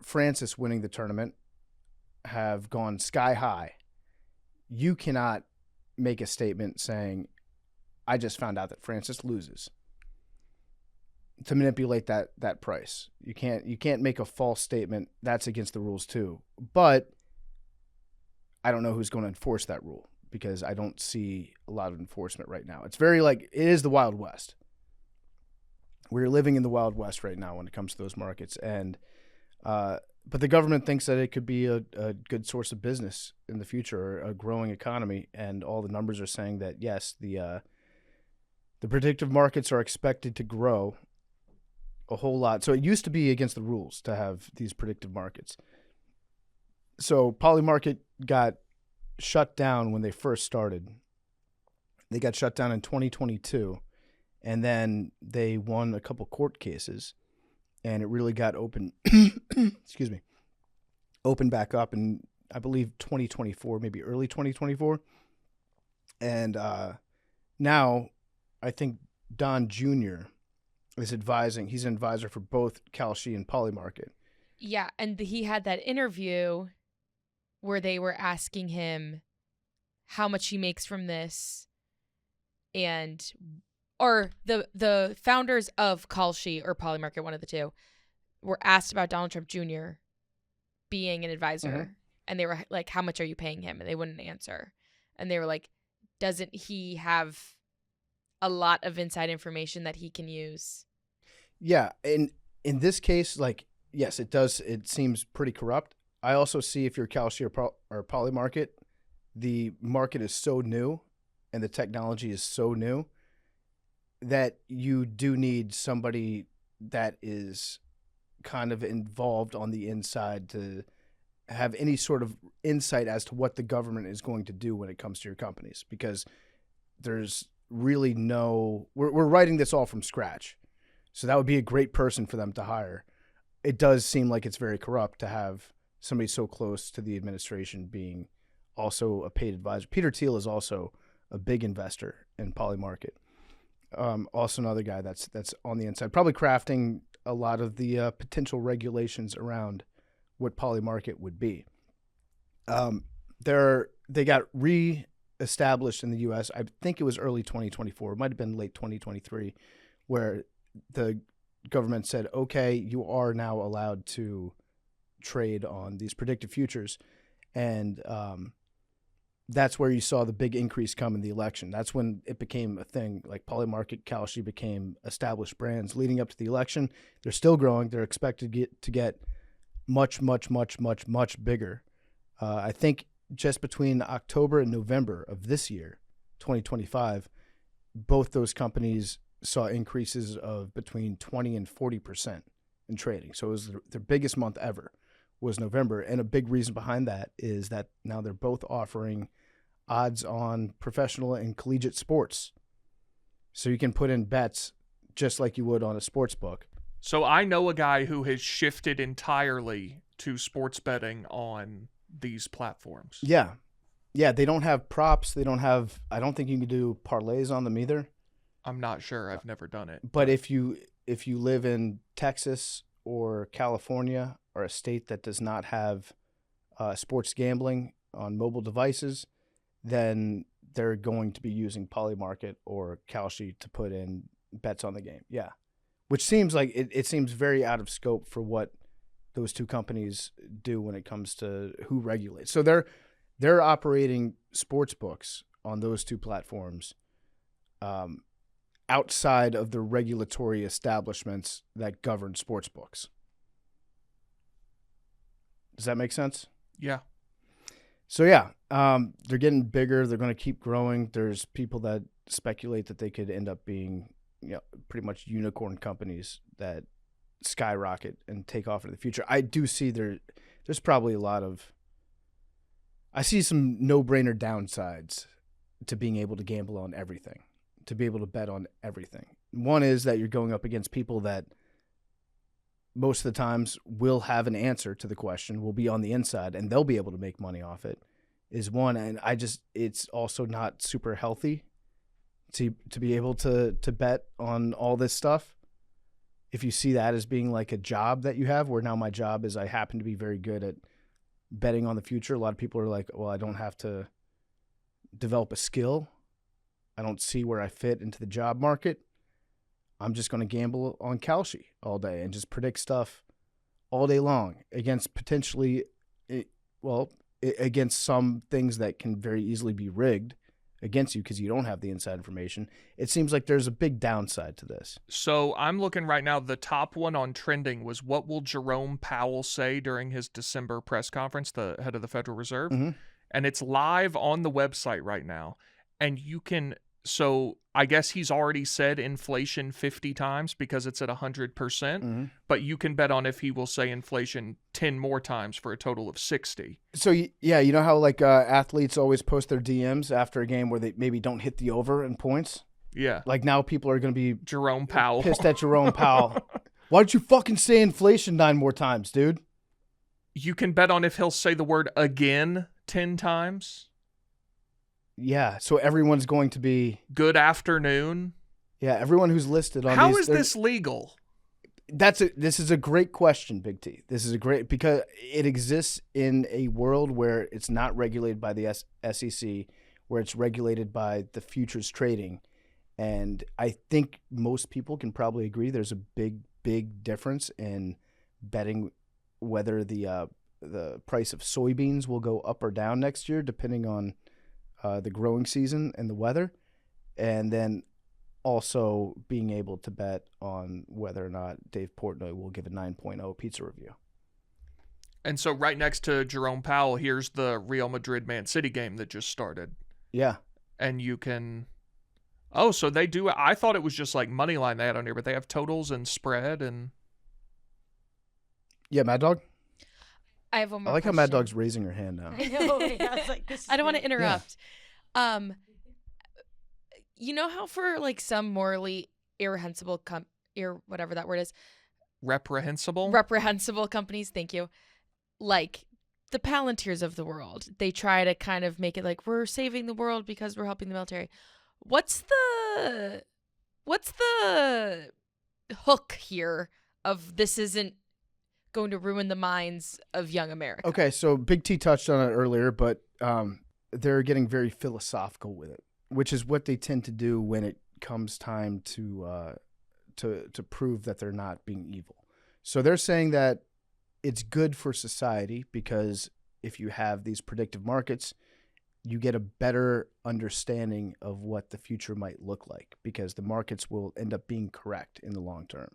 Francis winning the tournament have gone sky high, you cannot make a statement saying, I just found out that Francis loses, to manipulate that price. You can't make a false statement. That's against the rules too. But I don't know who's going to enforce that rule because I don't see a lot of enforcement right now. It's very it is the Wild West. We're living in the Wild West right now when it comes to those markets. And but the government thinks that it could be a good source of business in the future, or a growing economy. And all the numbers are saying that, yes, the predictive markets are expected to grow a whole lot. So it used to be against the rules to have these predictive markets. So Polymarket got shut down when they first started. They got shut down in 2022, and then they won a couple court cases, and it really got open. Excuse me, opened back up in, I believe, 2024, maybe early 2024, and now I think Don Jr. is advising. He's an advisor for both Kalshi and Polymarket. Yeah, and he had that interview where they were asking him how much he makes from this, or the founders of Kalshi or Polymarket, one of the two, were asked about Donald Trump Jr. being an advisor, and they were like, how much are you paying him? And they wouldn't answer. And they were like, doesn't he have a lot of inside information that he can use? Yeah, in this case, like, yes, it does. It seems pretty corrupt. I also see if you're Kalshi or Polymarket, the market is so new and the technology is so new that you do need somebody that is kind of involved on the inside to have any sort of insight as to what the government is going to do when it comes to your companies, because there's really we're writing this all from scratch. So that would be a great person for them to hire. It does seem like it's very corrupt to have somebody so close to the administration being also a paid advisor. Peter Thiel is also a big investor in Polymarket. Also another guy that's on the inside, probably crafting a lot of the potential regulations around what Polymarket would be. They got re-established in the U.S. I think it was early 2024. It might have been late 2023, where the government said, okay, you are now allowed to trade on these predictive futures. And that's where you saw the big increase come in the election. That's when it became a thing. Like Polymarket, Kalshi became established brands leading up to the election. They're still growing. They're expected to get much, much, much, much, much bigger. I think just between October and November of this year, 2025, both those companies saw increases of between 20 and 40% in trading. So it was their biggest month ever was November. And a big reason behind that is that now they're both offering odds on professional and collegiate sports. So you can put in bets just like you would on a sports book. So I know a guy who has shifted entirely to sports betting on these platforms. Yeah. Yeah, they don't have props. I don't think you can do parlays on them either. I'm not sure. I've never done it. But if you live in Texas or California or a state that does not have sports gambling on mobile devices, then they're going to be using Polymarket or Kalshi to put in bets on the game. Yeah. Which seems like it seems very out of scope for what those two companies do when it comes to who regulates. So they're operating sports books on those two platforms outside of the regulatory establishments that govern sports books. Does that make sense? Yeah. So yeah, they're getting bigger. They're going to keep growing. There's people that speculate that they could end up being, pretty much unicorn companies that skyrocket and take off in the future. I do see there's probably I see some no-brainer downsides to being able to gamble on everything, to be able to bet on everything. One is that you're going up against people that most of the times will have an answer to the question, will be on the inside, and they'll be able to make money off it, is one. And it's also not super healthy to be able to bet on all this stuff. If you see that as being like a job that you have, where now my job is I happen to be very good at betting on the future. A lot of people are like, well, I don't have to develop a skill. I don't see where I fit into the job market. I'm just going to gamble on Kalshi all day and just predict stuff all day long against against some things that can very easily be rigged against you because you don't have the inside information. It seems like there's a big downside to this. So I'm looking right now. The top one on trending was, what will Jerome Powell say during his December press conference, the head of the Federal Reserve? Mm-hmm. And it's live on the website right now. And so I guess he's already said inflation 50 times because it's at 100%, mm-hmm. But you can bet on if he will say inflation 10 more times for a total of 60. So, yeah, you know how like athletes always post their DMs after a game where they maybe don't hit the over in points? Yeah. Like now people are going to be Jerome Powell. Pissed at Jerome Powell. Why don't you fucking say inflation 9 more times, dude? You can bet on if he'll say the word again 10 times. Yeah, so everyone's going to be... Good afternoon. Yeah, everyone who's listed on How these, is this legal? this is a great question, Big T. This is a great because it exists in a world where it's not regulated by the SEC, where it's regulated by the futures trading, and I think most people can probably agree there's a big difference in betting whether the price of soybeans will go up or down next year depending on the growing season and the weather, and then also being able to bet on whether or not Dave Portnoy will give a 9.0 pizza review. And so right next to Jerome Powell, here's the Real Madrid-Man City game that just started. Yeah. And you can... Oh, so they do... I thought it was just like money line they had on here, but they have totals and spread and... Yeah, Mad Dog? I have one more I like question. how Mad Dog's raising her hand now. I know. I was like, this is I don't want to weird. interrupt. You know how for like some morally irrehensible whatever that word is, Reprehensible? reprehensible companies, thank you, like the Palantirs of the world, they try to kind of make it like we're saving the world because we're helping the military. What's the hook here of this isn't going to ruin the minds of young America? Okay, so Big T touched on it earlier, but they're getting very philosophical with it, which is what they tend to do when it comes time to prove that they're not being evil. So they're saying that it's good for society because if you have these predictive markets, you get a better understanding of what the future might look like because the markets will end up being correct in the long term.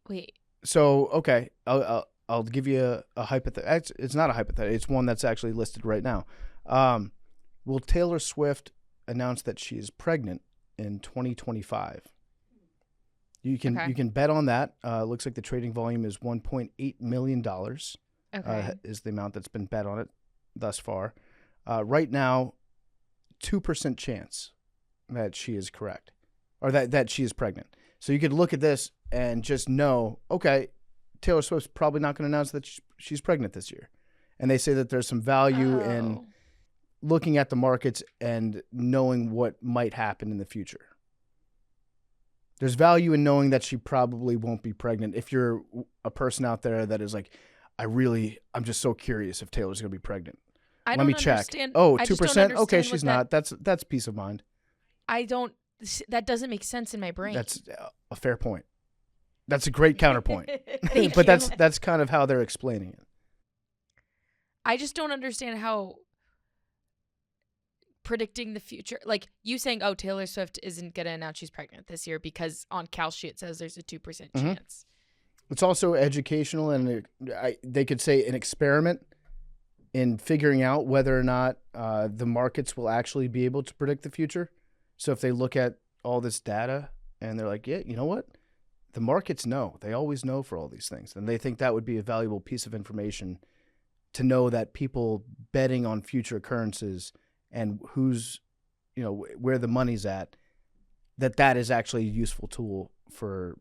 Wait. So, okay, I'll give you a hypothetical. It's not a hypothetical. It's one that's actually listed right now. Will Taylor Swift announce that she is pregnant in 2025? You can bet on that. Looks like the trading volume is $1.8 million. Okay. Is the amount that's been bet on it thus far. Right now, 2% chance that she is correct, or that she is pregnant. So you could look at this and just know, okay, Taylor Swift's probably not going to announce that she's pregnant this year. And they say that there's some value in looking at the markets and knowing what might happen in the future. There's value in knowing that she probably won't be pregnant. If you're a person out there that is like, I'm just so curious if Taylor's going to be pregnant. I Let me check. understand. Oh, I just don't 2%? Okay, understand she's what not. That's peace of mind. that doesn't make sense in my brain. That's a fair point. That's a great counterpoint. Thank But you. that's kind of how they're explaining it. I just don't understand how predicting the future, like you saying, oh, Taylor Swift isn't going to announce she's pregnant this year because on Kalshi it says there's a 2% chance. It's also educational, and they could say an experiment in figuring out whether or not the markets will actually be able to predict the future. So if they look at all this data and they're like, yeah, you know what? The markets know. They always know for all these things. And they think that would be a valuable piece of information to know that people betting on future occurrences and where the money's at, that is actually a useful tool for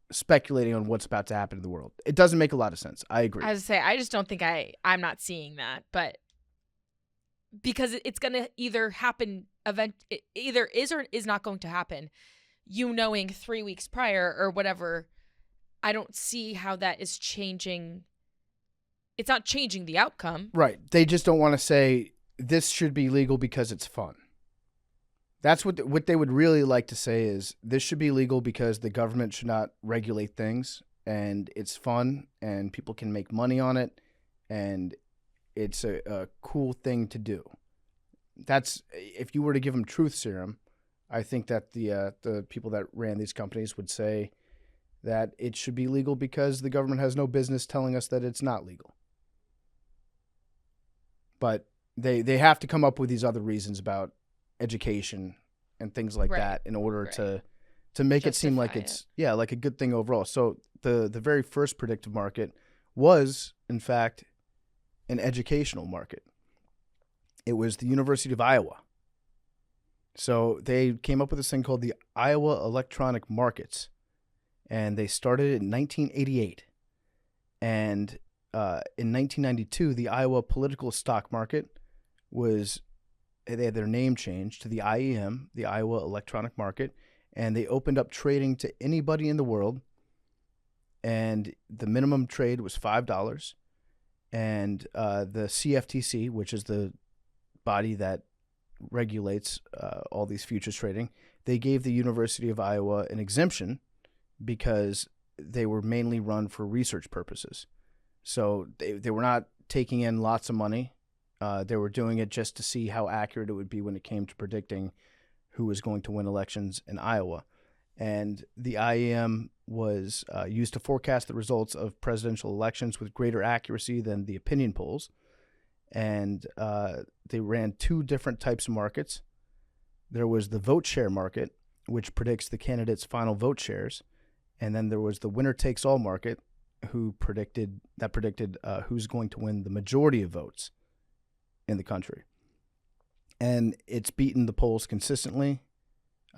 speculating on what's about to happen in the world. It doesn't make a lot of sense. I agree. I was to say, I just don't think I'm not seeing that, but because it's going to either happen, it either is or is not going to happen, knowing 3 weeks prior or whatever. I don't see how that is changing. It's not changing the outcome. Right. They just don't want to say this should be legal because it's fun. That's what they would really like to say is this should be legal because the government should not regulate things and it's fun and people can make money on it and it's a cool thing to do. That's if you were to give them truth serum, I think that the people that ran these companies would say that it should be legal because the government has no business telling us that it's not legal. But they have to come up with these other reasons about education and things like that in order to make it seem like it's like a good thing overall. So the very first predictive market was in fact an educational market. It was the University of Iowa. So they came up with this thing called the Iowa Electronic Markets, and they started in 1988. And in 1992, the Iowa political stock market was they had their name changed to the IEM, the Iowa Electronic Market, and they opened up trading to anybody in the world. And the minimum trade was $5. And the CFTC, which is the body that regulates all these futures trading, they gave the University of Iowa an exemption because they were mainly run for research purposes. So they were not taking in lots of money. They were doing it just to see how accurate it would be when it came to predicting who was going to win elections in Iowa. And the IEM was used to forecast the results of presidential elections with greater accuracy than the opinion polls. And they ran two different types of markets. There was the vote share market, which predicts the candidate's final vote shares. And then there was the winner takes all market, who predicted who's going to win the majority of votes in the country. And it's beaten the polls consistently.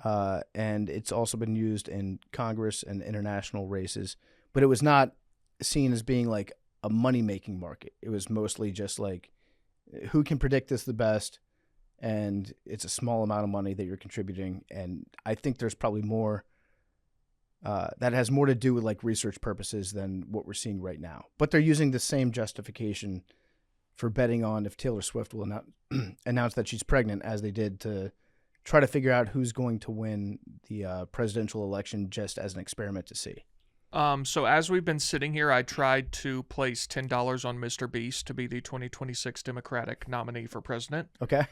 And it's also been used in Congress and international races, but it was not seen as being like a money-making market. It was mostly just like, who can predict this the best? And it's a small amount of money that you're contributing. And I think there's probably more that has more to do with like research purposes than what we're seeing right now. But they're using the same justification for betting on if Taylor Swift will announce that she's pregnant as they did to try to figure out who's going to win the presidential election just as an experiment to see. So as we've been sitting here, I tried to place $10 on Mr. Beast to be the 2026 Democratic nominee for president. Okay.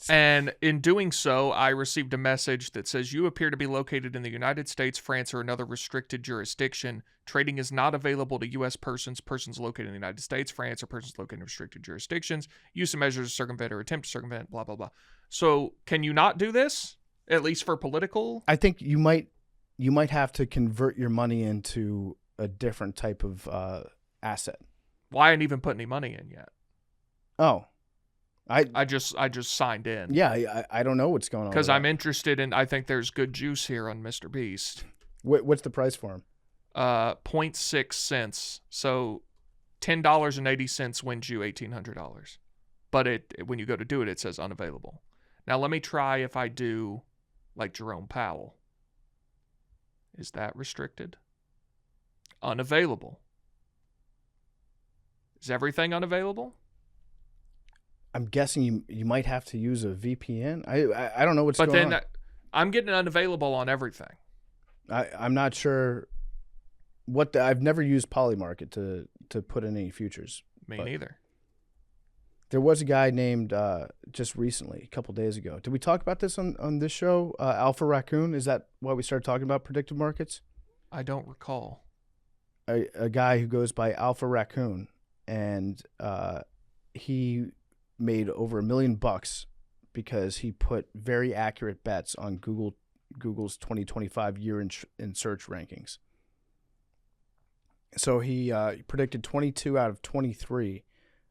And in doing so, I received a message that says, you appear to be located in the United States, France, or another restricted jurisdiction. Trading is not available to U.S. persons located in the United States, France, or persons located in restricted jurisdictions. Use of measures to circumvent or attempt to circumvent, blah, blah, blah. So can you not do this, at least for political? I think you might have to convert your money into a different type of asset. Well, I hadn't even put any money in yet. Oh, I just signed in. Yeah, I don't know what's going on. Because I'm interested in, I think there's good juice here on Mr. Beast. What's the price for him? 0.6 cents. So $10.80 wins you $1,800. But when you go to do it, it says unavailable. Now let me try if I do like Jerome Powell. Is that restricted? Unavailable. Is everything unavailable? I'm guessing you might have to use a VPN. I don't know what's going on. But then I'm getting unavailable on everything. I'm not sure I've never used Polymarket to put in any futures. Me neither. There was a guy named just recently, a couple days ago. Did we talk about this on this show? Alpha Raccoon? Is that why we started talking about predictive markets? I don't recall. A guy who goes by Alpha Raccoon, and he made over $1 million because he put very accurate bets on Google's 2025 year in search rankings. So he predicted 22 out of 23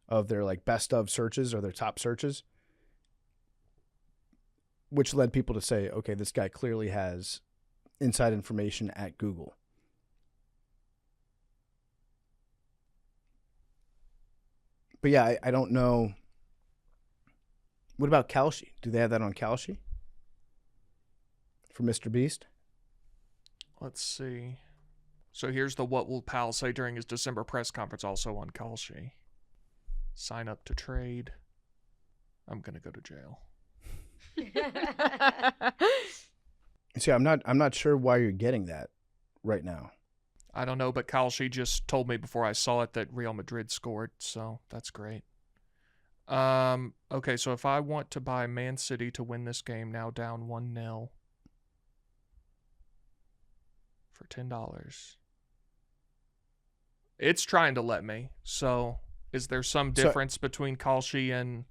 of their like best of searches or their top searches, which led people to say, okay, this guy clearly has inside information at Google. But yeah, I don't know. What about Kalshi? Do they have that on Kalshi for Mr. Beast? Let's see. So here's the what will Powell say during his December press conference, also on Kalshi. Sign up to trade. I'm going to go to jail. See, I'm not sure why you're getting that right now. I don't know, but Kalshi just told me before I saw it that Real Madrid scored, so that's great. Okay, so if I want to buy Man City to win this game, now down 1-0 for $10. It's trying to let me. So is there some difference between Kalshi and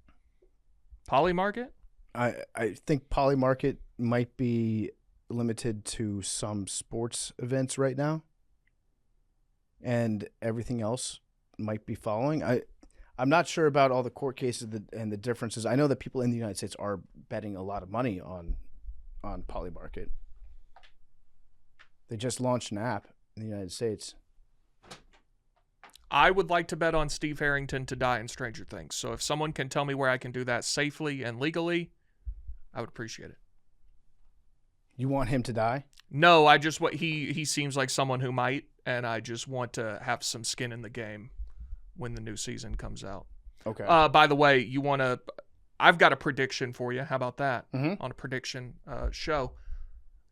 Polymarket? I think Polymarket might be limited to some sports events right now, and everything else might be following. I'm not sure about all the court cases and the differences. I know that people in the United States are betting a lot of money on Polymarket. They just launched an app in the United States. I would like to bet on Steve Harrington to die in Stranger Things. So if someone can tell me where I can do that safely and legally, I would appreciate it. You want him to die? No, I just what he seems like someone who might, and I just want to have some skin in the game when the new season comes out. Okay. By the way, I've got a prediction for you. How about that? Mhm. On a prediction show.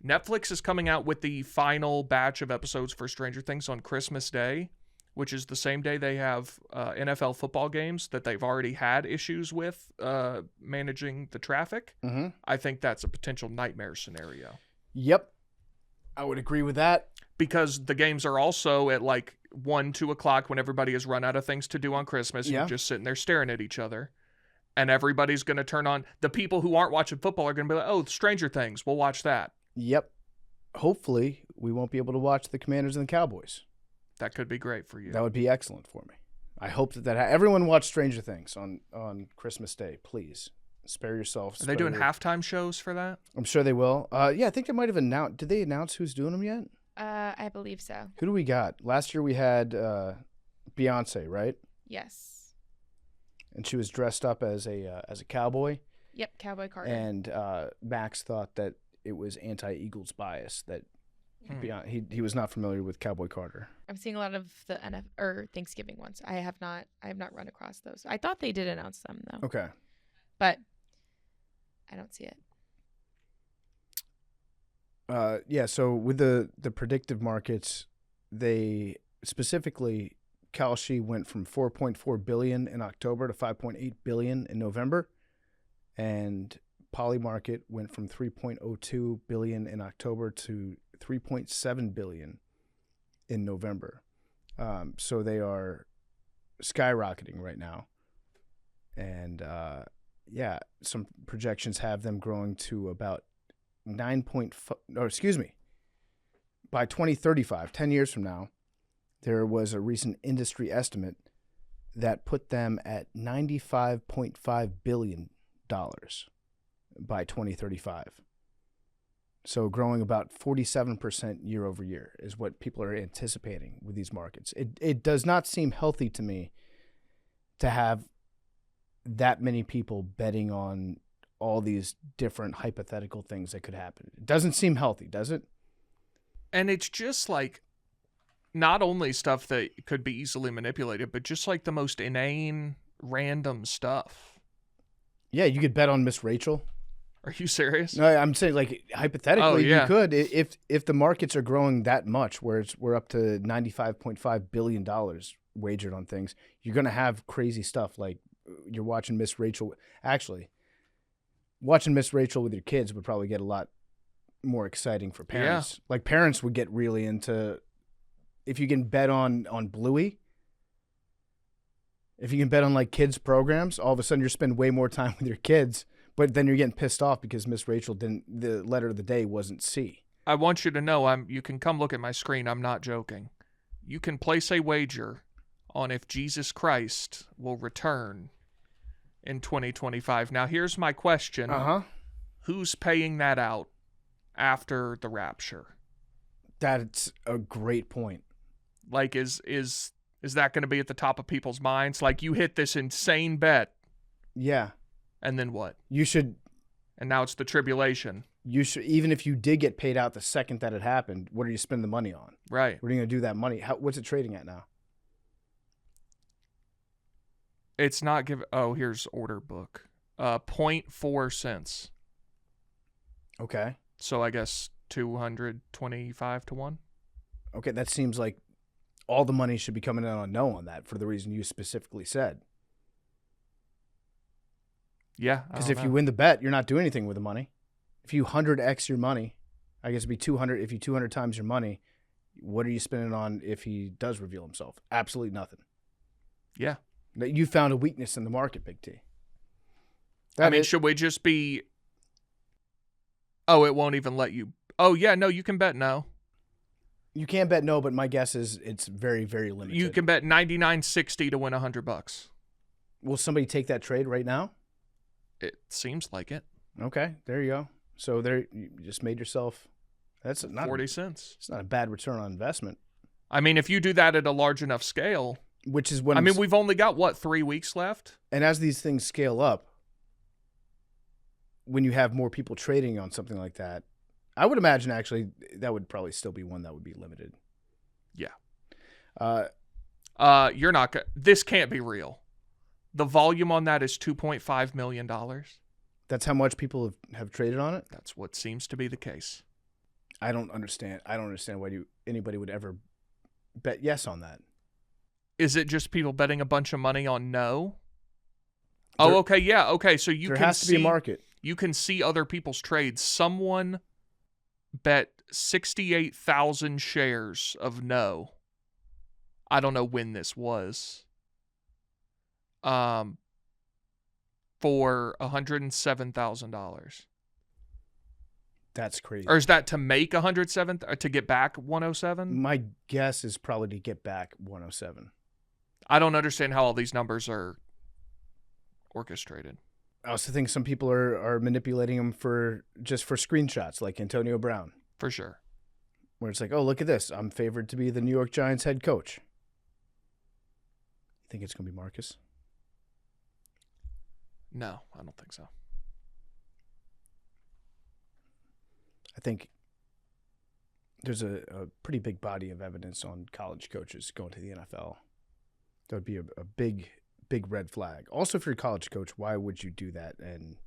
Netflix is coming out with the final batch of episodes for Stranger Things on Christmas Day, which is the same day they have NFL football games that they've already had issues with managing the traffic. Mm-hmm. I think that's a potential nightmare scenario. Yep. I would agree with that. Because the games are also at like 1, 2 o'clock when everybody has run out of things to do on Christmas. Yeah. You're just sitting there staring at each other. And everybody's going to turn on. The people who aren't watching football are going to be like, oh, Stranger Things. We'll watch that. Yep. Hopefully, we won't be able to watch the Commanders and the Cowboys. That could be great for you. That would be excellent for me. I hope that everyone watch Stranger Things on Christmas Day, please. Spare yourself. Are they doing halftime shows for that? I'm sure they will. Yeah, I think they might have announced. Did they announce who's doing them yet? I believe so. Who do we got? Last year we had Beyonce, right? Yes. And she was dressed up as a cowboy. Yep, Cowboy Carter. And Max thought that it was anti-Eagles bias that he was not familiar with Cowboy Carter. I'm seeing a lot of the Thanksgiving ones. I have not run across those. I thought they did announce them though. Okay. But I don't see it. Yeah, so with the predictive markets, they specifically Kalshi went from 4.4 billion in October to 5.8 billion in November, and Polymarket went from 3.02 billion in October to 3.7 billion in November. So they are skyrocketing right now, and yeah, some projections have them growing to about by 2035, 10 years from now, there was a recent industry estimate that put them at $95.5 billion by 2035. So growing about 47% year over year is what people are anticipating with these markets. It does not seem healthy to me to have that many people betting on all these different hypothetical things that could happen. It doesn't seem healthy, does it? And it's just like not only stuff that could be easily manipulated, but just like the most inane, random stuff. Yeah, you could bet on Miss Rachel. Are you serious? No, I'm saying like hypothetically, yeah. You could if the markets are growing that much, where we're up to $95.5 billion wagered on things, you're gonna have crazy stuff like you're watching Miss Rachel. Actually, watching Miss Rachel with your kids would probably get a lot more exciting for parents. Yeah. Like parents would get really into if you can bet on Bluey. If you can bet on like kids programs, all of a sudden you're spending way more time with your kids, but then you're getting pissed off because Miss Rachel the letter of the day wasn't C. I want you to know you can come look at my screen. I'm not joking. You can place a wager on if Jesus Christ will return in 2025. Now here's my question. Uh-huh. Who's paying that out after the rapture? That's a great point. Like is that going to be at the top of people's minds? Like you hit this insane bet. Yeah. And then what? You should. And now it's the tribulation. You should, even if you did get paid out the second that it happened, what are you spending the money on? Right. What are you going to do that money? What's it trading at now? It's not give. Oh, here's order book. 0.4 cents. Okay. So I guess 225 to 1. Okay, that seems like all the money should be coming in on no on that for the reason you specifically said. Yeah. Because if you win the bet, you're not doing anything with the money. If you 100x your money, I guess it'd be 200. If you 200 times your money, what are you spending on if he does reveal himself? Absolutely nothing. Yeah. You found a weakness in the market, Big T. Should we just be... Oh, it won't even let you... Oh, yeah, no, you can bet no. You can bet no, but my guess is it's very, very limited. You can bet 99.60 to win $100. Will somebody take that trade right now? It seems like it. Okay, there you go. So there, you just made yourself... That's not 40 cents. It's not a bad return on investment. I mean, if you do that at a large enough scale... which is when I mean, we've only got, what, 3 weeks left? and as these things scale up, when you have more people trading on something like that, I would imagine actually that would probably still be one that would be limited. Yeah. You're not this can't be real. The volume on that is $2.5 million. That's how much people have traded on it? That's what seems to be the case. I don't understand why anybody would ever bet yes on that. Is it just people betting a bunch of money on no? There- Oh, okay, yeah, okay. So you there can has to be a market. You can see other people's trades. Someone bet 68,000 shares of no. I don't know when this was. For $107,000. That's crazy. Or is that to make 107 to get back 107? My guess is probably to get back 107. I don't understand how all these numbers are orchestrated. I also think some people are manipulating them for screenshots, like Antonio Brown, For sure. where it's like, oh, look at this. I'm favored to be the New York Giants head coach. You think it's going to be Marcus? No, I don't think so. I think there's a pretty big body of evidence on college coaches going to the NFL. That would be a big red flag. Also, if you're a college coach, why would you do that and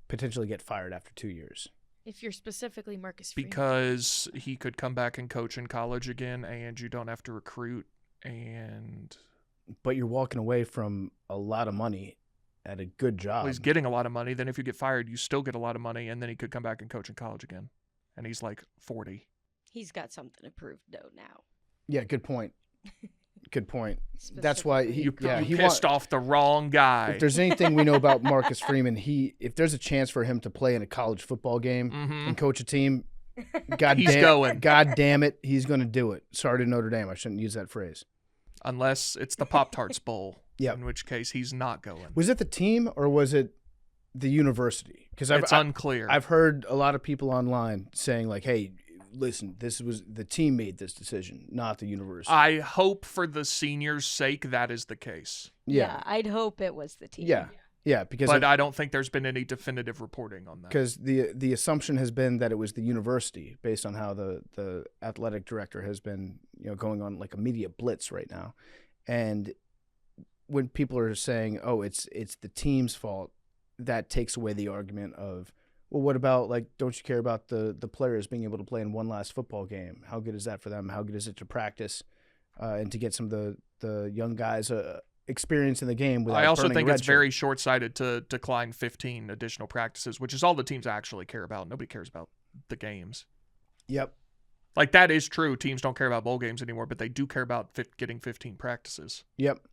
potentially get fired after 2 years? If you're specifically Marcus Freeman. Because he could come back and coach in college again, and you don't have to recruit, and But you're walking away from a lot of money at a good job. well, he's getting a lot of money. Then if you get fired, you still get a lot of money, and then he could come back and coach in college again. And he's like 40. He's got something to prove though now. Yeah, good point. Good point. That's why he You pissed off the wrong guy. If there's anything we know about Marcus Freeman, if there's a chance for him to play in a college football game and coach a team, going. God damn it, he's going to do it. Sorry to Notre Dame, I shouldn't use that phrase. Unless it's the Pop-Tarts Bowl, Yep. in which case he's not going. Was it the team or was it the university? Because It's unclear. I've heard a lot of people online saying like, "Hey, listen, this was the team made this decision, not the university." I hope for the seniors' sake that is the case. Yeah, I'd hope it was the team. yeah, because But I don't think there's been any definitive reporting on that. because the assumption has been that it was the university based on how the athletic director has been going on like a media blitz right now, and when people are saying, "Oh, it's the team's fault," that takes away the argument of, well, what about like, don't you care about the players being able to play in one last football game? How good is that for them? How good is it to practice and to get some of the young guys experience in the game without I also burning a think red it's shirt? very short-sighted to decline 15 additional practices, which is all the teams actually care about. Nobody cares about the games. Yep. Like, that is true. Teams don't care about bowl games anymore, but they do care about getting 15 practices. Yep.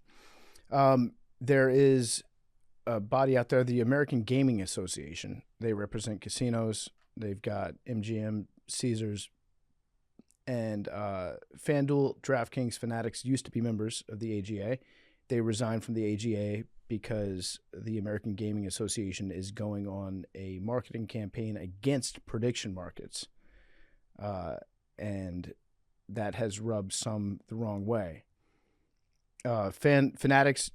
There is a body out there, the American Gaming Association. They represent casinos. They've got MGM, Caesars, and FanDuel, DraftKings, Fanatics used to be members of the AGA. They resigned from the AGA because the American Gaming Association is going on a marketing campaign against prediction markets. And that has rubbed some the wrong way. Fanatics,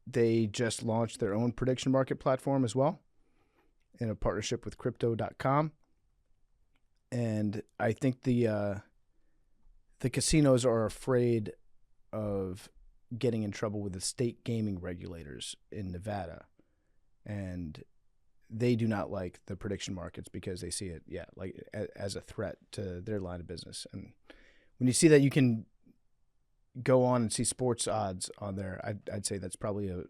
they just launched their own prediction market platform as well in a partnership with Crypto.com. And I think the casinos are afraid of getting in trouble with the state gaming regulators in Nevada. And they do not like the prediction markets because they see it, like as a threat to their line of business. And when you see that you can go on and see sports odds on there, I'd say that's probably a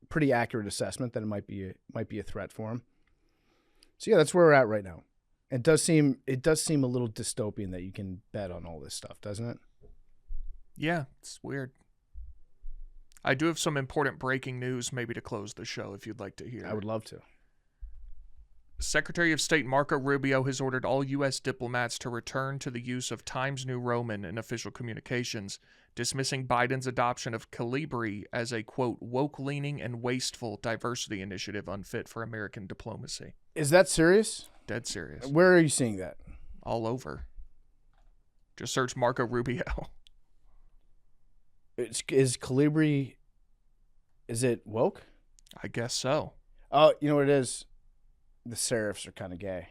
pretty accurate assessment that it might be a threat for them. So yeah, that's where we're at right now. It does seem a little dystopian that you can bet on all this stuff, doesn't it? Yeah, it's weird. I do have some important breaking news maybe to close the show if you'd like to hear. I would love to. Secretary of State Marco Rubio has ordered all U.S. diplomats to return to the use of Times New Roman in official communications, dismissing Biden's adoption of Calibri as a, quote, woke-leaning and wasteful diversity initiative unfit for American diplomacy. Is that serious? Dead serious. Where are you seeing that? All over. Just search Marco Rubio. Is Calibri? Is it woke? I guess so. Oh, you know what it is? The serifs are kind of gay.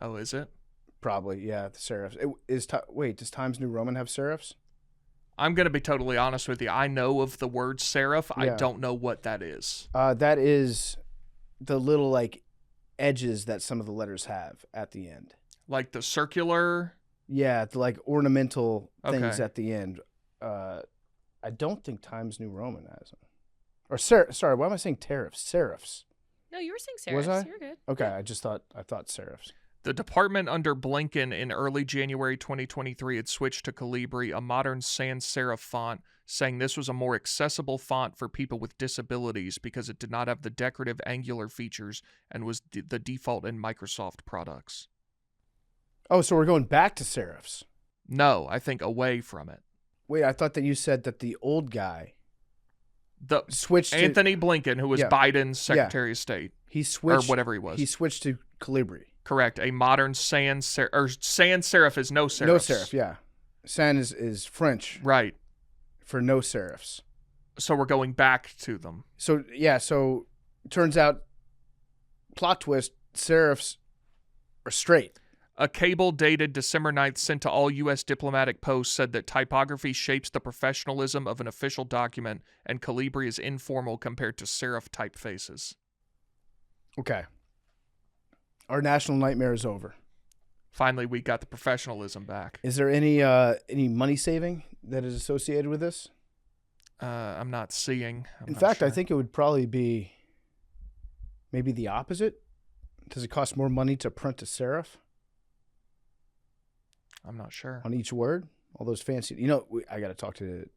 Oh, is it? Probably, yeah. The serifs. Wait, does Times New Roman have serifs? I'm going to be totally honest with you. I know of the word serif. I Yeah. don't know what that is. That is the little like edges that some of the letters have at the end. Like the circular. Yeah, the like ornamental things Okay. at the end. I don't think Times New Roman has them. Or sorry, why am I saying tariffs? Serifs. No, you were saying serifs. Was I? You're good. Okay, I thought serifs. The department under Blinken in early January 2023 had switched to Calibri, a modern sans serif font, saying this was a more accessible font for people with disabilities because it did not have the decorative angular features and was the default in Microsoft products. Oh, so we're going back to serifs. No, I think away from it. Wait, I thought that you said that the old guy The switched Anthony Blinken, who was Yeah. Biden's Secretary of State, he switched or whatever he was. He switched to Calibri. Correct. A modern sans serif is no serifs. No serif, yeah. Sans is French Right. for no serifs. So we're going back to them. So yeah, so turns out, plot twist, serifs are straight. A cable dated December 9th sent to all U.S. diplomatic posts said that typography shapes the professionalism of an official document, and Calibri is informal compared to serif typefaces. Okay. Our national nightmare is over. Finally, we got the professionalism back. Is there any money saving that is associated with this? I'm not seeing. In fact, I think it would probably be maybe the opposite. Does it cost more money to print a serif I'm not sure. on each word? All those fancy, I got to talk to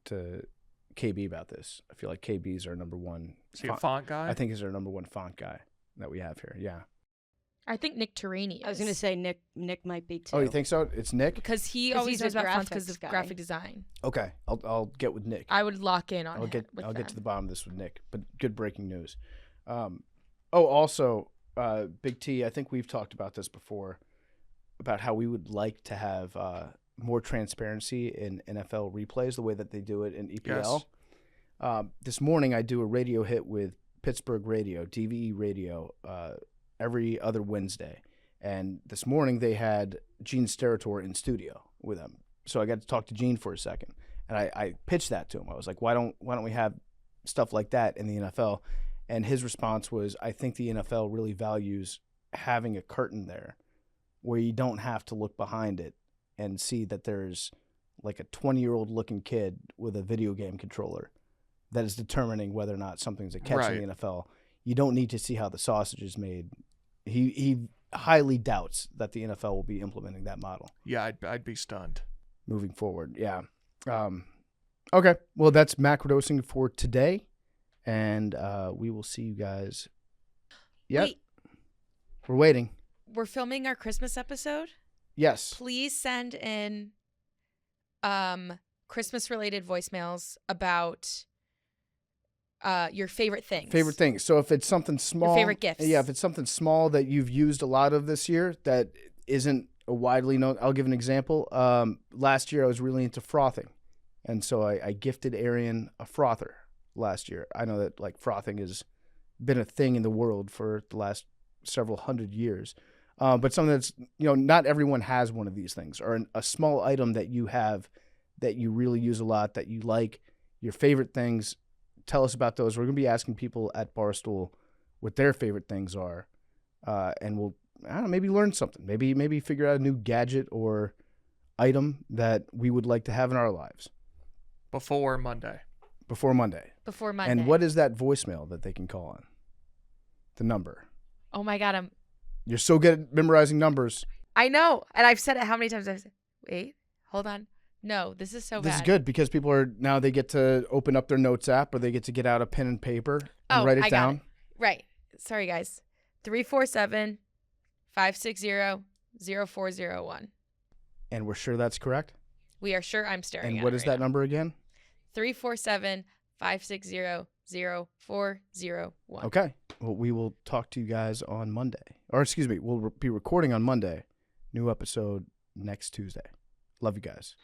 KB about this. I feel like KB's our number one. Is he a font guy? I think is our number one font guy that we have here. Yeah. I think Nick Turini is. I was going to say Nick might be too. Oh, you think so? It's Nick? because he 'Cause always he's knows a about fonts because graphics of guy. graphic design. Okay. I'll get with Nick. I would lock in on I'll him get with I'll get to them. the bottom of this with Nick. But good breaking news. Also, Big T, I think we've talked about this before, about how we would like to have more transparency in NFL replays, the way that they do it in EPL. Yes. This morning, I do a radio hit with Pittsburgh Radio, DVE Radio, every other Wednesday. And this morning, they had Gene Steratore in studio with them. So I got to talk to Gene for a second. And I pitched that to him. I was like, why don't we have stuff like that in the NFL? And his response was, I think the NFL really values having a curtain there where you don't have to look behind it and see that there's like a 20-year-old looking kid with a video game controller that is determining whether or not something's a catch in the NFL. You don't need to see how the sausage is made. He highly doubts that the NFL will be implementing that model. Yeah, I'd be stunned. Moving forward, yeah. Okay, well, that's Macrodosing for today, and we will see you guys. Yep, Wait, we're waiting. we're filming our Christmas episode. Yes. Please send in Christmas-related voicemails about your favorite things. Favorite things. So if it's something small, favorite gifts. Yeah, if it's something small that you've used a lot of this year that isn't a widely known. I'll give an example. Last year I was really into frothing, and so I gifted Arian a frother last year. I know that like frothing has been a thing in the world for the last several hundred years, but something that's not everyone has one of these things, or a small item that you have that you really use a lot, that you like, your favorite things. Tell us about those. We're going to be asking people at Barstool what their favorite things are, and we'll maybe learn something. Maybe figure out a new gadget or item that we would like to have in our lives Before Monday. before Monday. Before Monday. And what is that voicemail that they can call on? The number. Oh my God, You're so good at memorizing numbers. I know, and I've said it how many times? I've said, wait, hold on. No, this is so bad. This is good because people they get to open up their notes app, or they get to get out a pen and paper and write it I down. got it. Right. Sorry, guys. 347-560-0401. And we're sure that's correct. We are sure. I'm staring And at what it is right that now. number again? 347-560-0401. Okay. Well, we will talk to you guys on Monday. Or excuse me, we'll be recording on Monday. New episode next Tuesday. Love you guys.